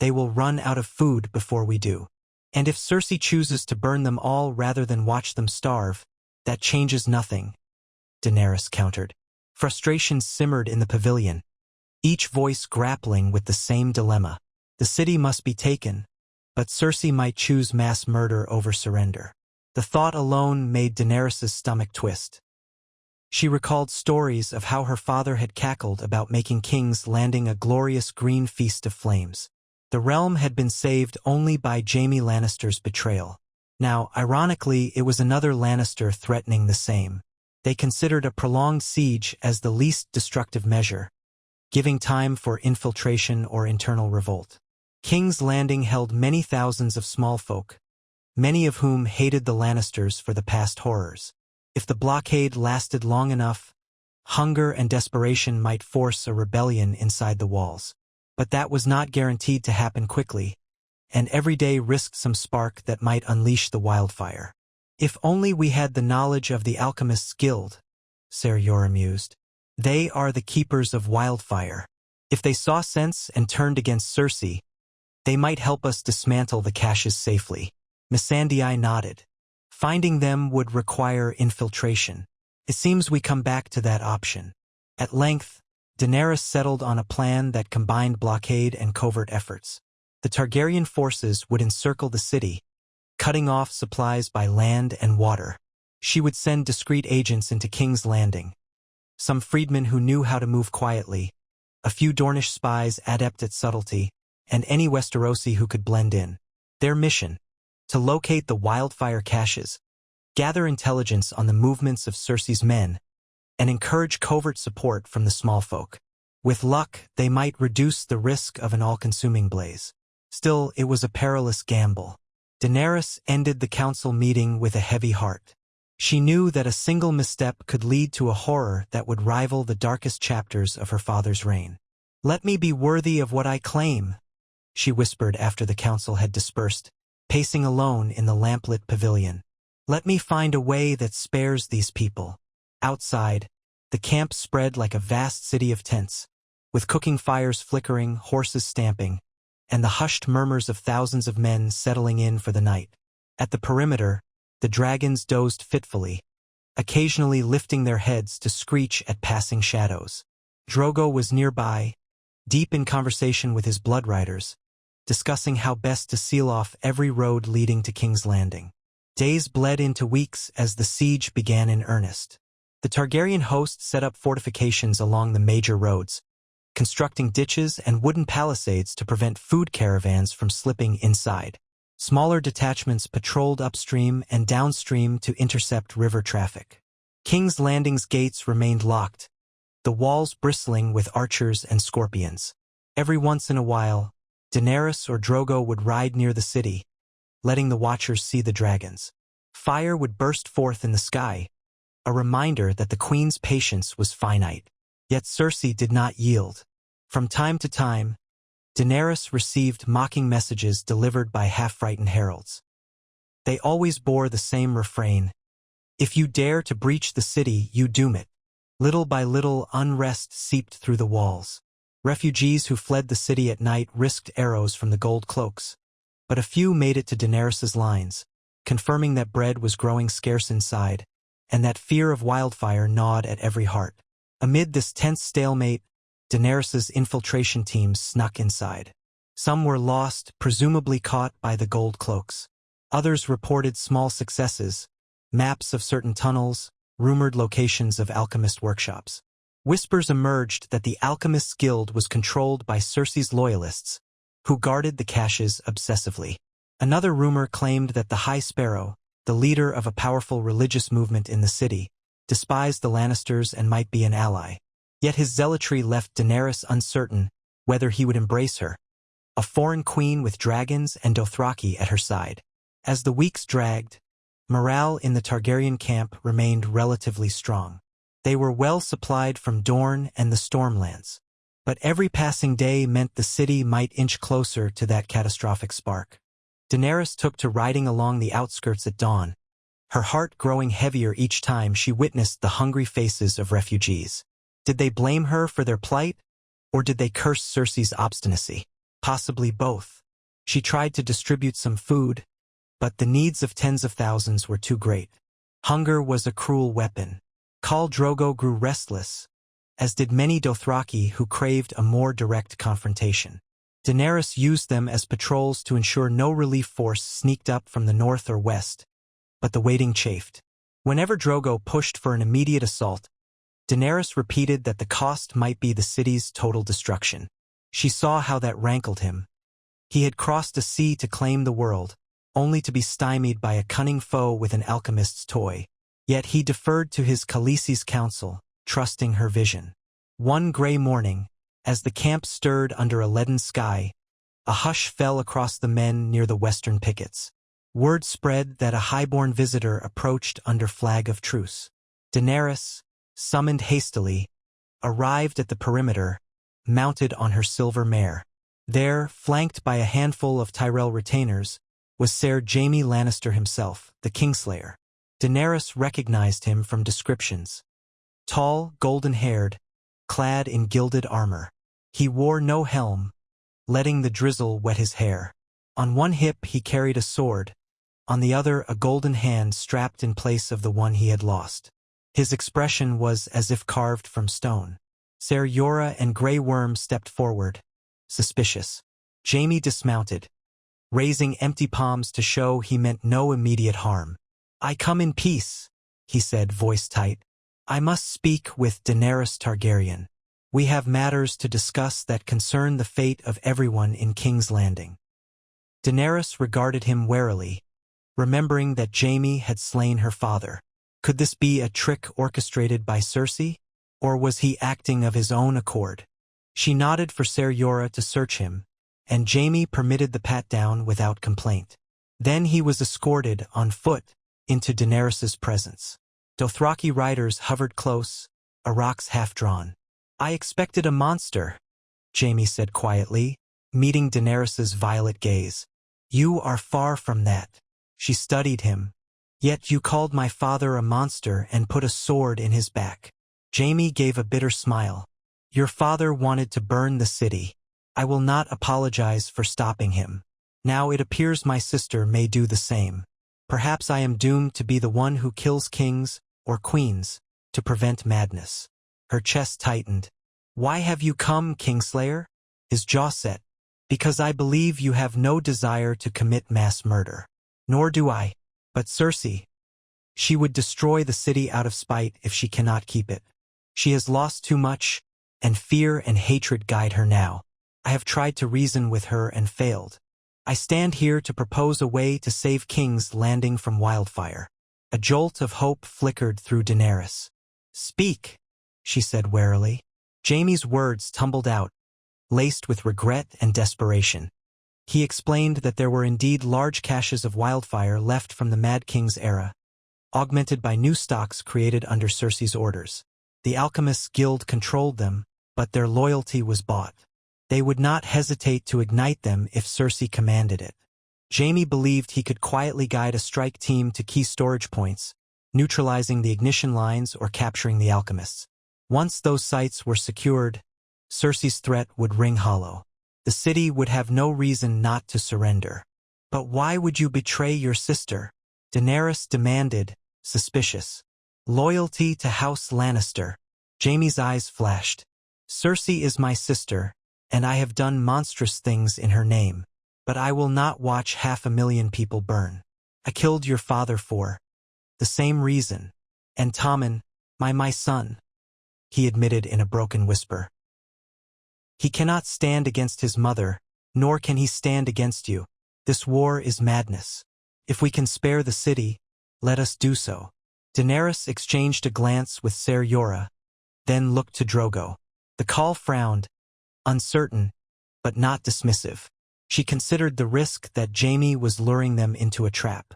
they will run out of food before we do. And if Cersei chooses to burn them all rather than watch them starve, that changes nothing, Daenerys countered. Frustration simmered in the pavilion, each voice grappling with the same dilemma. The city must be taken, but Cersei might choose mass murder over surrender. The thought alone made Daenerys' stomach twist. She recalled stories of how her father had cackled about making King's Landing a glorious green feast of flames. The realm had been saved only by Jaime Lannister's betrayal. Now, ironically, it was another Lannister threatening the same. They considered a prolonged siege as the least destructive measure, giving time for infiltration or internal revolt. King's Landing held many thousands of small folk, many of whom hated the Lannisters for the past horrors. If the blockade lasted long enough, hunger and desperation might force a rebellion inside the walls. But that was not guaranteed to happen quickly, and every day risked some spark that might unleash the wildfire. If only we had the knowledge of the Alchemists' Guild, Ser Jorah mused. They are the keepers of wildfire. If they saw sense and turned against Cersei, they might help us dismantle the caches safely. Missandei nodded. Finding them would require infiltration. It seems we come back to that option. At length, Daenerys settled on a plan that combined blockade and covert efforts. The Targaryen forces would encircle the city, cutting off supplies by land and water. She would send discreet agents into King's Landing, some freedmen who knew how to move quietly, a few Dornish spies adept at subtlety, and any Westerosi who could blend in. Their mission: to locate the wildfire caches, gather intelligence on the movements of Cersei's men, and encourage covert support from the small folk. With luck, they might reduce the risk of an all-consuming blaze. Still, it was a perilous gamble. Daenerys ended the council meeting with a heavy heart. She knew that a single misstep could lead to a horror that would rival the darkest chapters of her father's reign. "Let me be worthy of what I claim," she whispered after the council had dispersed, pacing alone in the lamplit pavilion. "Let me find a way that spares these people." Outside, the camp spread like a vast city of tents, with cooking fires flickering, horses stamping, and the hushed murmurs of thousands of men settling in for the night. At the perimeter, the dragons dozed fitfully, occasionally lifting their heads to screech at passing shadows. Drogo was nearby, deep in conversation with his blood riders, discussing how best to seal off every road leading to King's Landing. Days bled into weeks as the siege began in earnest. The Targaryen host set up fortifications along the major roads, constructing ditches and wooden palisades to prevent food caravans from slipping inside. Smaller detachments patrolled upstream and downstream to intercept river traffic. King's Landing's gates remained locked, the walls bristling with archers and scorpions. Every once in a while, Daenerys or Drogo would ride near the city, letting the watchers see the dragons. Fire would burst forth in the sky, a reminder that the queen's patience was finite. Yet Cersei did not yield. From time to time, Daenerys received mocking messages delivered by half-frightened heralds. They always bore the same refrain: "If you dare to breach the city, you doom it." Little by little, unrest seeped through the walls. Refugees who fled the city at night risked arrows from the gold cloaks, but a few made it to Daenerys's lines, confirming that bread was growing scarce inside, and that fear of wildfire gnawed at every heart. Amid this tense stalemate, Daenerys's infiltration teams snuck inside. Some were lost, presumably caught by the gold cloaks. Others reported small successes: maps of certain tunnels, rumored locations of alchemist workshops. Whispers emerged that the Alchemists' Guild was controlled by Cersei's loyalists, who guarded the caches obsessively. Another rumor claimed that the High Sparrow, the leader of a powerful religious movement in the city, despised the Lannisters and might be an ally. Yet his zealotry left Daenerys uncertain whether he would embrace her, a foreign queen with dragons and Dothraki at her side. As the weeks dragged, morale in the Targaryen camp remained relatively strong. They were well supplied from Dorne and the Stormlands, but every passing day meant the city might inch closer to that catastrophic spark. Daenerys took to riding along the outskirts at dawn, her heart growing heavier each time she witnessed the hungry faces of refugees. Did they blame her for their plight, or did they curse Cersei's obstinacy? Possibly both. She tried to distribute some food, but the needs of tens of thousands were too great. Hunger was a cruel weapon. Khal Drogo grew restless, as did many Dothraki who craved a more direct confrontation. Daenerys used them as patrols to ensure no relief force sneaked up from the north or west, but the waiting chafed. Whenever Drogo pushed for an immediate assault, Daenerys repeated that the cost might be the city's total destruction. She saw how that rankled him. He had crossed a sea to claim the world, only to be stymied by a cunning foe with an alchemist's toy. Yet he deferred to his Khaleesi's counsel, trusting her vision. One gray morning, as the camp stirred under a leaden sky, a hush fell across the men near the western pickets. Word spread that a highborn visitor approached under flag of truce. Daenerys, summoned hastily, arrived at the perimeter, mounted on her silver mare. There, flanked by a handful of Tyrell retainers, was Ser Jaime Lannister himself, the Kingslayer. Daenerys recognized him from descriptions. Tall, golden-haired, clad in gilded armor. He wore no helm, letting the drizzle wet his hair. On one hip he carried a sword, on the other a golden hand strapped in place of the one he had lost. His expression was as if carved from stone. Ser Jorah and Grey Worm stepped forward, suspicious. Jaime dismounted, raising empty palms to show he meant no immediate harm. "I come in peace," he said, voice tight. "I must speak with Daenerys Targaryen. We have matters to discuss that concern the fate of everyone in King's Landing." Daenerys regarded him warily, remembering that Jaime had slain her father. Could this be a trick orchestrated by Cersei, or was he acting of his own accord? She nodded for Ser Jorah to search him, and Jaime permitted the pat-down without complaint. Then he was escorted on foot into Daenerys's presence. Dothraki riders hovered close, arcs half-drawn. "I expected a monster," Jaime said quietly, meeting Daenerys's violet gaze. "You are far from that." She studied him. "Yet you called my father a monster and put a sword in his back." Jaime gave a bitter smile. "Your father wanted to burn the city. I will not apologize for stopping him. Now it appears my sister may do the same. Perhaps I am doomed to be the one who kills kings or queens to prevent madness." Her chest tightened. "Why have you come, Kingslayer?" His jaw set. "Because I believe you have no desire to commit mass murder. Nor do I. But Cersei, she would destroy the city out of spite if she cannot keep it. She has lost too much, and fear and hatred guide her now. I have tried to reason with her and failed. I stand here to propose a way to save King's Landing from wildfire." A jolt of hope flickered through Daenerys. "Speak," she said warily. Jaime's words tumbled out, laced with regret and desperation. He explained that there were indeed large caches of wildfire left from the Mad King's era, augmented by new stocks created under Cersei's orders. The Alchemists' Guild controlled them, but their loyalty was bought. They would not hesitate to ignite them if Cersei commanded it. Jaime believed he could quietly guide a strike team to key storage points, neutralizing the ignition lines or capturing the alchemists. Once those sites were secured, Cersei's threat would ring hollow. The city would have no reason not to surrender. "But why would you betray your sister?" Daenerys demanded, suspicious. "Loyalty to House Lannister." Jaime's eyes flashed. "Cersei is my sister, and I have done monstrous things in her name. But I will not watch 500,000 people burn. I killed your father for the same reason. And Tommen, my son," he admitted in a broken whisper. "He cannot stand against his mother, nor can he stand against you. This war is madness. If we can spare the city, let us do so." Daenerys exchanged a glance with Ser Jorah, then looked to Drogo. The Khal frowned, uncertain, but not dismissive. She considered the risk that Jaime was luring them into a trap.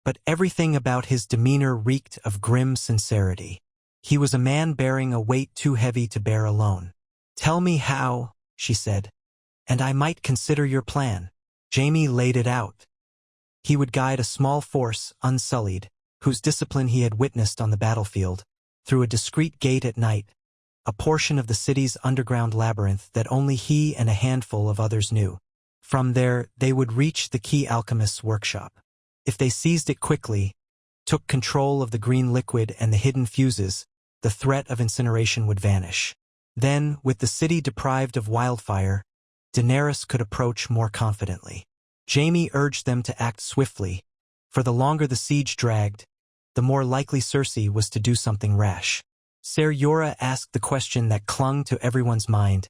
But everything about his demeanor reeked of grim sincerity. He was a man bearing a weight too heavy to bear alone. "Tell me how," she said, "and I might consider your plan." Jaime laid it out. He would guide a small force, Unsullied, whose discipline he had witnessed on the battlefield, through a discreet gate at night, a portion of the city's underground labyrinth that only he and a handful of others knew. From there, they would reach the key alchemist's workshop. If they seized it quickly, took control of the green liquid and the hidden fuses, the threat of incineration would vanish. Then, with the city deprived of wildfire, Daenerys could approach more confidently. Jaime urged them to act swiftly, for the longer the siege dragged, the more likely Cersei was to do something rash. Ser Jorah asked the question that clung to everyone's mind.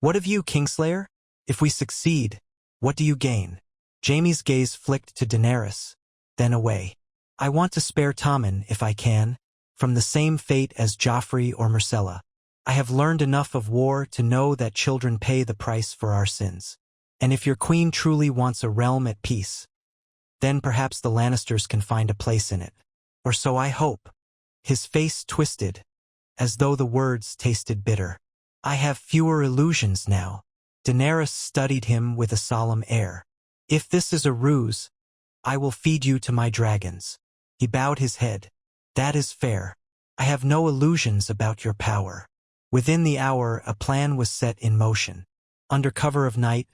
"What of you, Kingslayer? If we succeed, what do you gain?" Jaime's gaze flicked to Daenerys, then away. "I want to spare Tommen, if I can, from the same fate as Joffrey or Myrcella. I have learned enough of war to know that children pay the price for our sins. And if your queen truly wants a realm at peace, then perhaps the Lannisters can find a place in it. Or so I hope." His face twisted, as though the words tasted bitter. "I have fewer illusions now." Daenerys studied him with a solemn air. "If this is a ruse, I will feed you to my dragons." He bowed his head. "That is fair. I have no illusions about your power." Within the hour, a plan was set in motion. Under cover of night,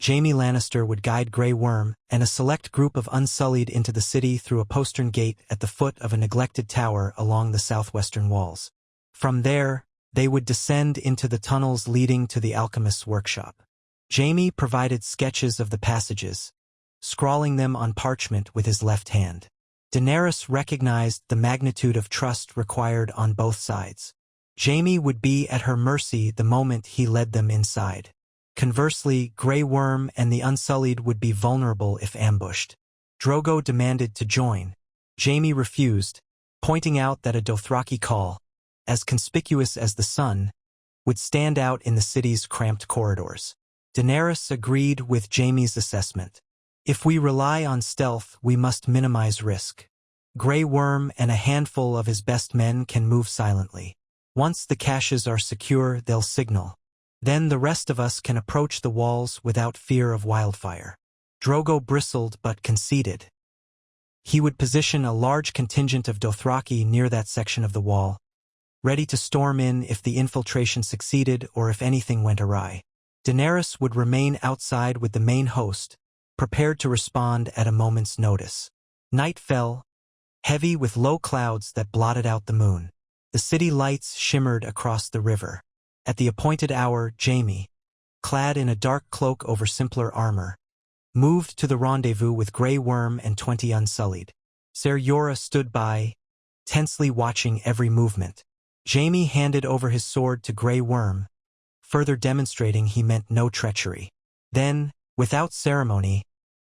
Jaime Lannister would guide Grey Worm and a select group of Unsullied into the city through a postern gate at the foot of a neglected tower along the southwestern walls. From there, they would descend into the tunnels leading to the alchemist's workshop. Jaime provided sketches of the passages, scrawling them on parchment with his left hand. Daenerys recognized the magnitude of trust required on both sides. Jaime would be at her mercy the moment he led them inside. Conversely, Grey Worm and the Unsullied would be vulnerable if ambushed. Drogo demanded to join. Jaime refused, pointing out that a Dothraki Khal, as conspicuous as the sun, would stand out in the city's cramped corridors. Daenerys agreed with Jaime's assessment. If we rely on stealth, we must minimize risk. Grey Worm and a handful of his best men can move silently. Once the caches are secure, they'll signal. Then the rest of us can approach the walls without fear of wildfire. Drogo bristled but conceded. He would position a large contingent of Dothraki near that section of the wall, ready to storm in if the infiltration succeeded or if anything went awry. Daenerys would remain outside with the main host, prepared to respond at a moment's notice. Night fell, heavy with low clouds that blotted out the moon. The city lights shimmered across the river. At the appointed hour, Jaime, clad in a dark cloak over simpler armor, moved to the rendezvous with Grey Worm and 20 Unsullied. Ser Jorah stood by, tensely watching every movement. Jaime handed over his sword to Grey Worm, further demonstrating he meant no treachery. Then, without ceremony,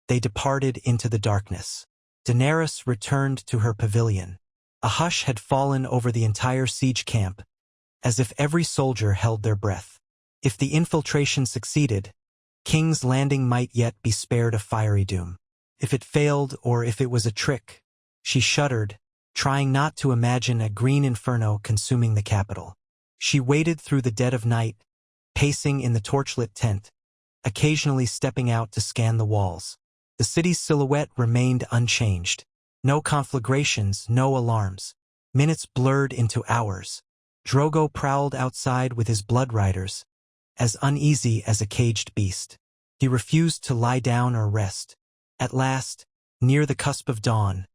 they departed into the darkness. Daenerys returned to her pavilion. A hush had fallen over the entire siege camp, as if every soldier held their breath. If the infiltration succeeded, King's Landing might yet be spared a fiery doom. If it failed, or if it was a trick, she shuddered, trying not to imagine a green inferno consuming the capital. She waited through the dead of night, pacing in the torchlit tent, occasionally stepping out to scan the walls. The city's silhouette remained unchanged. No conflagrations, no alarms. Minutes blurred into hours. Drogo prowled outside with his blood riders, as uneasy as a caged beast. He refused to lie down or rest. At last, near the cusp of dawn,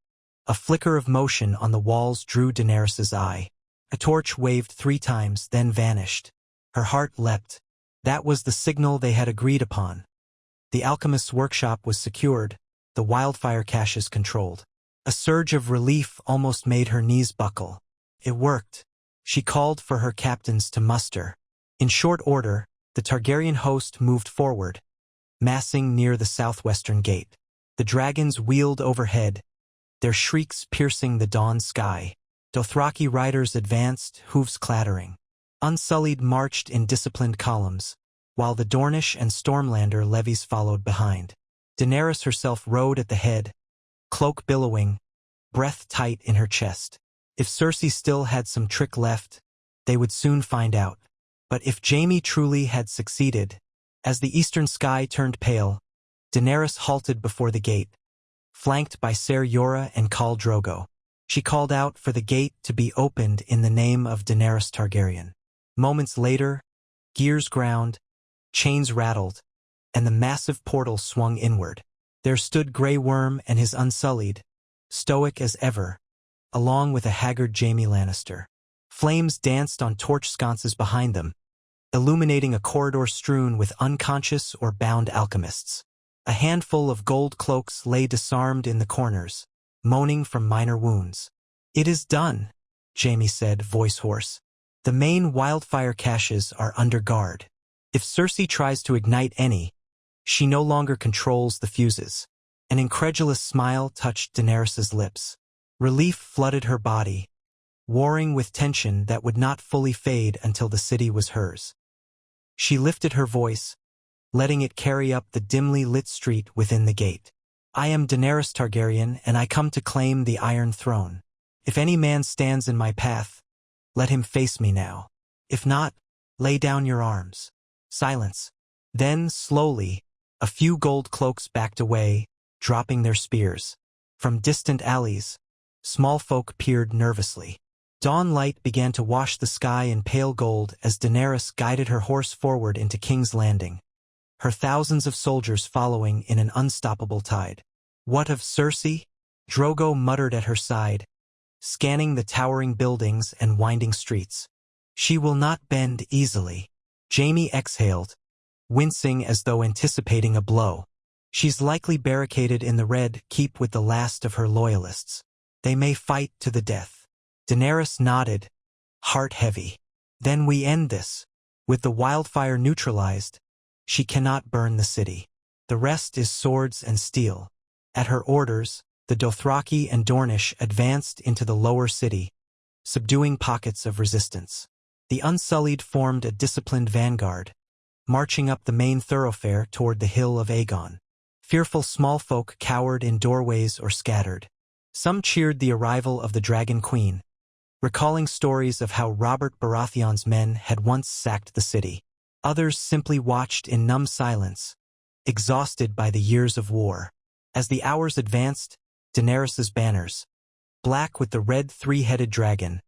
a flicker of motion on the walls drew Daenerys's eye. A torch waved 3 times, then vanished. Her heart leapt. That was the signal they had agreed upon. The alchemist's workshop was secured, the wildfire caches controlled. A surge of relief almost made her knees buckle. It worked. She called for her captains to muster. In short order, the Targaryen host moved forward, massing near the southwestern gate. The dragons wheeled overhead, their shrieks piercing the dawn sky. Dothraki riders advanced, hooves clattering. Unsullied marched in disciplined columns, while the Dornish and Stormlander levies followed behind. Daenerys herself rode at the head, cloak billowing, breath tight in her chest. If Cersei still had some trick left, they would soon find out. But if Jaime truly had succeeded, as the eastern sky turned pale, Daenerys halted before the gate, flanked by Ser Jorah and Khal Drogo. She called out for the gate to be opened in the name of Daenerys Targaryen. Moments later, gears ground, chains rattled, and the massive portal swung inward. There stood Grey Worm and his Unsullied, stoic as ever, along with a haggard Jaime Lannister. Flames danced on torch sconces behind them, illuminating a corridor strewn with unconscious or bound alchemists. A handful of gold cloaks lay disarmed in the corners, moaning from minor wounds. "It is done," Jaime said, voice hoarse. "The main wildfire caches are under guard. If Cersei tries to ignite any, she no longer controls the fuses." An incredulous smile touched Daenerys's lips. Relief flooded her body, warring with tension that would not fully fade until the city was hers. She lifted her voice, letting it carry up the dimly lit street within the gate. "I am Daenerys Targaryen, and I come to claim the Iron Throne. If any man stands in my path, let him face me now. If not, lay down your arms." Silence. Then, slowly, a few gold cloaks backed away, dropping their spears. From distant alleys, small folk peered nervously. Dawn light began to wash the sky in pale gold as Daenerys guided her horse forward into King's Landing. her thousands of soldiers following in an unstoppable tide. What of Cersei? Drogo muttered at her side, scanning the towering buildings and winding streets. She will not bend easily. Jaime exhaled, wincing as though anticipating a blow. She's likely barricaded in the Red Keep with the last of her loyalists. They may fight to the death. Daenerys nodded, heart heavy. Then we end this. With the wildfire neutralized, she cannot burn the city. The rest is swords and steel. At her orders, the Dothraki and Dornish advanced into the lower city, subduing pockets of resistance. The Unsullied formed a disciplined vanguard, marching up the main thoroughfare toward the Hill of Aegon. Fearful small folk cowered in doorways or scattered. Some cheered the arrival of the Dragon Queen, recalling stories of how Robert Baratheon's men had once sacked the city. Others simply watched in numb silence, exhausted by the years of war. As the hours advanced, Daenerys's banners, black with the red three-headed dragon,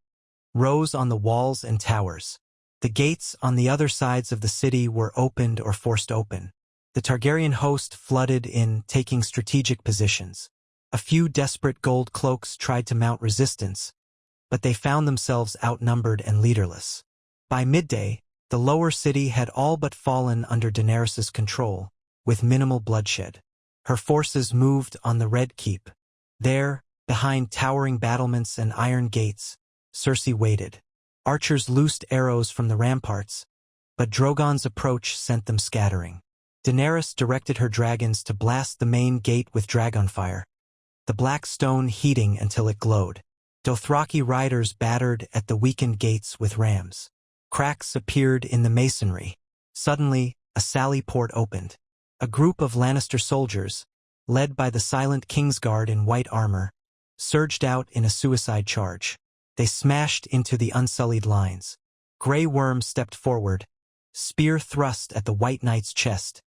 rose on the walls and towers. The gates on the other sides of the city were opened or forced open. The Targaryen host flooded in, taking strategic positions. A few desperate gold cloaks tried to mount resistance, but they found themselves outnumbered and leaderless. By midday, the lower city had all but fallen under Daenerys's control, with minimal bloodshed. Her forces moved on the Red Keep. There, behind towering battlements and iron gates, Cersei waited. Archers loosed arrows from the ramparts, but Drogon's approach sent them scattering. Daenerys directed her dragons to blast the main gate with dragonfire, the black stone heating until it glowed. Dothraki riders battered at the weakened gates with rams. Cracks appeared in the masonry. Suddenly, a sally port opened. A group of Lannister soldiers, led by the silent Kingsguard in white armor, surged out in a suicide charge. They smashed into the Unsullied lines. Grey Worm stepped forward, spear thrust at the White Knight's chest.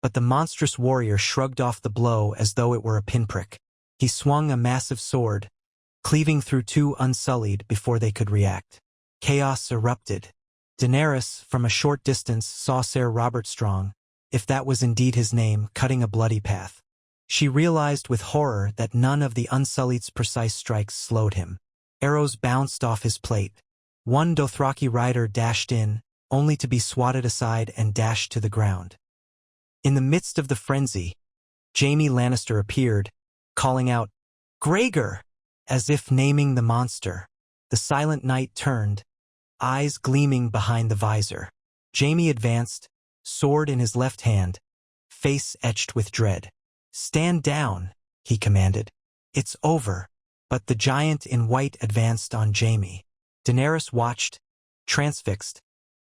But the monstrous warrior shrugged off the blow as though it were a pinprick. He swung a massive sword, cleaving through two Unsullied before they could react. Chaos erupted. Daenerys, from a short distance, saw Ser Robert Strong, if that was indeed his name, cutting a bloody path. She realized with horror that none of the Unsullied's precise strikes slowed him. Arrows bounced off his plate. One Dothraki rider dashed in, only to be swatted aside and dashed to the ground. In the midst of the frenzy, Jaime Lannister appeared, calling out, "Gregor!" as if naming the monster. The silent knight turned, eyes gleaming behind the visor. Jaime advanced, sword in his left hand, face etched with dread. "Stand down," he commanded. "It's over." But the giant in white advanced on Jaime. Daenerys watched, transfixed,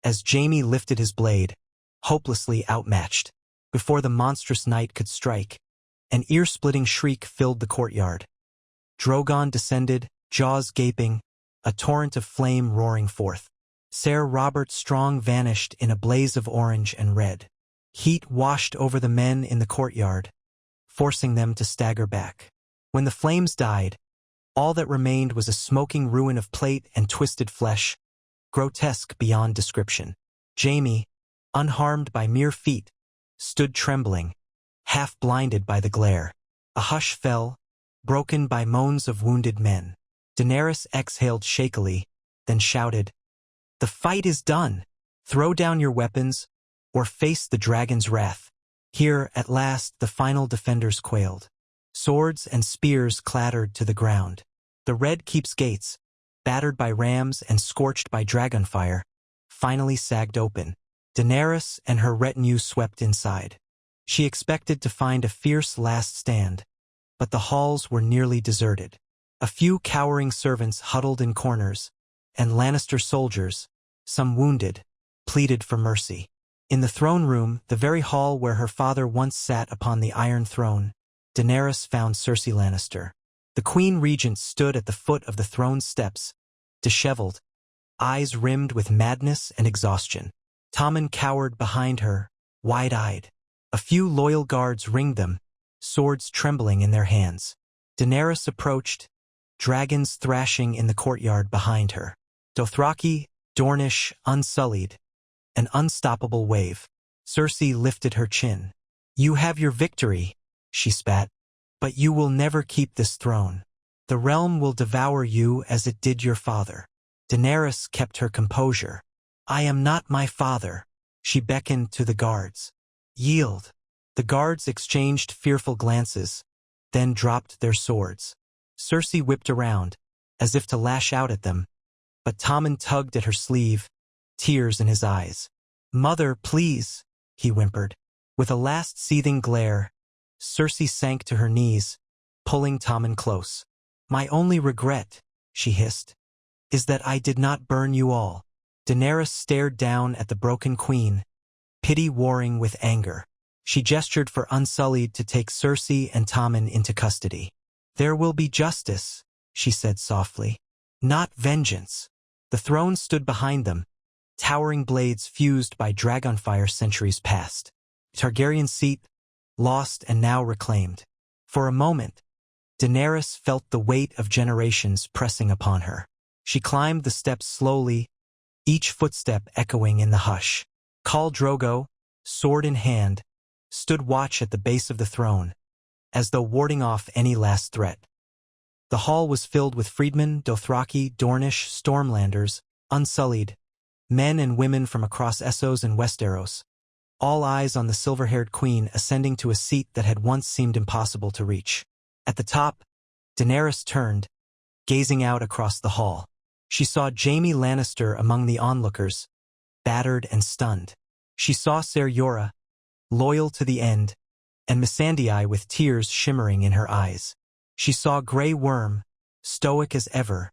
as Jaime lifted his blade, hopelessly outmatched. Before the monstrous knight could strike, an ear-splitting shriek filled the courtyard. Drogon descended, jaws gaping, a torrent of flame roaring forth. Ser Robert Strong vanished in a blaze of orange and red. Heat washed over the men in the courtyard, forcing them to stagger back. When the flames died, all that remained was a smoking ruin of plate and twisted flesh, grotesque beyond description. Jaime, unharmed by mere feet, stood trembling, half blinded by the glare. A hush fell, broken by moans of wounded men. Daenerys exhaled shakily, then shouted, "The fight is done! Throw down your weapons, or face the dragon's wrath." Here, at last, the final defenders quailed. Swords and spears clattered to the ground. The Red Keep's gates, battered by rams and scorched by dragonfire, finally sagged open. Daenerys and her retinue swept inside. She expected to find a fierce last stand, but the halls were nearly deserted. A few cowering servants huddled in corners, and Lannister soldiers, some wounded, pleaded for mercy. In the throne room, the very hall where her father once sat upon the Iron Throne, Daenerys found Cersei Lannister. The Queen Regent stood at the foot of the throne's steps, disheveled, eyes rimmed with madness and exhaustion. Tommen cowered behind her, wide-eyed. A few loyal guards ringed them, swords trembling in their hands. Daenerys approached, dragons thrashing in the courtyard behind her. Dothraki, Dornish, Unsullied, an unstoppable wave. Cersei lifted her chin. "You have your victory," she spat. "But you will never keep this throne. The realm will devour you as it did your father." Daenerys kept her composure. "I am not my father." She beckoned to the guards. "Yield." The guards exchanged fearful glances, then dropped their swords. Cersei whipped around, as if to lash out at them, but Tommen tugged at her sleeve, tears in his eyes. "Mother, please," he whimpered. With a last seething glare, Cersei sank to her knees, pulling Tommen close. "My only regret," she hissed, "is that I did not burn you all." Daenerys stared down at the broken queen, pity warring with anger. She gestured for Unsullied to take Cersei and Tommen into custody. "There will be justice," she said softly. "Not vengeance." The throne stood behind them, towering blades fused by dragonfire centuries past. Targaryen seat, lost and now reclaimed. For a moment, Daenerys felt the weight of generations pressing upon her. She climbed the steps slowly, each footstep echoing in the hush. Khal Drogo, sword in hand, stood watch at the base of the throne, as though warding off any last threat. The hall was filled with freedmen, Dothraki, Dornish, Stormlanders, Unsullied, men and women from across Essos and Westeros, all eyes on the silver-haired queen ascending to a seat that had once seemed impossible to reach. At the top, Daenerys turned, gazing out across the hall. She saw Jaime Lannister among the onlookers, battered and stunned. She saw Ser Jorah, loyal to the end, and Missandei with tears shimmering in her eyes. She saw Grey Worm, stoic as ever,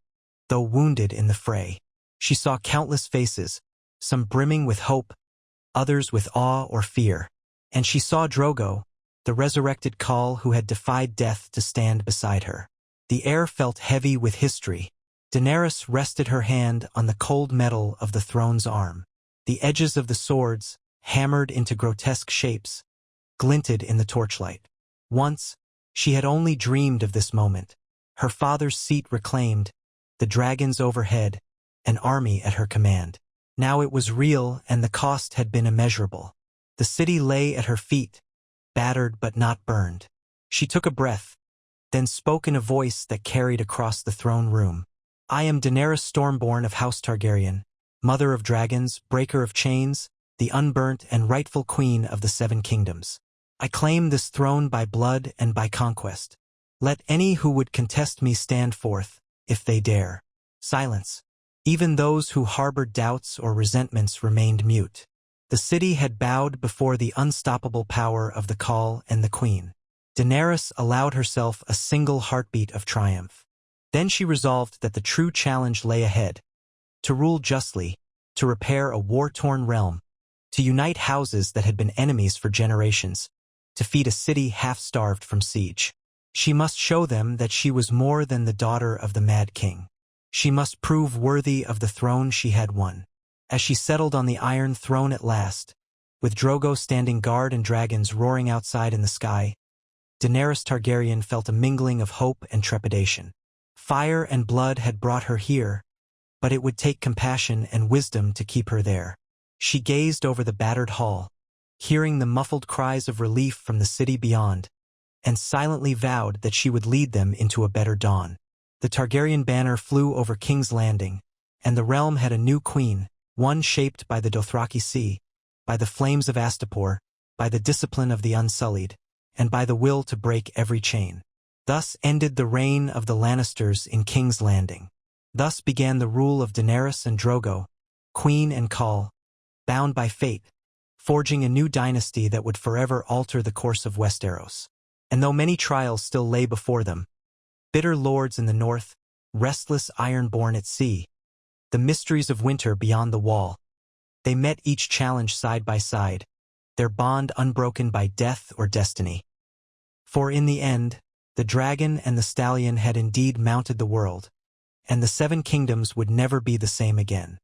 though wounded in the fray. She saw countless faces, some brimming with hope, others with awe or fear. And she saw Drogo, the resurrected Khal who had defied death to stand beside her. The air felt heavy with history. Daenerys rested her hand on the cold metal of the throne's arm. The edges of the swords, hammered into grotesque shapes, glinted in the torchlight. Once, she had only dreamed of this moment. Her father's seat reclaimed, the dragons overhead, an army at her command. Now it was real, and the cost had been immeasurable. The city lay at her feet, battered but not burned. She took a breath, then spoke in a voice that carried across the throne room. "I am Daenerys Stormborn of House Targaryen, mother of dragons, breaker of chains, the unburnt and rightful queen of the Seven Kingdoms. I claim this throne by blood and by conquest. Let any who would contest me stand forth, if they dare." Silence. Even those who harbored doubts or resentments remained mute. The city had bowed before the unstoppable power of the Khal and the queen. Daenerys allowed herself a single heartbeat of triumph. Then she resolved that the true challenge lay ahead: to rule justly, to repair a war-torn realm, to unite houses that had been enemies for generations, to feed a city half-starved from siege. She must show them that she was more than the daughter of the Mad King. She must prove worthy of the throne she had won. As she settled on the Iron Throne at last, with Drogo standing guard and dragons roaring outside in the sky, Daenerys Targaryen felt a mingling of hope and trepidation. Fire and blood had brought her here, but it would take compassion and wisdom to keep her there. She gazed over the battered hall, hearing the muffled cries of relief from the city beyond, and silently vowed that she would lead them into a better dawn. The Targaryen banner flew over King's Landing, and the realm had a new queen, one shaped by the Dothraki Sea, by the flames of Astapor, by the discipline of the Unsullied, and by the will to break every chain. Thus ended the reign of the Lannisters in King's Landing. Thus began the rule of Daenerys and Drogo, queen and Khal, bound by fate, forging a new dynasty that would forever alter the course of Westeros. And though many trials still lay before them, bitter lords in the north, restless ironborn at sea, the mysteries of winter beyond the wall, they met each challenge side by side, their bond unbroken by death or destiny. For in the end, the dragon and the stallion had indeed mounted the world, and the Seven Kingdoms would never be the same again.